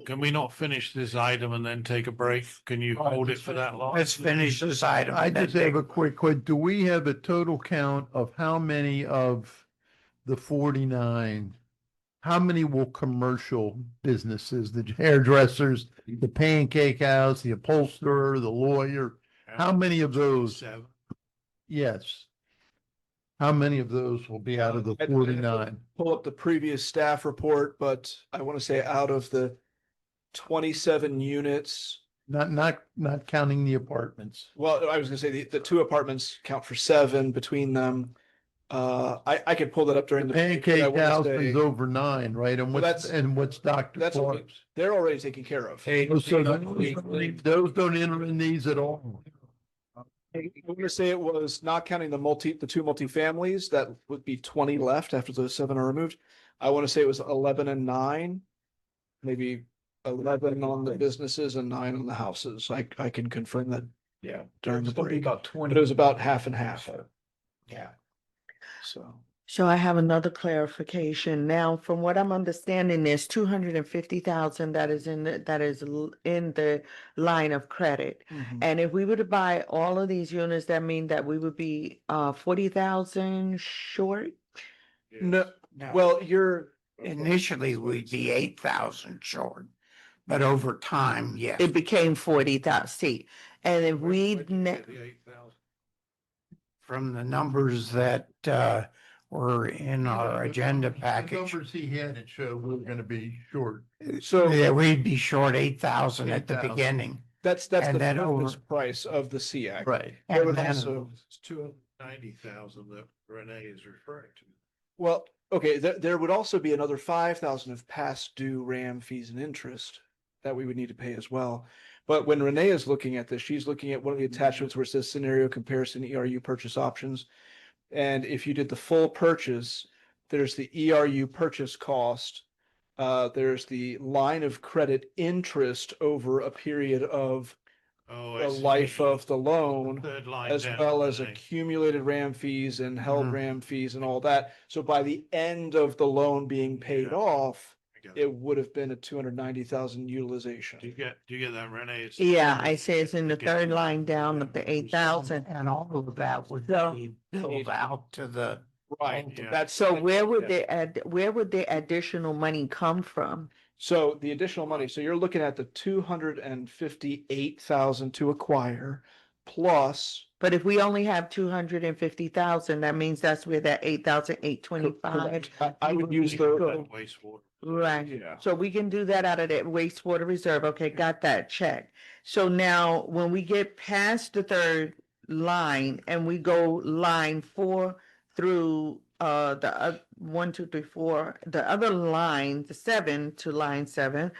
Can we not finish this item and then take a break? Can you hold it for that long? Let's finish this item. I and then just have a take- quick, do we have a total count of how many of the 49? How many will commercial businesses, the hairdressers, the pancake house, the upholsterer, the lawyer? How many of those? 7. Yes. How many of those will be out of the I'd have to 49? Pull up the previous staff report, but I want to say out of the 27 units, Not counting the apartments. well, I was gonna say the 2 apartments count for 7 between them. I could pull that up during The the. break, but I pancake wanna house say- is over 9, right? And Well, what's Dr. That's what we- Clark's? they're already taken care of. Oh, so those don't enter in these at all? I'm gonna say it was not counting the 2 multifamilies, that would be 20 left after those 7 are removed. I want to say it was 11 and 9, maybe 11 on the businesses and 9 on the houses. I can confirm that. Yeah, during the break. About 20. But it was about half and half. Yeah. So. So I have another clarification. Now, from what I'm understanding, there's 250,000 that is in the line of credit. Mhm. And if we were to buy all of these units, that mean that we would be 40,000 short? No, well, you're. Initially, we'd be 8,000 short, but over time, yes. It became 40,000. See, and if we From the numbers that were in our agenda The package. numbers he had, it showed we were gonna be short. So. Yeah, we'd be short 8,000 at the 8,000. beginning. That's And the then purchase over- price of the SEAC. Right. There And was then- also, It's 290,000 that Renee is referring to. well, okay, there would also be another 5,000 of past due RAM fees and interest that we would need to pay as well. But when Renee is looking at this, she's looking at one of the attachments where it says scenario comparison ERU purchase options. And if you did the full purchase, there's the ERU purchase cost. There's the line of credit interest over a period of Oh, the I see. life of the loan, Third line as down, well as Renee. accumulated RAM fees and held Mhm. RAM fees and all that. So by the end of the loan being paid Yeah. off, I got it. it would have been a 290,000 Do utilization. you get that, Renee? It's- Yeah, I say it's in the Okay. third line down of the 8,000. And all of that would So- be billed out to the. Right, Yeah. that's. So where would yeah. where would the additional money come from? So the additional money, so you're looking at the 258,000 to acquire plus. But if we only have 250,000, that means that's where that 8,825. I would use the. Wastewater. Right. Yeah. So we can do that out of that wastewater reserve. Okay, got that check. So now when we get past the third line and we go line 4 through the 1, 2, 3, 4, the other line, the 7 to line 7,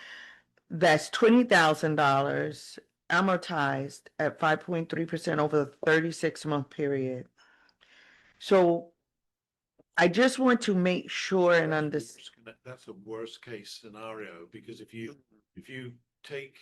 that's $20,000 amortized at 5.3% over the 36-month period. So I just want to make sure and understand. That's a worst case scenario, because if you take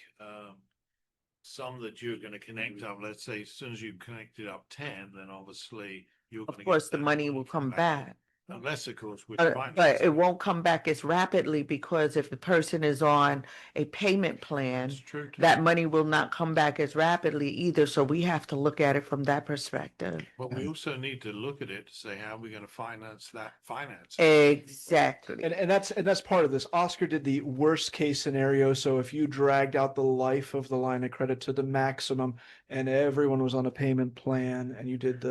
some that you're gonna connect up, let's say as soon as you connected up 10, then obviously you're Of gonna course, get the that money will come back. Unless, of course, we're But it financing. won't come back as rapidly because if the person is on a payment plan, It's true too. that money will not come back as rapidly either. So we have to look at it from that perspective. But we also need to look at it to say, how are we gonna finance that finance? Exactly. And that's part of this. Oscar did the worst case scenario. So if you dragged out the life of the line of credit to the maximum and everyone was on a payment plan and you did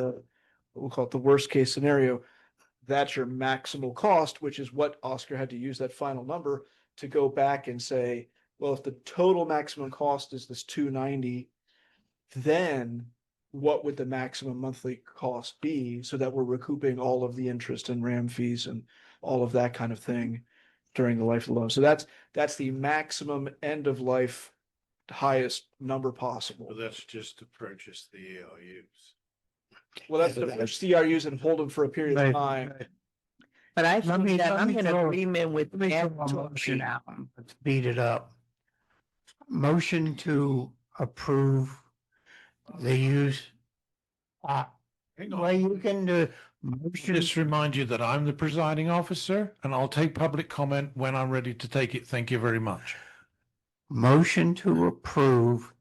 we'll call it the worst case scenario, that's your maximal cost, which is what Oscar had to use that final number to go back and say, well, if the total maximum cost is this 290, then what would the maximum monthly cost be so that we're recouping all of the interest and RAM fees and all of that kind of thing. during the life of the loan. So that's the maximum end of life, highest number possible. But that's just to purchase the ERUs. Well, that's the CRUs and hold them for a period of time. But I Let me- think that let I'm me in throw- agreement with Let me throw a Anthony. motion out. Let's beat it up. Motion to approve the use. Hang on. Well, you can do motion. Just remind you that I'm the presiding officer and I'll take public comment when I'm ready to take it. Thank you very much. Motion to approve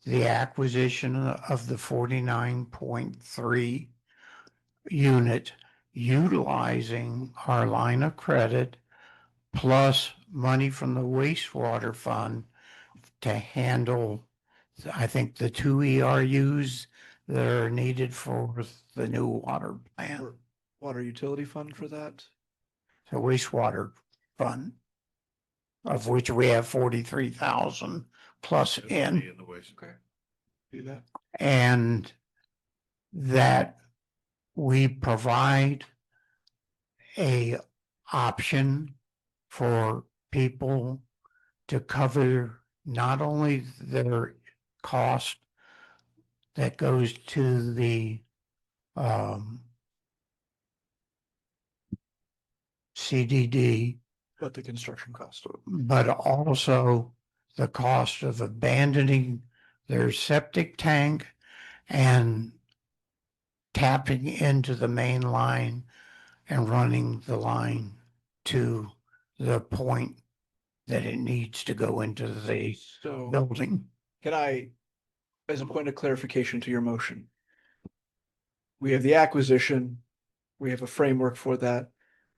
the acquisition of the 49.3 unit utilizing our line of credit plus money from the wastewater fund to handle, I think, the 2 ERUs that are needed for the new water plant, Water utility fund for that. the wastewater fund, of which we have 43,000 plus in. In the waste. Okay. Do that. And that we provide a option for people to cover not only their cost that goes to the CDD, But the construction cost. but also the cost of abandoning their septic tank and tapping into the main line and running the line to the point that it needs to go into the So building. can I, as a point of clarification to your motion? We have the acquisition, we have a framework for that.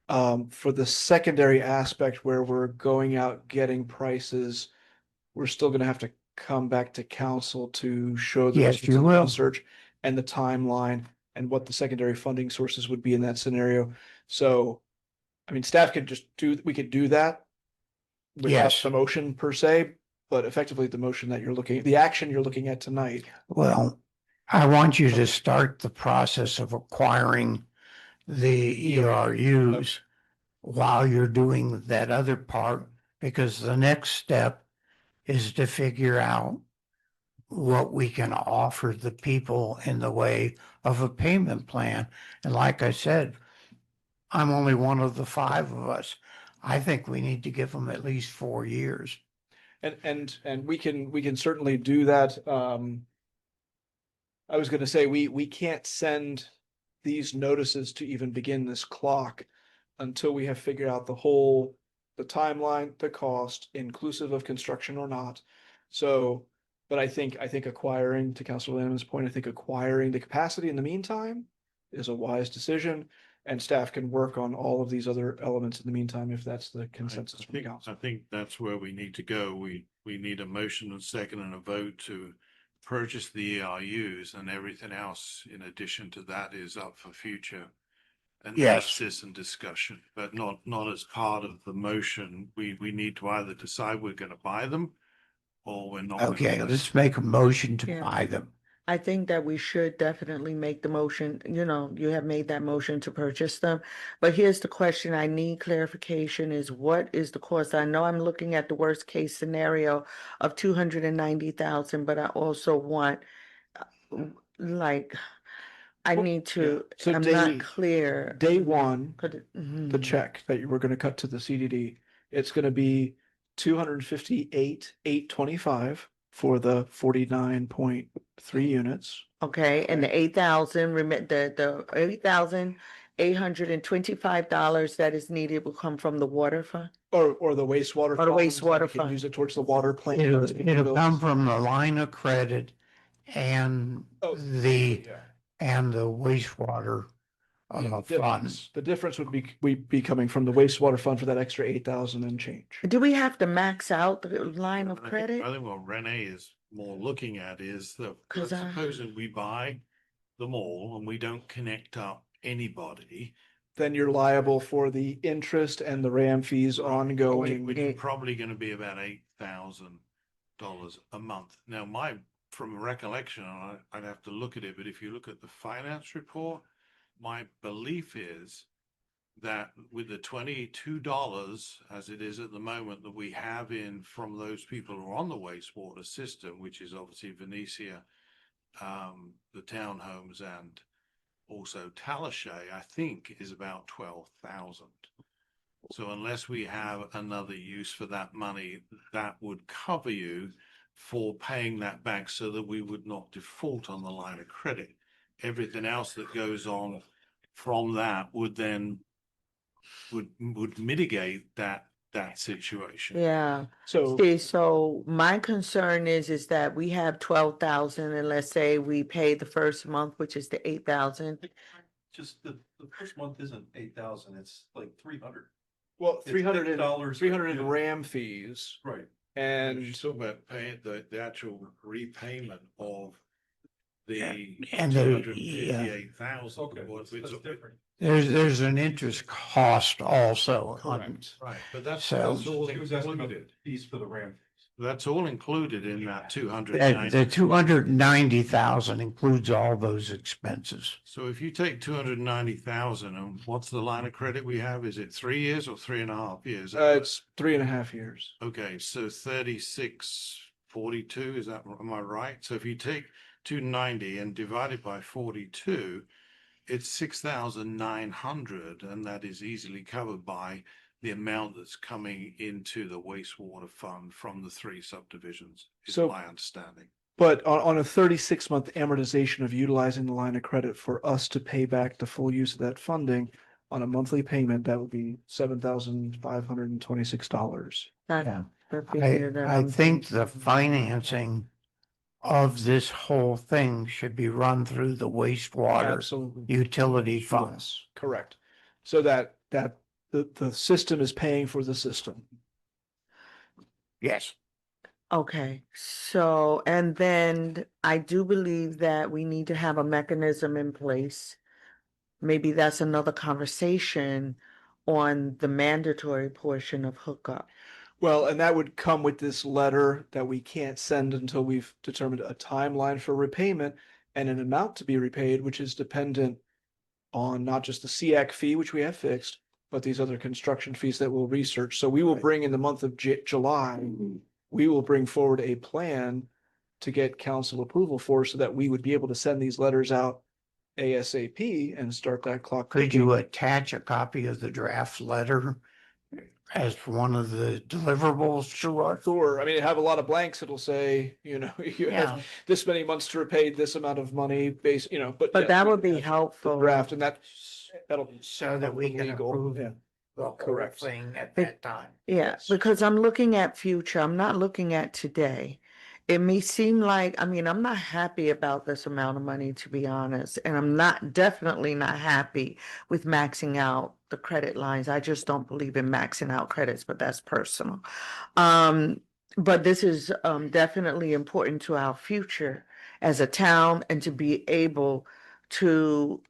For the secondary aspect where we're going out getting prices, we're still gonna have to come back to council to show the Yes, you results of the will. research and the timeline and what the secondary funding sources would be in that scenario. So, I mean, staff could just we could do that without Yes. the motion per se, but effectively the motion that you're looking, the action you're looking at tonight. Well, I want you to start the process of acquiring the ERUs while you're doing that other part, because the next step is to figure out what we can offer the people in the way of a payment plan. And like I said, I'm only one of the 5 of us. I think we need to give them at least 4 years. And we can certainly do that. I was gonna say, we can't send these notices to even begin this clock until we have figured out the timeline, the cost, inclusive of construction or not. So, but I think acquiring, to Councilor Lehman's point, I think acquiring the capacity in the meantime is a wise decision. And staff can work on all of these other elements in the meantime, if that's the consensus from the council. I think that's where we need to go. We need a motion and second and a vote to purchase the ERUs, and everything else in addition to that is up for future analysis and discussion, but not as part of the motion. We need to either decide we're going to buy them or we're not. Okay, let's make a motion to Yeah. buy them. I think that we should definitely make the motion, you have made that motion to purchase them. But here's the question I need clarification is what is the cost? I know I'm looking at the worst case scenario of 290,000, but I also want like I need to, So I'm day- not clear. Day one, Mhm. the check that you were gonna cut to the CDD, it's gonna be 258,825 for the 49.3 units. Okay, and the 8,000, the $8,825 that is needed will come from the water fund? Or the wastewater. Or the fund, wastewater we can fund. Use it towards the water plant. It'll come from the line of credit and Oh, the wastewater fund. The difference would be coming from the wastewater fund for that extra 8,000 and change. Do we have to max out the line of I think credit? what Renee is more looking at is that, 'Cause supposing we buy them all and we don't connect up anybody, Then you're liable for the interest and the RAM fees ongoing. which is probably going to be about $8,000 a month. Now, from recollection, I'd have to look at it, but if you look at the finance report, my belief is that with the $22 as it is at the moment that we have in from those people who are on the wastewater system, which is obviously Venetia, the townhomes, and also Talashay, I think is about 12,000. So unless we have another use for that money, that would cover you for paying that back so that we would not default on the line of credit. Everything else that goes on from that would then would mitigate that situation. Yeah. So See, so my concern is that we have 12,000 and let's say we pay the first month, which is the 8,000. Just the first month isn't 8,000, it's like 300. well, It's $300 $50 300 in yeah. RAM fees Right. And you and talk about paying the actual repayment of the And two the- hundred and 58,000. Okay, that's different. There's an interest cost also on, correct. Right, but that's So- all He was asking about included. fees for the RAM fees. That's all included in that 290. the 290,000 includes all those expenses. So if you take 290,000 and what's the line of credit we have? Is it 3 years or 3.5 years? It's 3.5 years. Okay, so 3642, is that, am I right? So if you take 290 and divide it by 42, it's 6,900, and that is easily covered by the amount that's coming into the wastewater fund from the 3 subdivisions, is So- my understanding. But on a 36-month amortization of utilizing the line of credit for us to pay back the full use of that funding on a monthly payment, that would be $7,526. That's the figure that I I'm think thinking. the financing of this whole thing should be run through the wastewater Absolutely. utility fund. Yes, correct. So that the system is paying for the system. Yes. Okay, so, and then I do believe that we need to have a mechanism in place. Maybe that's another conversation on the mandatory portion of hookup. Well, and that would come with this letter that we can't send until we've determined a timeline for repayment and an amount to be repaid, which is dependent on not just the SEAC fee, which we have fixed, but these other construction fees that we'll research. So we will bring in the month of July, we will bring forward a plan to get council approval for so that we would be able to send these letters out ASAP and start that clock. Could ticking. you attach a copy of the draft letter as one of the deliverables to us? Sure. I mean, it have a lot of blanks. It'll say, you Yeah. have this many months to repay this amount of money based, but. But yes, that we would can be have helpful. The draft and that'll. So that we can legal, approve yeah. the whole Correct. thing at that time. Yeah, Yes. because I'm looking at future, I'm not looking at today. It may seem like, I mean, I'm not happy about this amount of money, to be honest, and I'm definitely not happy with maxing out the credit lines. I just don't believe in maxing out credits, but that's personal. But this is definitely important to our future as a town and to be able to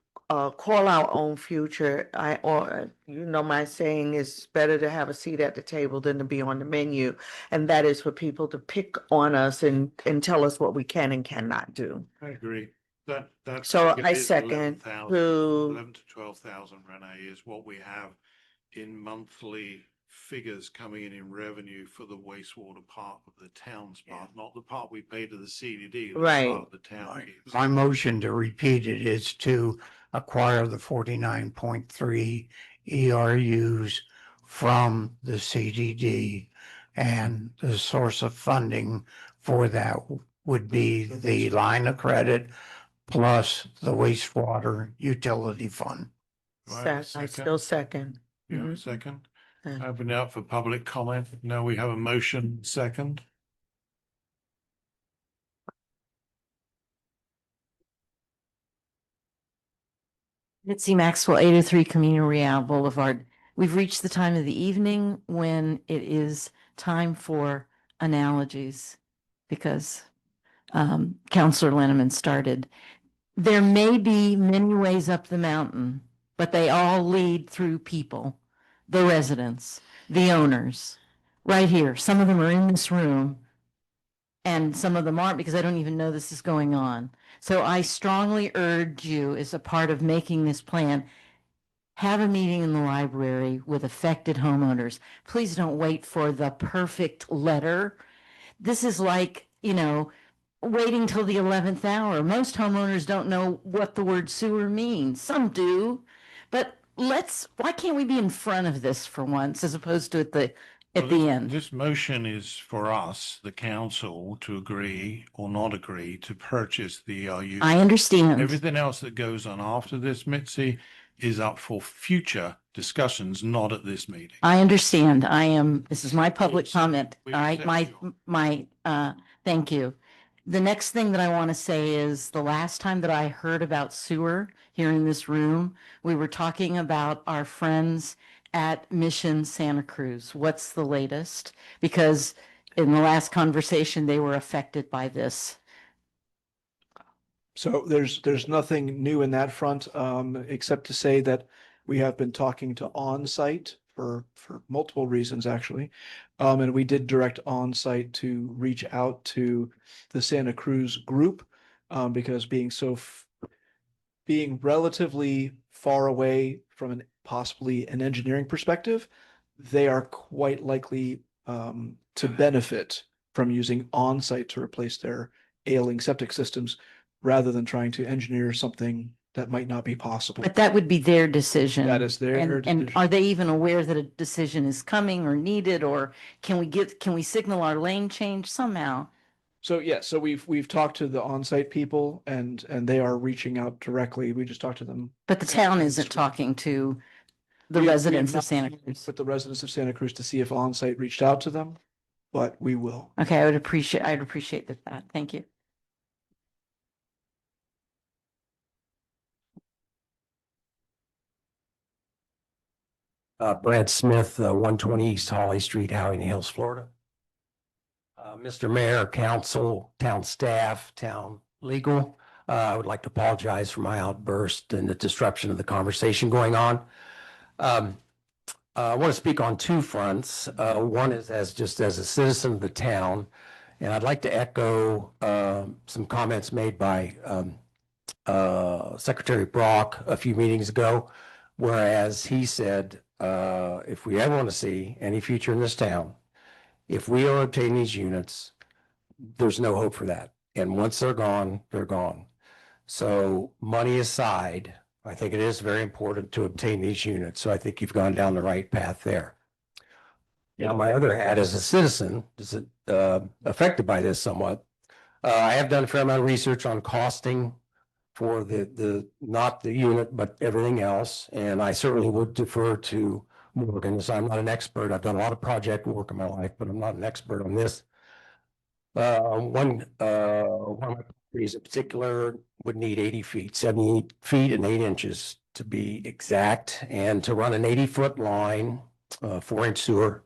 call our own future. My saying is better to have a seat at the table than to be on the menu. And that is for people to pick on us and tell us what we can and cannot do. I agree. That So figure I is second 11,000, who, 11 to 12,000, Renee, is what we have in monthly figures coming in revenue for the wastewater part of the town's part, not the part we pay to the CDD. The Right. part the town keeps. My motion to repeat it is to acquire the 49.3 ERUs from the CDD. And the source of funding for that would be the line of credit plus the wastewater utility fund. Do I have a I second? still second. You have a Mhm. second? Yeah. Open it up for public comment. No, we have a motion second. Mitzi Maxwell, 803 Camino Real Boulevard. We've reached the time of the evening when it is time for analogies because Counselor Linneman started. There may be many ways up the mountain, but they all lead through people, the residents, the owners, right here. Some of them are in this room and some of them aren't because I don't even know this is going on. So I strongly urge you as a part of making this plan, have a meeting in the library with affected homeowners. Please don't wait for the perfect letter. This is like, waiting till the 11th hour. Most homeowners don't know what the word sewer means. Some do, but why can't we be in front of this for once as opposed to at the end? This motion is for us, the council, to agree or not agree to purchase the ERU. I understand. Everything else that goes on after this, Mitzi, is up for future discussions, not at this meeting. I understand. This is my public comment. All right, thank you. The next thing that I want to say is the last time that I heard about sewer here in this room, we were talking about our friends at Mission Santa Cruz. What's the latest? Because in the last conversation, they were affected by this. So there's nothing new in that front, except to say that we have been talking to On-Site for multiple reasons, actually. And we did direct On-Site to reach out to the Santa Cruz group, because being relatively far away from possibly an engineering perspective, they are quite likely to benefit from using On-Site to replace their ailing septic systems, rather than trying to engineer something that might not be possible. But that would be their decision. That is their And decision. are they even aware that a decision is coming or needed, or can we signal our lane change somehow? So yeah, so we've talked to the On-Site people and they are reaching out directly. We just talked to them. But the town isn't talking to the We have residents of not Santa met Cruz. with the residents of Santa Cruz to see if On-Site reached out to them, but we will. Okay, I'd appreciate that. Thank you. Brad Smith, 120 East Holly Street, Howey-in-the-Hills, Florida. Mr. Mayor, council, town staff, town legal, I would like to apologize for my outburst and the disruption of the conversation going on. I want to speak on two fronts. One is as a citizen of the town, and I'd like to echo some comments made by Secretary Brock a few meetings ago, whereas he said, if we ever want to see any future in this town, if we are obtaining these units, there's no hope for that. And once they're gone, they're gone. So money aside, I think it is very important to obtain these units. So I think you've gone down the right path there. Now, my other hat as a citizen is affected by this somewhat. I have done a fair amount of research on costing for not the unit, but everything else. And I certainly would defer to Morgan, as I'm not an expert. I've done a lot of project work in my life, but I'm not an expert on this. One of my properties in particular would need 80 feet, 78 feet and 8 inches to be exact. And to run an 80-foot line, 4-inch sewer,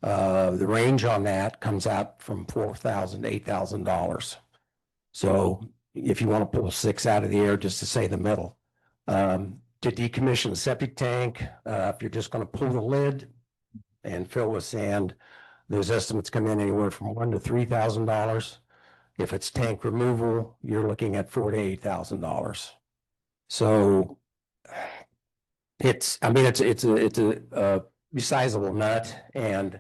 the range on that comes out from $4,000 to $8,000. So if you want to pull 6 out of the air, just to say the middle. To decommission the septic tank, if you're just going to pull the lid and fill with sand, those estimates come in anywhere from $1,000 to $3,000. If it's tank removal, you're looking at $4,000 to $8,000. So it's a sizable nut, and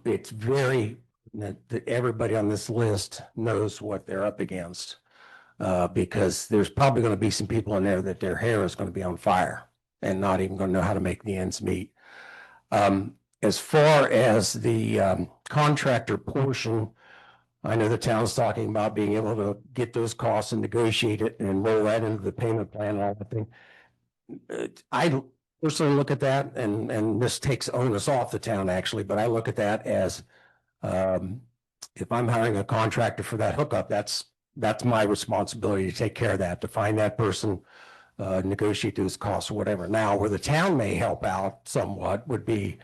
it's very that everybody on this list knows what they're up against. Because there's probably going to be some people in there that their hair is going to be on fire and not even going to know how to make the ends meet. As far as the contractor portion, I know the town's talking about being able to get those costs and negotiate it and roll that into the payment plan and all that thing. I personally look at that, and this takes onus off the town actually, but I look at that as if I'm hiring a contractor for that hookup, that's my responsibility to take care of that, to find that person, negotiate those costs or whatever. Now, where the town may help out somewhat would be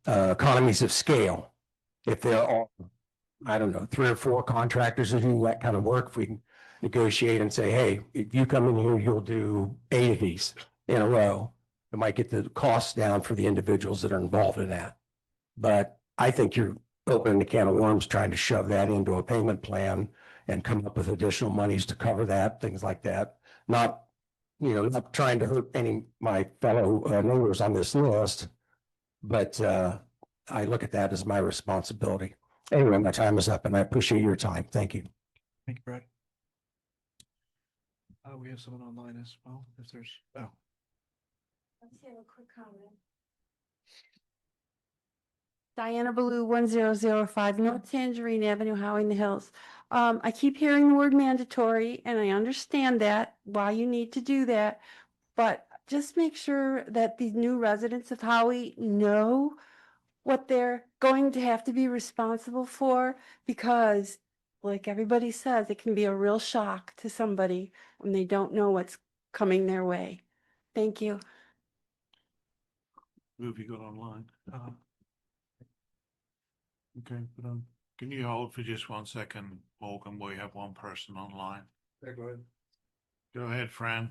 economies of scale. If there are, I don't know, 3 or 4 contractors who do that kind of work, if we can negotiate and say, hey, if you come in here, you'll do 8 of these in a row. It might get the costs down for the individuals that are involved in that. But I think you're opening a can of worms trying to shove that into a payment plan and come up with additional monies to cover that, things like that. Not not trying to hurt any my fellow neighbors on this list, but I look at that as my responsibility. Anyway, my time is up and I appreciate your time. Thank you. Thank you, Brad. We have someone online as well, if there's, oh. Let's have a quick comment. Diana Baloo, 1005 North Tangerine Avenue, Howey-in-the-Hills. I keep hearing the word mandatory, and I understand that, why you need to do that. But just make sure that the new residents of Howey know what they're going to have to be responsible for, because like everybody says, it can be a real shock to somebody when they don't know what's coming their way. Thank you. Who have you got online? Okay, but can you hold for just 1 second, Morgan? We have one person online. Yeah, go ahead. Go ahead, Fran.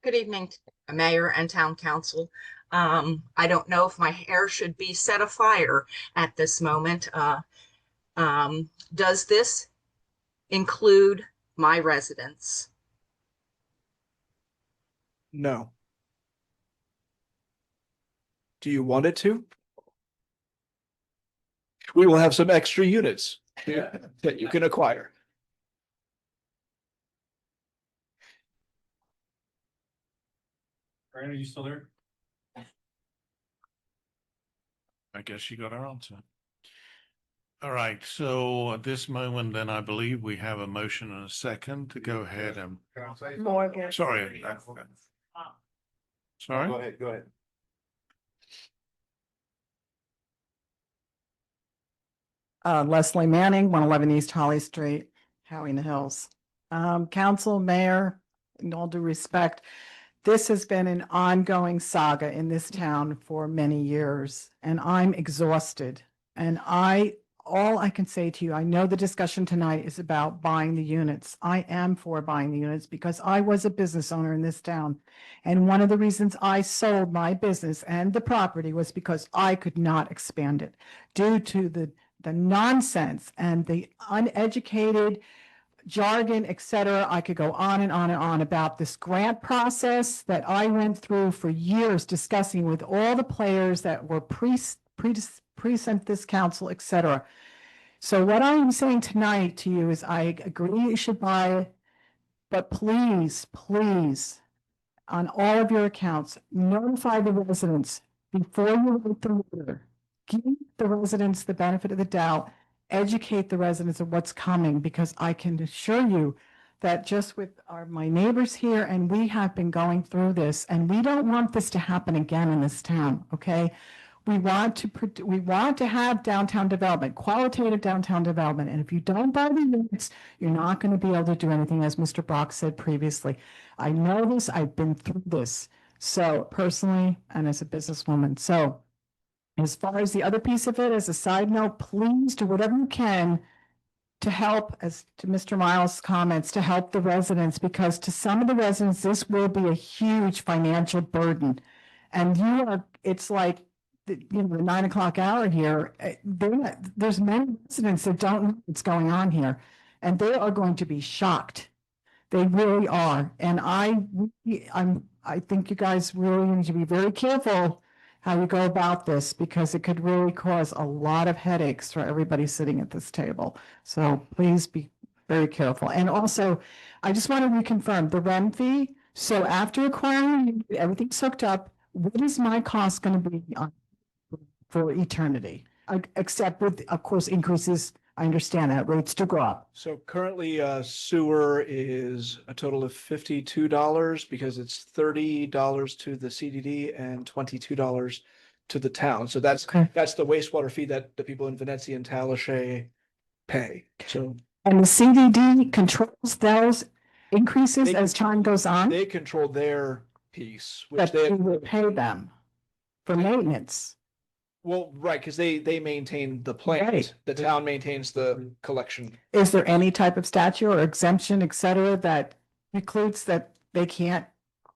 Good evening, Mayor and Town Council. I don't know if my hair should be set afire at this moment. Does this include my residence? No. Do you want it to? We will have some extra units that you can acquire. Brian, are you still there? I guess you got our answer. All right, so at this moment, then I believe we have a motion and a second to go ahead and. Morgan. Sorry. Sorry? Go ahead. Leslie Manning, 111 East Holly Street, Howey-in-the-Hills. Council, Mayor, in all due respect, this has been an ongoing saga in this town for many years, and I'm exhausted. And all I can say to you, I know the discussion tonight is about buying the units. I am for buying the units because I was a business owner in this town. And one of the reasons I sold my business and the property was because I could not expand it due to the nonsense and the uneducated jargon, etc. I could go on and on and on about this grant process that I went through for years, discussing with all the players that were present this council, etc. So what I am saying tonight to you is I agree you should buy it, but please, please, on all of your accounts, notify the residents before you write the letter. Give the residents the benefit of the doubt, educate the residents of what's coming, because I can assure you that just with my neighbors here, and we have been going through this, and we don't want this to happen again in this town, okay? We want to have downtown development, qualitative downtown development, and if you don't buy the units, you're not going to be able to do anything, as Mr. Brock said previously. I know this, I've been through this, so personally, and as a businesswoman. So as far as the other piece of it, as a side note, please do whatever you can to help, as to Mr. Miles' comments, to help the residents, because to some of the residents, this will be a huge financial burden. And it's like, the 9 o'clock hour here. There's many residents that don't know what's going on here, and they are going to be shocked. They really are. And I think you guys really need to be very careful how you go about this, because it could really cause a lot of headaches for everybody sitting at this table. So please be very careful. And also, I just want to reconfirm the rent fee. So after acquiring, everything's hooked up, what is my cost going to be for eternity? Except with, of course, increases. I understand that rates to go up. So currently, sewer is a total of $52 because it's $30 to the CDD and $22 to the town. So that's the wastewater fee that the people in Venezia and Talashe pay. So And the CDD controls those increases as time goes on. They control their piece, which That they will pay them for maintenance. Well, right, because they maintain the plant. Right. The town maintains the collection. Is there any type of statute or exemption, et cetera, that precludes that they can't,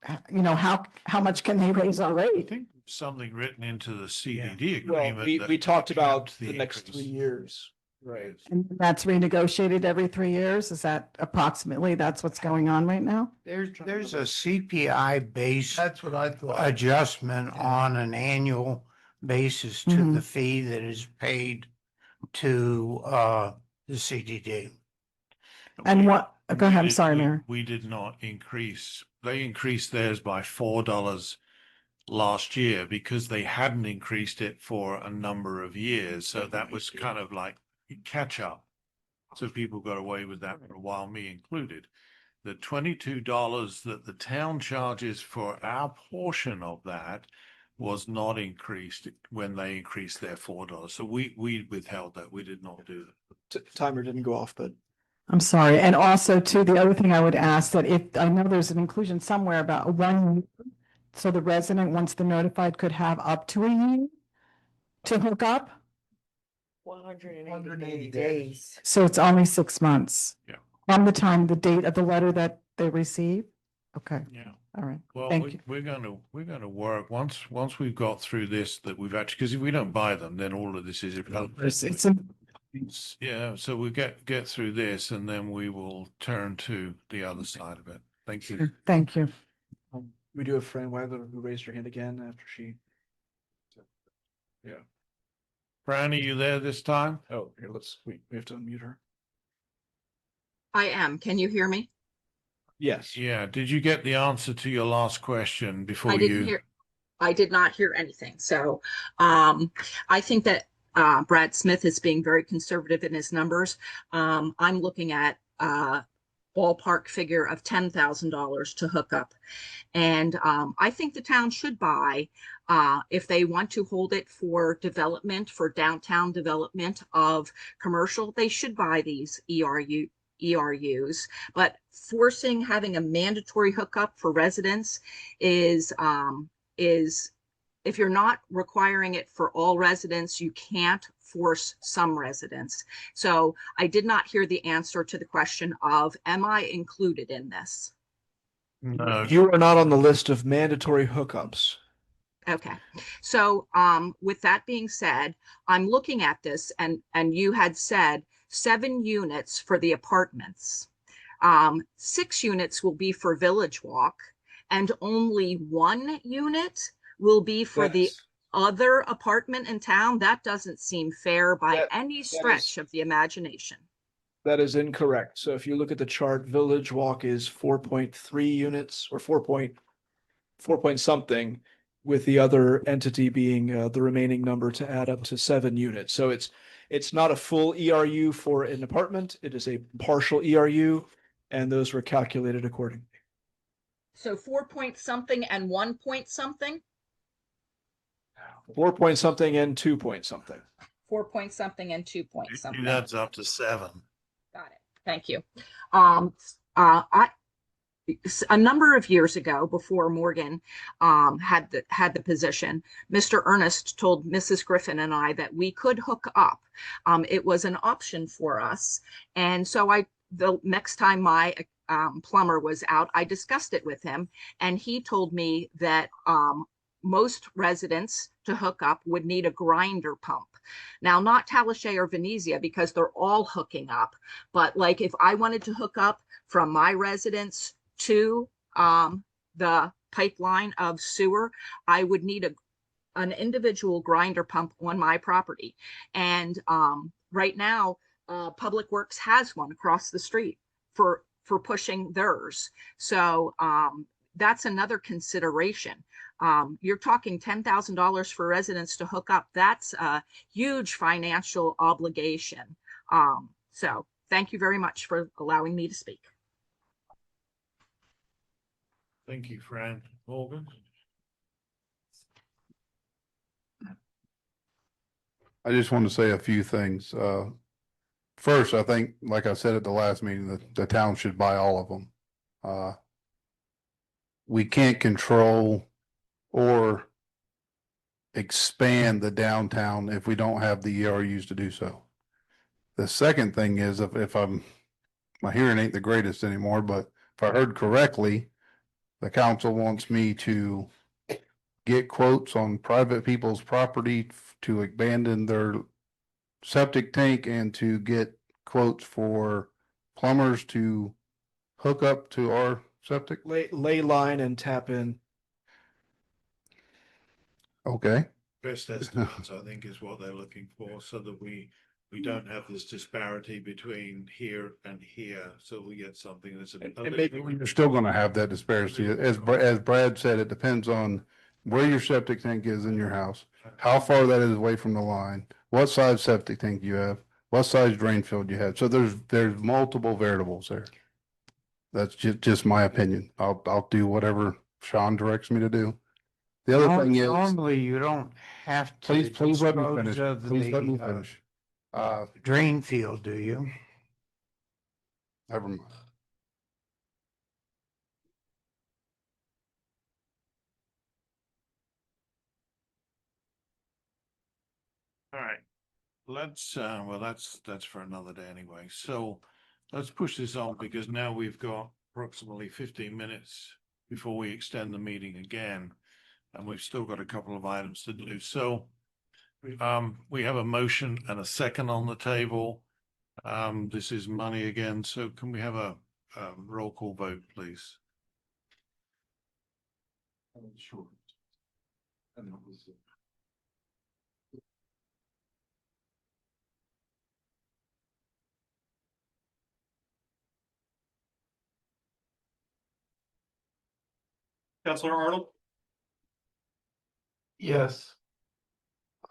how much can they raise our I rate? think something written into the CDD Well, agreement. we talked about the the next increase. 3 years. Right. And that's renegotiated every 3 years? Is that approximately, that's what's going on right now? There's a CPI based That's what I thought. adjustment on an annual basis to the fee that is paid to the CDD. And what, go ahead, I'm We- sorry, we- Mayor. We did not increase, they increased theirs by $4 last year because they hadn't increased it for a number of years. So that was kind of like catch up. So people got away with that for a while, me included. The $22 that the town charges for our portion of that was not increased when they increased their $4. So we withheld that. We did not do that. Timer didn't go off, but I'm sorry. And also too, the other thing I would ask that if, I know there's an inclusion somewhere about 1 year, so the resident, once they're notified, could have up to a year to hook up. 180 days. So it's only 6 months. Yeah. From the time, the date of the letter that they receive? Okay, Yeah. all right. Well, Thank you. we're gonna work once we've got through this, that we've actually, because if we don't buy them, then all of this is irrelevant. Yeah, so we get through this and then we will turn to the other side of it. Thank you. Thank you. we do have Fran Weiler who raised her hand again after she. Yeah. Fran, are you there this time? Oh, here, we have to unmute her. I am. Can you hear me? Yes. Yeah. Did you get the answer to your last question before I didn't hear. I did not hear anything. So I think that Brad Smith is being very conservative in his numbers. I'm looking at a ballpark figure of $10,000 to hook up. And I think the town should buy, if they want to hold it for development, for downtown development of commercial, they should buy these ERUs. But forcing having a mandatory hookup for residents is if you're not requiring it for all residents, you can't force some residents. So I did not hear the answer to the question of, am I included in this? No. You are not on the list of mandatory hookups. Okay. So with that being said, I'm looking at this and you had said 7 units for the apartments. 6 units will be for Village Walk and only 1 unit will be for the other apartment in town. That doesn't seem fair by any stretch of the imagination. That is incorrect. So if you look at the chart, Village Walk is 4.3 units or 4 point something, with the other entity being the remaining number to add up to 7 units. So it's not a full ERU for an apartment. It is a partial ERU, and those were calculated accordingly. So 4 point something and 1 point something? 4 point something and 2 point something. 4 point something and 2 point something. That's up to 7. Got it. Thank you. A number of years ago, before Morgan had the position, Mr. Ernest told Mrs. Griffin and I that we could hook up. It was an option for us, and so the next time my plumber was out, I discussed it with him, and he told me that most residents to hook up would need a grinder pump. Now, not Talashe or Venezia, because they're all hooking up, but like if I wanted to hook up from my residence to the pipeline of sewer, I would need an individual grinder pump on my property. And right now, Public Works has one across the street for pushing theirs. So that's another consideration. You're talking $10,000 for residents to hook up. That's a huge financial obligation. So thank you very much for allowing me to speak. Thank you, Fran. Morgan? I just want to say a few things. First, I think, like I said at the last meeting, the town should buy all of them. We can't control or expand the downtown if we don't have the ERUs to do so. The second thing is, if my hearing ain't the greatest anymore, but if I heard correctly, the council wants me to get quotes on private people's property to abandon their septic tank and to get quotes for plumbers to hook up to our septic? Lay line and tap in. Okay. Best estimates, I think, is what they're looking for, so that we don't have this disparity between here and here, so we get something that's a little. You're still gonna have that disparity. As Brad said, it depends on where your septic tank is in your house, how far that is away from the line, what size septic tank you have, what size drain field you have. So there's multiple variables there. That's just my opinion. I'll do whatever Sean directs me to do. The other thing is, Normally, you don't have to. please let me dispose finish. of Please let me the, finish. Drain field, do you? Never mind. All right, let's, well, that's for another day anyway, so let's push this on, because now we've got approximately 15 minutes before we extend the meeting again, and we've still got a couple of items to do, so we have a motion and a second on the table. This is money again, so can we have a roll call vote, please? Sure. Counselor Arnold, Yes.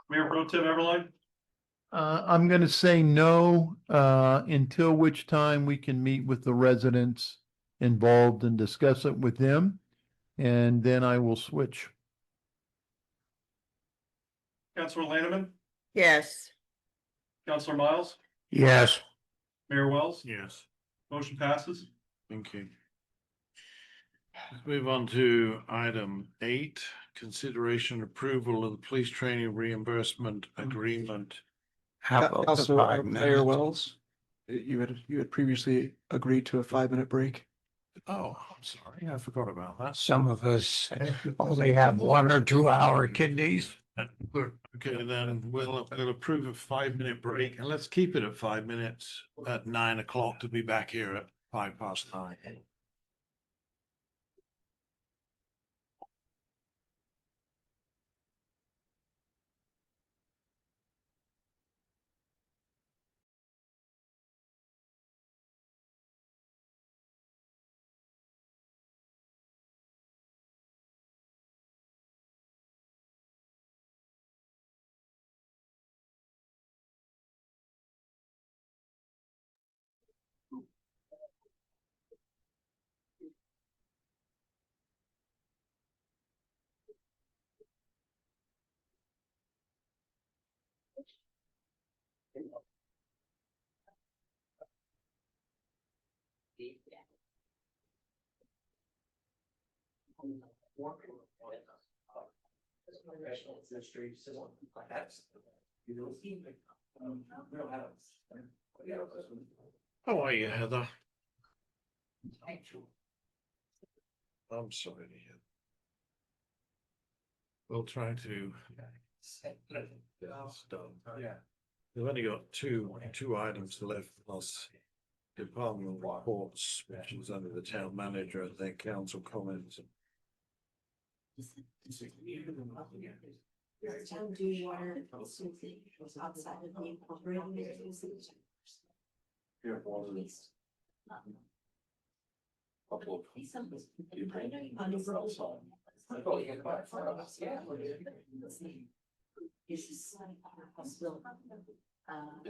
Mayor Pro Tem Everline, I'm gonna say no, until which time we can meet with the residents involved and discuss it with them. And then I will switch. Counselor Lanneman, Yes. Counselor Miles, Yes. Mayor Wells, Yes. motion passes. Thank you. Let's move on to item 8, consideration approval of the police training reimbursement agreement. How about the Councilor 5 Mayor minutes? Wells, you had previously agreed to a 5-minute break. Oh, I'm sorry, I forgot about that. Some of us only have 1 or 2 hour kidneys. Okay, then we'll approve a 5-minute break, and let's keep it at 5 minutes at 9 o'clock to be back here at 9:05. How are you, Heather? I'm sorry to hear. We'll try to. Yeah. We've only got two items left, plus department reports, which is under the town manager, and then council comments. Town do water outside of the operating areas. It's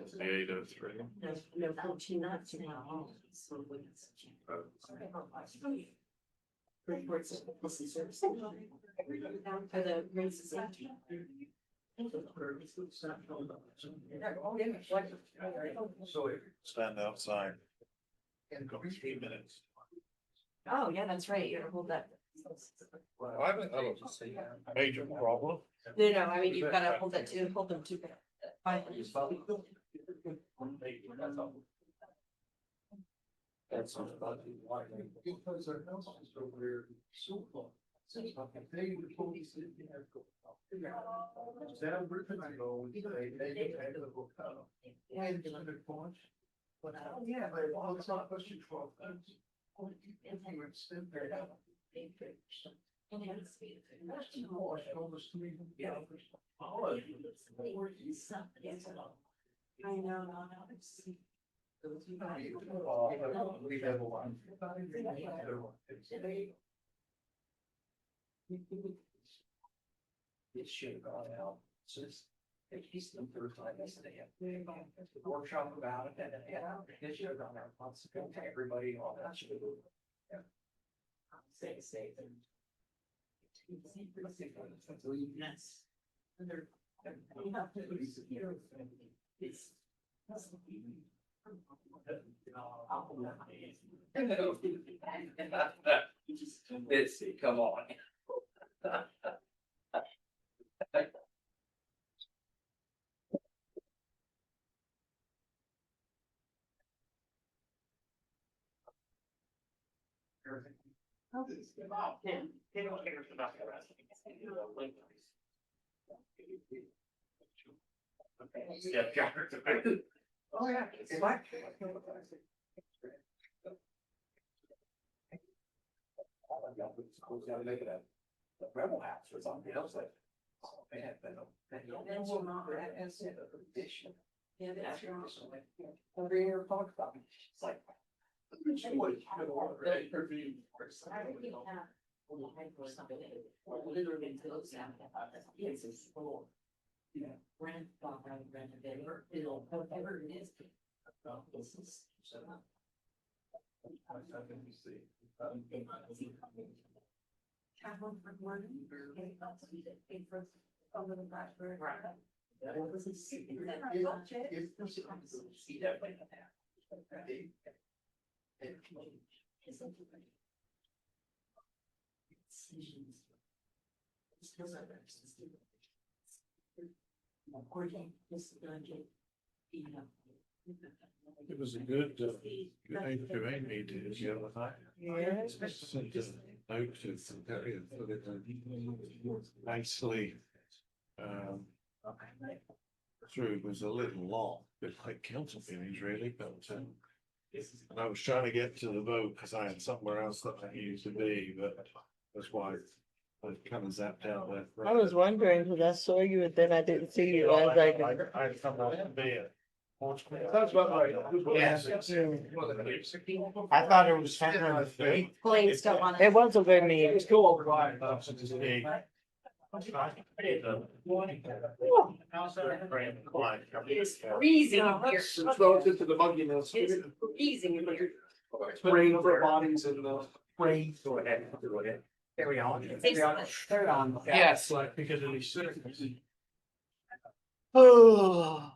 the 803. No, 14 knots now. Reports of this is down for the races. Stand outside. Got 3 minutes. Oh, yeah, that's right. You gotta hold that. Well, I think that was a major problem. No, I mean, you've gotta hold that to, hold them to. That's. Because our house is over there, so close. Yeah, well, it's not pushing 12. I know. It should have gone out since he's the third time yesterday. Workshop about it and it should have gone out months ago to everybody all that should have. Say safe and. Yes. Let's see, come on. Oh, yeah. It's like. Gotta make it a rebel house or something else like. Oh, man, that's a tradition. Yeah, that's right. Over here, talk about it. It's like. Grandfather renovator, it'll, whatever it is. This is. It was a good, good HOA meeting the other night. Yes. Sent a note to the area for it nicely. Through it was a little long, bit like council meetings really, but and I was trying to get to the vote because I had somewhere else that I needed to be, but that's why I kind of zapped out there. I was wondering, because I saw you and then I didn't see you. I was like. I come out to be it. That's about right. Yes. I thought it was 10 Blaine's still on it. It was a good meeting. It's cool over by. It's freezing here. It's relative to the mugginess. It's freezing in here. It's rain for bodies and the rain. Go ahead. There we go. Third on. Yes. Because of these circumstances. Oh.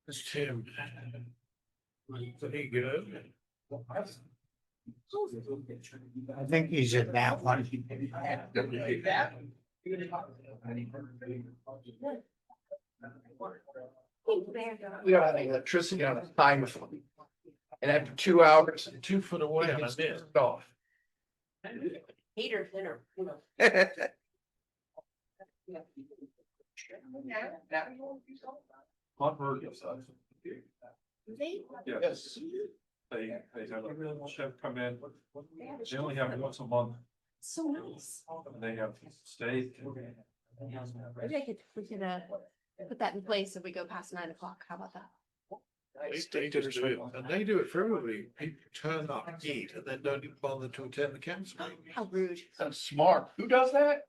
It's Tim. There you go. I think he's in that one. We got electricity on a time. And after 2 hours, 2 foot away and I it's missed. off. Heater thinner. Montverde, yes. Yes. They have a chef come in. They only have it once a month. So nice. And they have steak. Maybe we could put that in place if we go past 9 o'clock. How about that? They just do it, and they do it for everybody. People turn up, eat, and then don't even bother to attend the council meeting. How rude. That's smart. Who does that?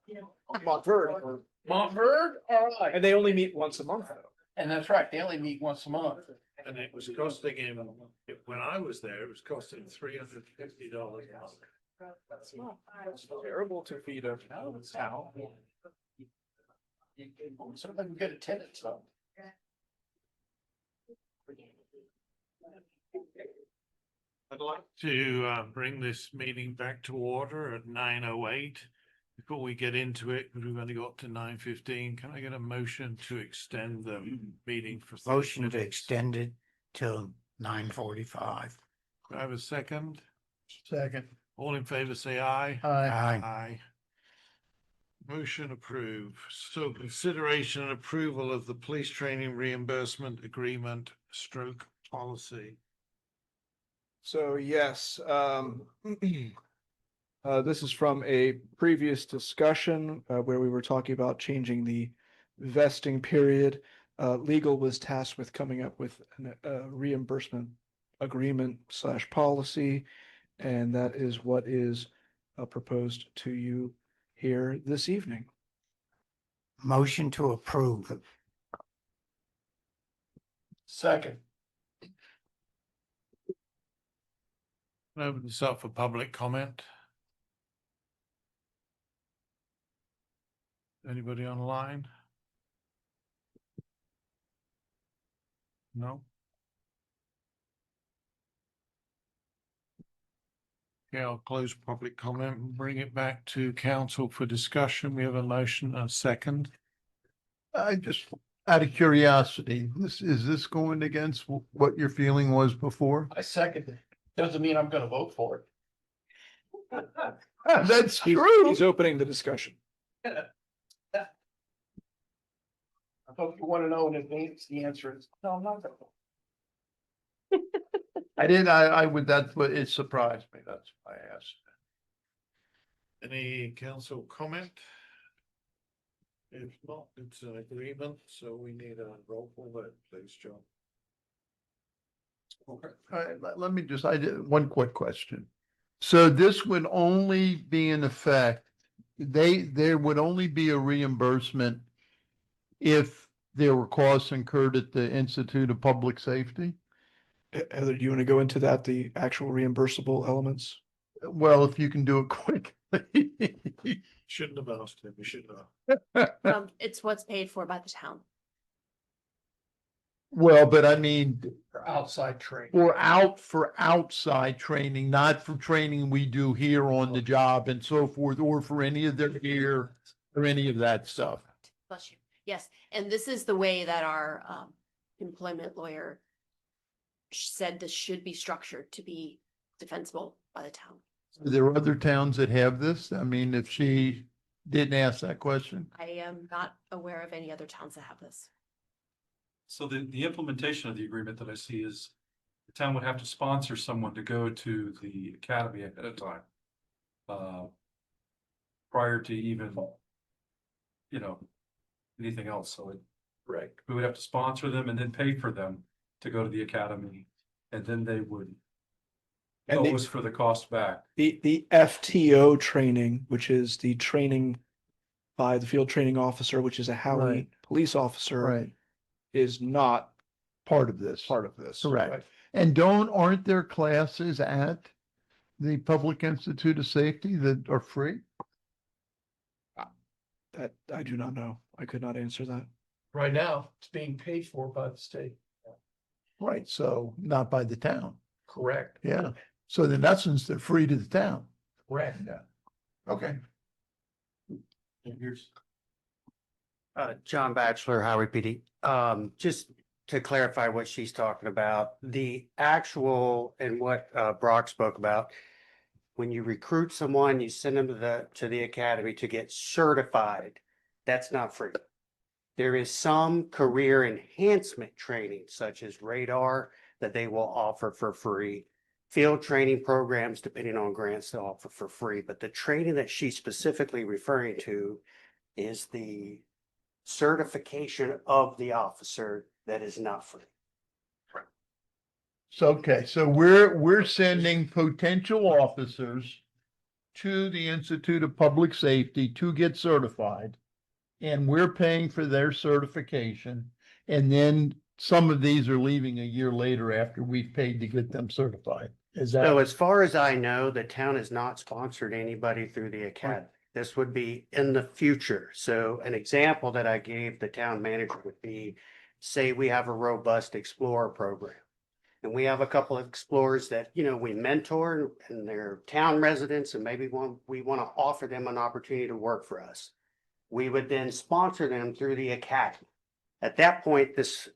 Montverde. Montverde? All right. And they only meet once a month though. And that's right. They only meet once a month. And it was costing him, when I was there, it was costing $350 a month. It's terrible to feed a cow. Certainly good attendance though. I'd like to bring this meeting back to order at 9:08. Before we get into it, because we've only got to 9:15, can I get a motion to extend the meeting for? 30 Motion to minutes? extend it till 9:45. Do I have a second? Second. All in favor, say aye. Aye. Aye. Motion approved. So consideration and approval of the police training reimbursement agreement stroke policy. So yes, this is from a previous discussion where we were talking about changing the vesting period. Legal was tasked with coming up with a reimbursement agreement / policy, and that is what is proposed to you here this evening. Motion to approve. Second. Open this up for public comment. Anybody online? No? Okay, I'll close public comment and bring it back to council for discussion. We have a motion and a second. I just, out of curiosity, is this going against what your feeling was before? I second it. Doesn't mean I'm gonna vote for it. That's true. He's opening the discussion. I hope you want to know in advance, the answer is, no, I'm not gonna vote. I didn't, I would, that's what, it surprised me. That's why I asked. Any council comment? If not, it's an agreement, so we need a roll call vote, please, John. Okay. All right, let me just, I did one quick question. So this would only be in effect, there would only be a reimbursement if there were costs incurred at the Institute of Public Safety? Heather, do you want to go into that, the actual reimbursable elements? Well, if you can do it quickly. Shouldn't have asked him, we shouldn't have. It's what's paid for by the town. Well, but I mean, Outside training. for outside training, not for training we do here on the job and so forth, or for any of their gear or any of that stuff. Bless you. Yes, and this is the way that our employment lawyer said this should be structured to be defensible by the town. There are other towns that have this. I mean, if she didn't ask that question. I am not aware of any other towns that have this. So the implementation of the agreement that I see is the town would have to sponsor someone to go to the academy ahead of time. Prior to even, anything else. So Right. we would have to sponsor them and then pay for them to go to the academy. And then they would And owe us for the cost back. The FTO training, which is the training by the field training officer, which is a Howey Right. police officer, Right. is not Part of this. part of this. Correct. And aren't there classes at the Public Institute of Safety that are free? That I do not know. I could not answer that. Right now, it's being paid for by the state. Right, so not by the town. Correct. Yeah. So in essence, they're free to the town. Correct. Yeah. Okay. And here's, John Batchelor, Howey PD. Just to clarify what she's talking about, the actual and what Brock spoke about, when you recruit someone, you send them to the academy to get certified. That's not free. There is some career enhancement training, such as radar, that they will offer for free. Field training programs, depending on grants, they'll offer for free. But the training that she's specifically referring to is the certification of the officer that is not free. So, okay, so we're sending potential officers to the Institute of Public Safety to get certified. And we're paying for their certification. And then some of these are leaving a year later after we've paid to get them certified. Is that? So as far as I know, the town has not sponsored anybody through the academy. This would be in the future. So an example that I gave the town manager would be, say we have a robust explorer program. And we have a couple of explorers that, we mentor and they're town residents and maybe we want to offer them an opportunity to work for us. We would then sponsor them through the academy. At that point, this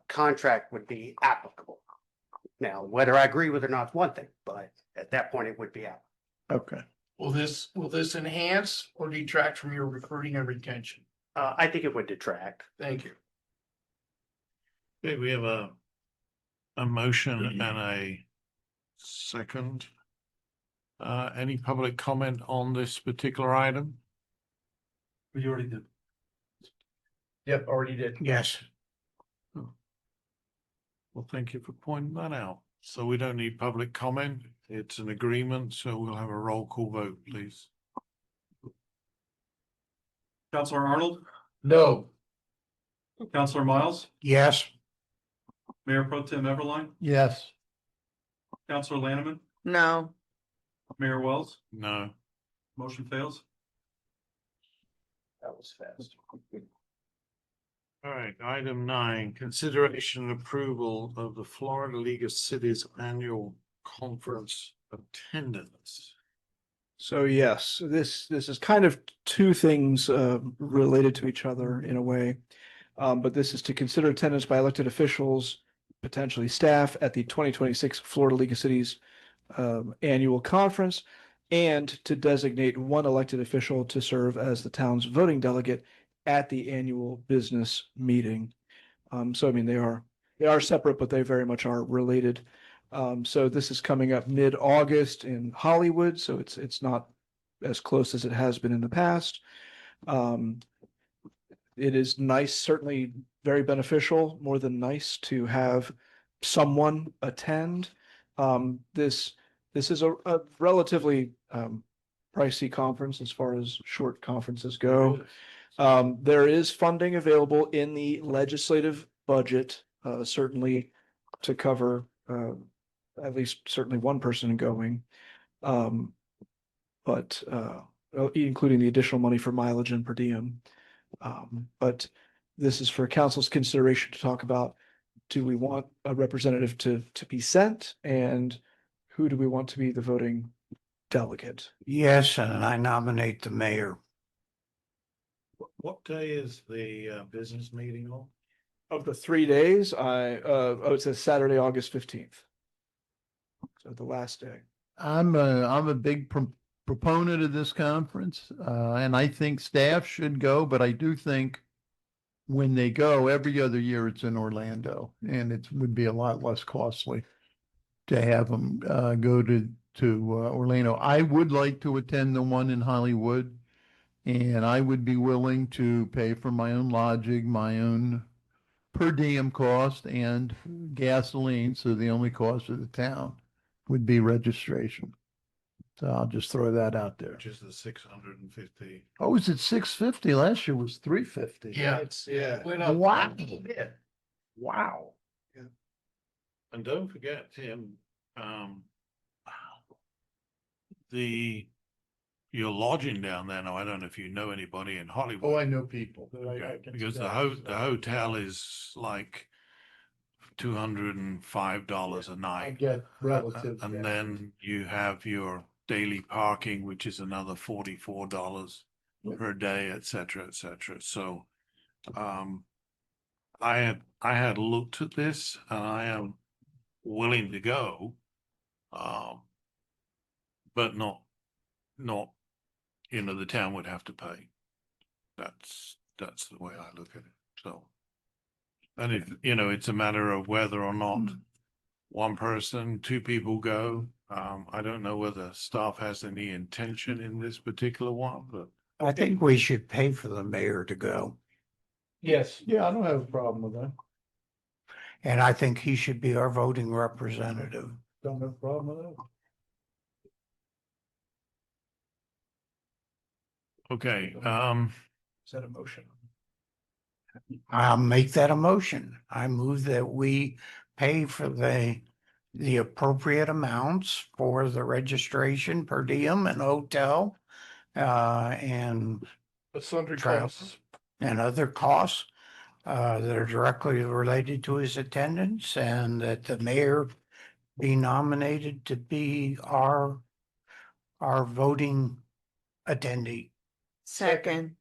contract would be applicable. Now, whether I agree with it or not is one thing, but At that point, it would be out. Okay. Will this enhance or detract from your recruiting and retention? I think it would detract. Thank you. Okay, we have a motion and a second. Any public comment on this particular item? We already did. Yep, already did. Yes. Well, thank you for pointing that out. So we don't need public comment. It's an agreement, so we'll have a roll call vote, please. Counselor Arnold, No. Counselor Miles, Yes. Mayor Pro Tem Everline, Yes. Counselor Lanneman, No. Mayor Wells, No. motion fails. That was fast. All right, item 9, consideration and approval of the Florida League of Cities annual conference attendance. So yes, this is kind of two things related to each other in a way. But this is to consider attendance by elected officials, potentially staff at the 2026 Florida League of Cities annual conference, and to designate one elected official to serve as the town's voting delegate at the annual business meeting. So I mean, they are separate, but they very much are related. So this is coming up mid-August in Hollywood, so it's not as close as it has been in the past. It is nice, certainly very beneficial, more than nice to have someone attend. This is a relatively pricey conference as far as short conferences go. There is funding available in the legislative budget, certainly to cover at least certainly one person going. But including the additional money for mileage and per diem. But this is for council's consideration to talk about, do we want a representative to be sent, and who do we want to be the voting delegate? Yes, and I nominate the mayor. What day is the business meeting on? Of the 3 days, it says Saturday, August 15th. So the last day. I'm a big proponent of this conference, and I think staff should go, but I do think when they go, every other year it's in Orlando, and it would be a lot less costly to have them go to Orlando. I would like to attend the one in Hollywood, and I would be willing to pay for my own lodging, my own per diem cost, and gasoline, so the only cost of the town would be registration. So I'll just throw that out there. Which is the 650. Oh, was it 650? Last year was 350. Yeah. Yeah. Went up. Wow. Wow. And don't forget, Tim, you're lodging down there now. I don't know if you know anybody in Hollywood. Oh, I know people. Okay, because the hotel is like $205 a I night. get relative. And then you have your daily parking, which is another $44 per day, et cetera, et cetera. So I had looked at this, and I am willing to go, but not the town would have to pay. That's the way I look at it. So, and if it's a matter of whether or not one person, two people go. I don't know whether staff has any intention in this particular one, but I think we should pay for the mayor to go. Yes. Yeah, I don't have a problem with that. And I think he should be our voting representative. Don't have a problem with that. okay. Is that a motion? I'll make that a motion. I move that we pay for the appropriate amounts for the registration, per diem, and hotel, and Sundry travel costs. and other costs that are directly related to his attendance, and that the mayor be nominated to be our voting attendee. Second.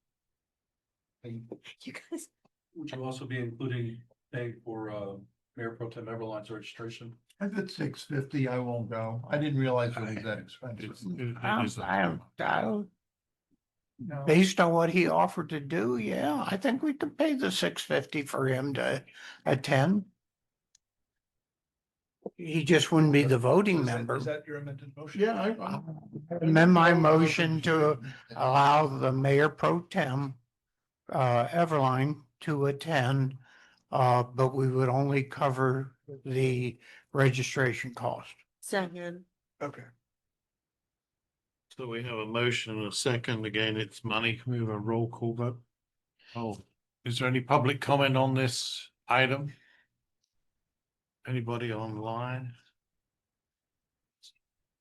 You guys. Would you also be including paying for Mayor Pro Tem Everline's registration? If it's $650, I won't go. I didn't realize it was that expensive. Based on what he offered to do, yeah, I think we could pay the $650 for him to attend. He just wouldn't be the voting member. Is that your amended motion? Yeah, Amend my motion to allow the mayor pro tem, Everline, to attend, but we would only cover the registration cost. Second. Okay. So we have a motion and a second. Again, it's money. Can we have a roll call vote? Oh, is there any public comment on this item? Anybody online?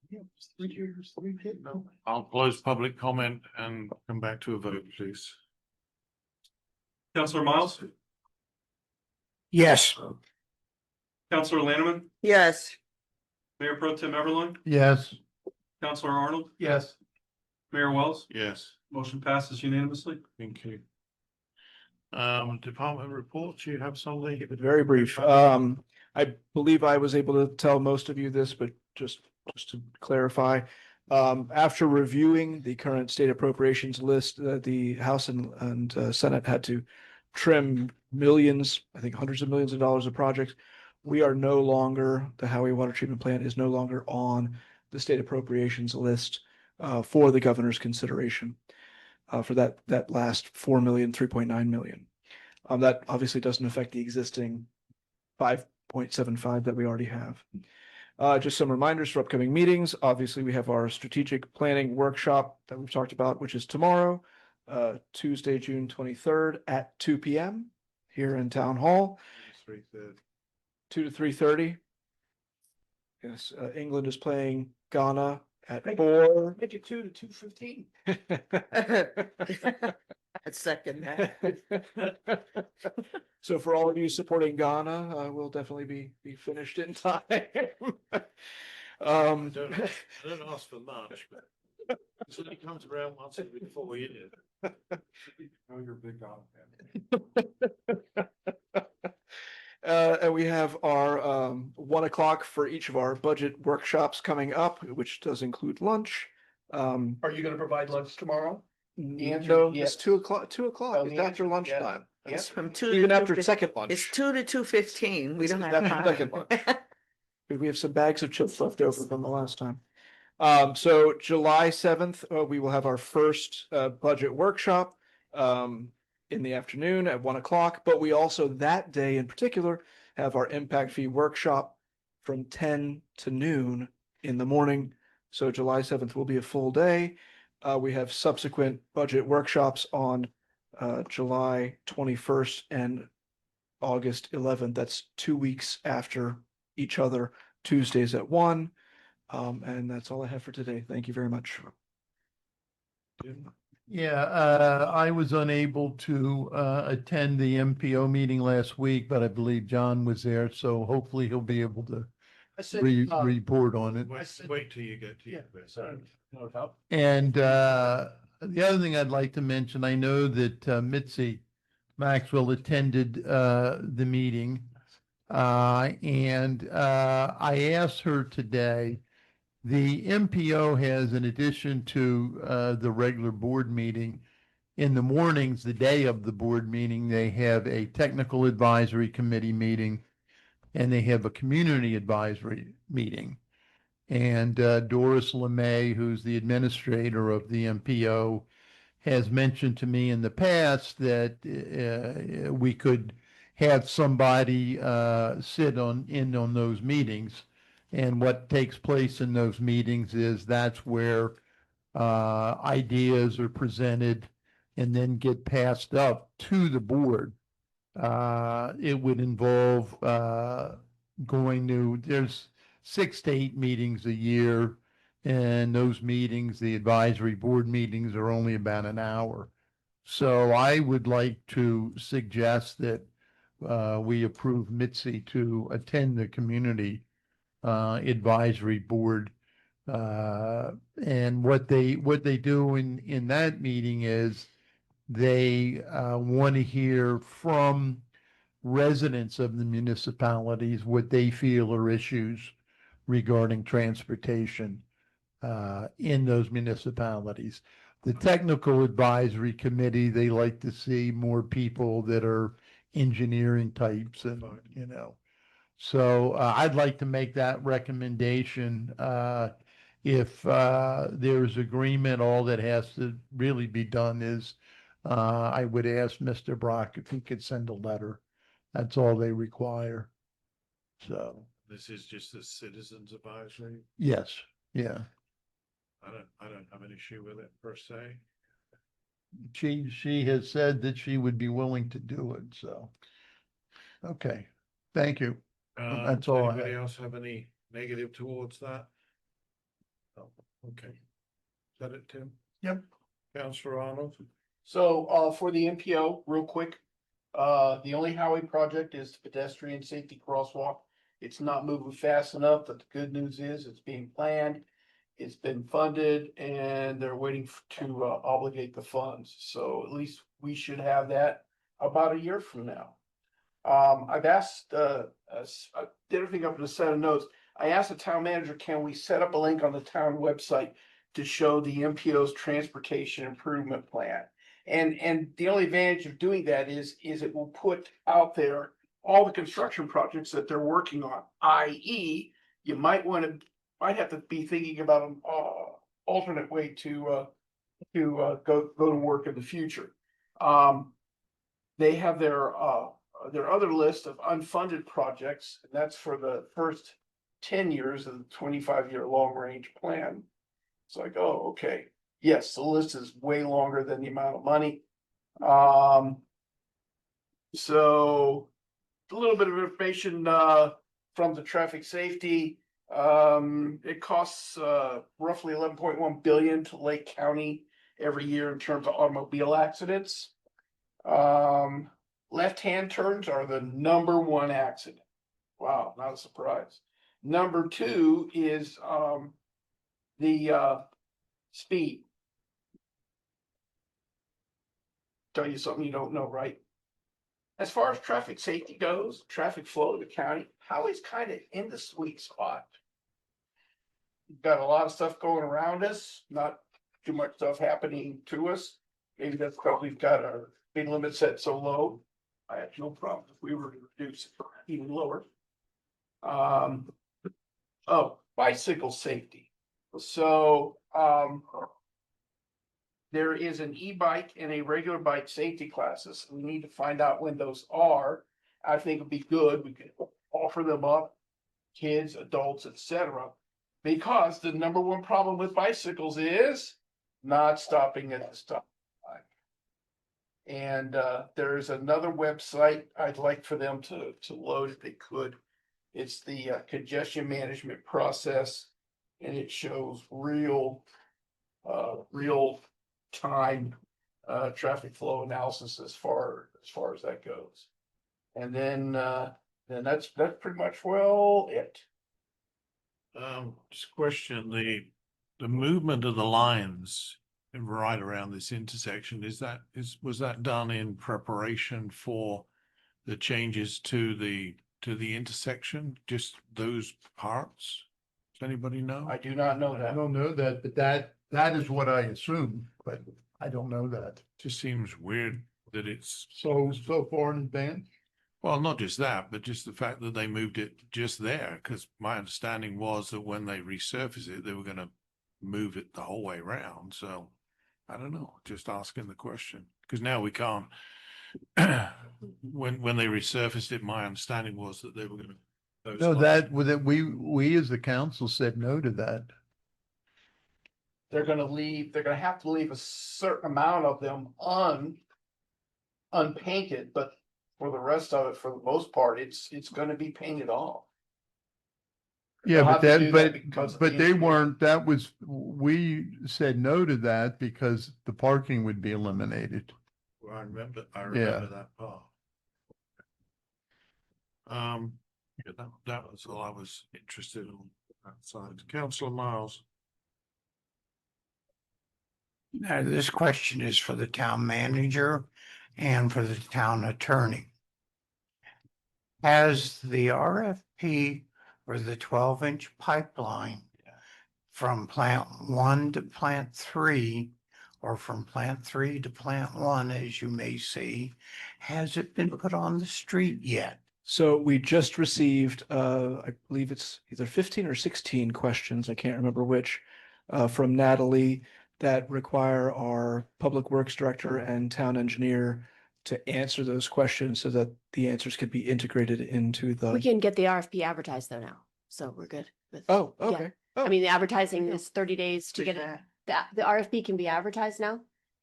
No. I'll close public comment and come back to a vote, please. Counselor Miles, Yes. Counselor Lanneman, Yes. Mayor Pro Tem Everline, Yes. Counselor Arnold, Yes. Mayor Wells. Yes, Motion passes unanimously. thank you. Department reports, you have something? Keep it very brief. I believe I was able to tell most of you this, but just to clarify, after reviewing the current state appropriations list, the House and Senate had to trim millions, I think hundreds of millions of dollars of projects. We are no longer, the Howey Water Treatment Plant is no longer on the state appropriations list for the governor's consideration for that last 4 million, 3.9 million. That obviously doesn't affect the existing 5.75 that we already have. Just some reminders for upcoming meetings. Obviously, we have our strategic planning workshop that we've talked about, which is tomorrow, Tuesday, June 23rd at 2 p.m. here in Town Hall. 2 to 3:30. Yes, England is playing Ghana at 4. Make it 2 to 2:15. I second that. So for all of you supporting Ghana, we'll definitely be finished in time. I don't ask for much, but it only comes around once every 4 years. Oh, you're a big God fan. And we have our 1 o'clock for each of our budget workshops coming up, which does include lunch. Are you gonna provide lunch tomorrow? No, it's 2 o'clock. 2 o'clock. It's after lunchtime. It's from 2 Even to after 2:15. second lunch. It's 2 to 2:15. We don't have After time. second lunch. We have some bags of chips left over from the last time. So July 7th, we will have our first budget workshop in the afternoon at 1 o'clock. But we also that day in particular have our impact fee workshop from 10 to noon in the morning. So July 7th will be a full day. We have subsequent budget workshops on July 21st and August 11th. That's 2 weeks after each other, Tuesdays at 1. And that's all I have for today. Thank you very much. Yeah, I was unable to attend the MPO meeting last week, but I believe John was there, so hopefully he'll be able to report on it. Wait till you get to your best. And the other thing I'd like to mention, I know that Mitzi Maxwell attended the meeting. And I asked her today, the MPO has, in addition to the regular board meeting, in the mornings, the day of the board meeting, they have a technical advisory committee meeting and they have a community advisory meeting. And Doris LeMay, who's the administrator of the MPO, has mentioned to me in the past that we could have somebody sit in on those meetings. And what takes place in those meetings is that's where ideas are presented and then get passed up to the board. It would involve there's 6 to 8 meetings a year. And those meetings, the advisory board meetings, are only about an hour. So I would like to suggest that we approve Mitzi to attend the community advisory board. And what they do in that meeting is they want to hear from residents of the municipalities what they feel are issues regarding transportation in those municipalities. The Technical Advisory Committee, they like to see more people that are engineering types and, you know. So I'd like to make that recommendation. If there's agreement, all that has to really be done is I would ask Mr. Brock if he could send a letter. That's all they require. So, This is just a citizens advisory. yes, yeah. I don't have an issue with it per se. She has said that she would be willing to do it, so. Okay, thank you. That's Does all I anybody have. else have any negative towards that? Oh, okay. Is that it, Tim? Yep. Councillor Arnold? So, for the MPO, real quick, the only highway project is the pedestrian safety crosswalk. It's not moving fast enough, but the good news is it's being planned. It's been funded and they're waiting to obligate the funds. So at least we should have that about a year from now. I've asked, I did everything up in a set of notes. I asked the town manager, can we set up a link on the town website to show the MPO's transportation improvement plan? And the only advantage of doing that is it will put out there all the construction projects that they're working on, i.e. you might have to be thinking about an alternate way to go to work in the future. They have their other list of unfunded projects, and that's for the first 10 years of the 25-year long-range plan. It's like, oh, okay. Yes, the list is way longer than the amount of money. So a little bit of information from the traffic safety. It costs roughly 11.1 billion to Lake County every year in terms of automobile accidents. Left-hand turns are the #1 accident. Wow, not a surprise. Number 2 is the speed. Tell you something you don't know, right? As far as traffic safety goes, traffic flow to the county, Howey's kind of in the sweet spot. We've got a lot of stuff going around us, not too much stuff happening to us. Maybe that's because we've got our speed limit set so low. I have no problem if we were to reduce it even lower. Oh, bicycle safety. So, there is an e-bike and a regular bike safety classes. We need to find out when those are. I think it'd be good. We could offer them up, kids, adults, etc. Because the #1 problem with bicycles is not stopping at the stop sign. And there's another website I'd like for them to load if they could. It's the congestion management process, and it shows real time traffic flow analysis as far as that goes. And then that's pretty much it. Just question the movement of the lines right around this intersection. Was that done in preparation for the changes to the intersection? Just those parts? Does anybody know? I do not know I that. don't know that, but that is what I assume, but I don't know that. Just seems weird that it's So far in advance? well, not just that, but just the fact that they moved it just there, because my understanding was that when they resurface it, they were going to move it the whole way around. So I don't know, just asking the question, because now we can't. When they resurfaced it, my understanding was that they were going to. No, that we as the council said no to that. They're gonna have to leave a certain amount of them unpainted, but for the rest of it, for the most part, it's gonna be painted off. Yeah, They'll but have to do that because of the they engineering. weren't, we said no to that because the parking would be eliminated. Well, I remember Yeah. that part. Yeah, that was all I was interested in that side. Councillor Miles. Now, this question is for the town manager and for the town attorney. Has the RFP for the 12-inch pipeline from plant 1 to plant 3, or from plant 3 to plant 1, as you may see, has it been put on the street yet? So we just received, I believe it's either 15 or 16 questions, I can't remember which, from Natalie that require our Public Works Director and Town Engineer to answer those questions so that the answers could be integrated into We the. can get the RFP advertised though now, so we're good with. Oh, yeah. okay. I mean, the advertising is 30 days to get it. The RFP can be advertised now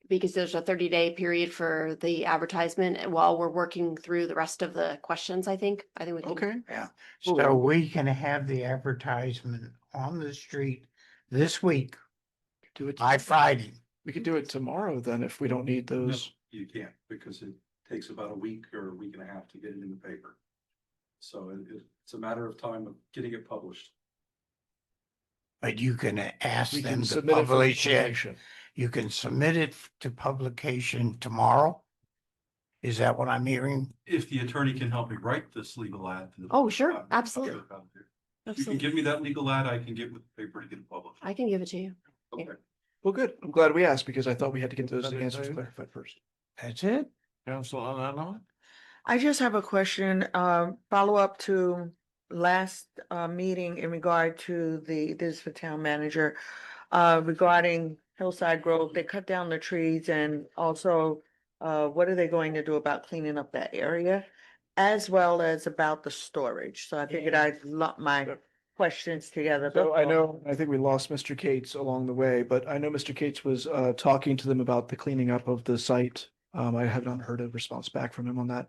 because there's a 30-day period for the advertisement and while we're working through the rest of the questions, I think we can. Okay. Yeah. So we can have the advertisement on the street this week Do it by Friday. We could do it tomorrow then if we don't need No, those. you can't, because it takes about a week or a week and a half to get it in the paper. So it's a matter of time of getting it published. But you can ask We them can to submit it for publish it. publication. You can submit it to publication tomorrow. Is that what I'm hearing? If the attorney can help me write this legal ad. then Oh, sure, I'm absolutely. sure about it. You can Absolutely. give me that legal ad, I can get with the paper to get it published. I can give it to you. Okay. Well, good. I'm glad we asked because I thought we had to get those answers clarified first. That's it? Councillor O'Connor? I just have a question, follow up to last meeting in regard to this is for town manager. Regarding Hillside Grove, they cut down the trees and also what are they going to do about cleaning up that area? As well as about the storage. So I figured I'd lump my questions together. So I know, I think we lost Mr. Cates along the way, but I know Mr. Cates was talking to them about the cleaning up of the site. I have not heard a response back from him on that.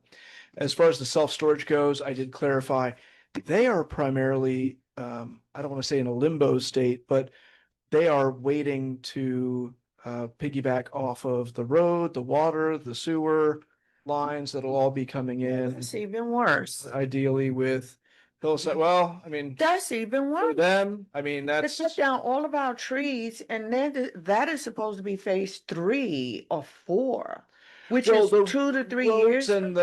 As far as the self-storage goes, I did clarify, they are primarily, I don't want to say in a limbo state, but they are waiting to piggyback off of the road, the water, the sewer lines that'll all be coming in. That's even worse. Ideally with Hillside, well, I mean, That's even for worse. them, I mean, They that's. cut down all of our trees and then that is supposed to be phase 3 or 4, which Well, is the 2 to 3 roads years. and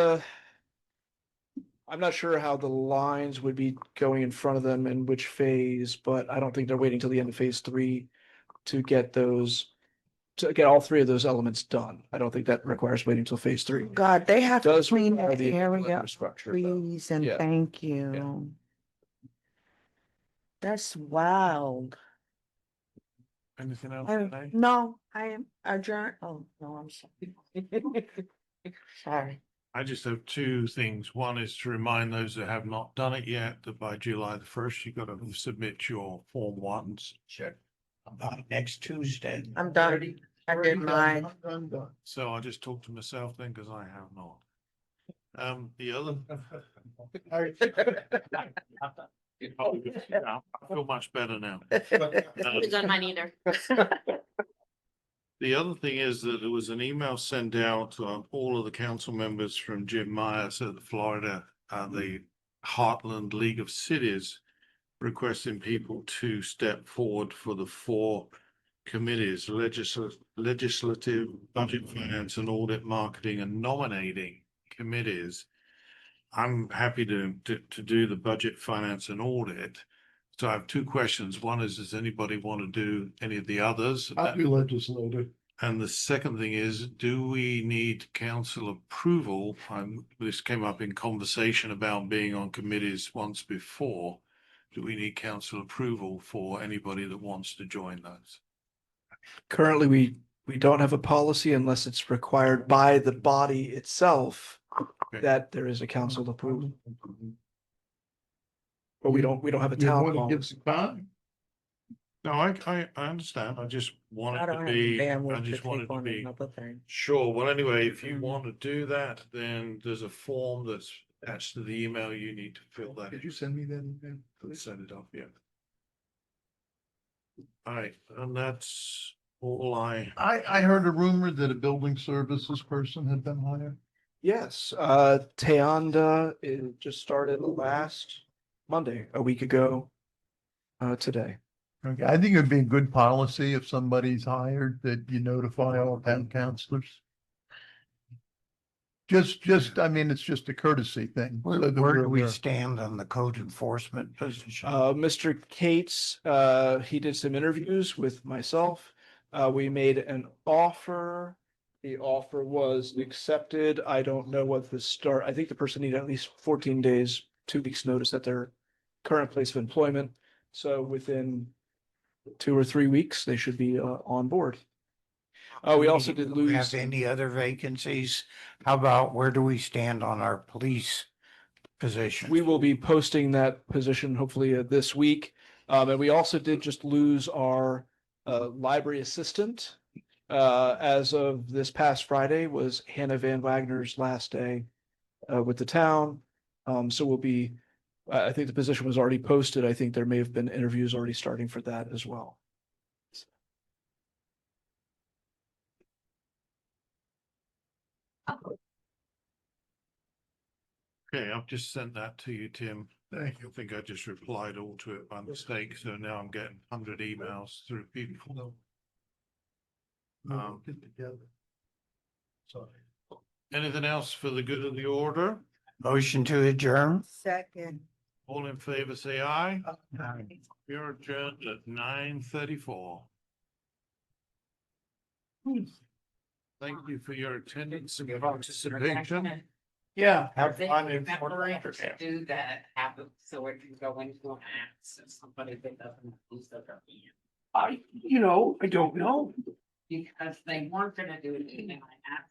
I'm not sure how the lines would be going in front of them in which phase, but I don't think they're waiting till the end of phase 3 to get all 3 of those elements done. I don't think that requires waiting till phase 3. God, they have to Does clean require that the area, infrastructure, though. please, and Yeah. thank you. That's wild. Anything else? No, I am adjourned. Oh, no, I'm sorry. Sorry. I just have two things. One is to remind those that have not done it yet that by July the 1st, you've got to submit your Form 1s. Sure. About next Tuesday. I'm done. I did mine. So I just talked to myself then because I have not. The other. I feel much better now. Haven't done mine either. The other thing is that there was an email sent out to all of the council members from Jim Myers at the Florida, the Heartland League of Cities, requesting people to step forward for the 4 committees: legislative, budget, finance, and audit, marketing, and nominating committees. I'm happy to do the budget, finance, and audit. So I have 2 questions. One is, does anybody want to do any of the others? I'll be legislative. And the second thing is, do we need council approval? This came up in conversation about being on committees once before. Do we need council approval for anybody that wants to join those? Currently, we don't have a policy unless it's required by the body itself that there is a council approval. But we don't have a You town want to policy. give some time? No, I understand. I just wanted to be, I just wanted to be sure. Well, anyway, if you want to do that, then there's a form that's attached to the email. You need to fill that. Did you send me that email? Send it off, yeah. All right, and that's all I heard a rumor that a building services person had been hired. Yes, Tayanda just started last Monday, a week ago, today. Okay, I think it would be a good policy if somebody's hired that you notify all town councilors. I mean, it's just a courtesy thing. Where, so that where we're do we aware. stand on the code enforcement position? Mr. Cates, he did some interviews with myself. We made an offer. The offer was accepted. I don't know what the start, I think the person needed at least 14 days, 2 weeks notice at their current place of employment. So within 2 or 3 weeks, they should be on board. We also did Do we lose. have any other vacancies? How about where do we stand on our police position? We will be posting that position hopefully this week. And we also did just lose our library assistant. As of this past Friday was Hannah Van Wagner's last day with the town. So we'll be, I think the position was already posted. I think there may have been interviews already starting for that as well. Okay, I've just sent that to you, Tim. Thank you. I think I just replied all to it by mistake, so now I'm getting 100 emails through people. Get together. Sorry. Anything else for the good of the order? Motion to adjourn? Second. All in favor, say aye. You're adjourned at 9:34. Thank you for your attendance and participation. Yeah. Have fun in Puerto Rico. Do that, happen, so it can go into an act, so somebody that doesn't lose their hand. I don't know. Because they weren't gonna do anything like that.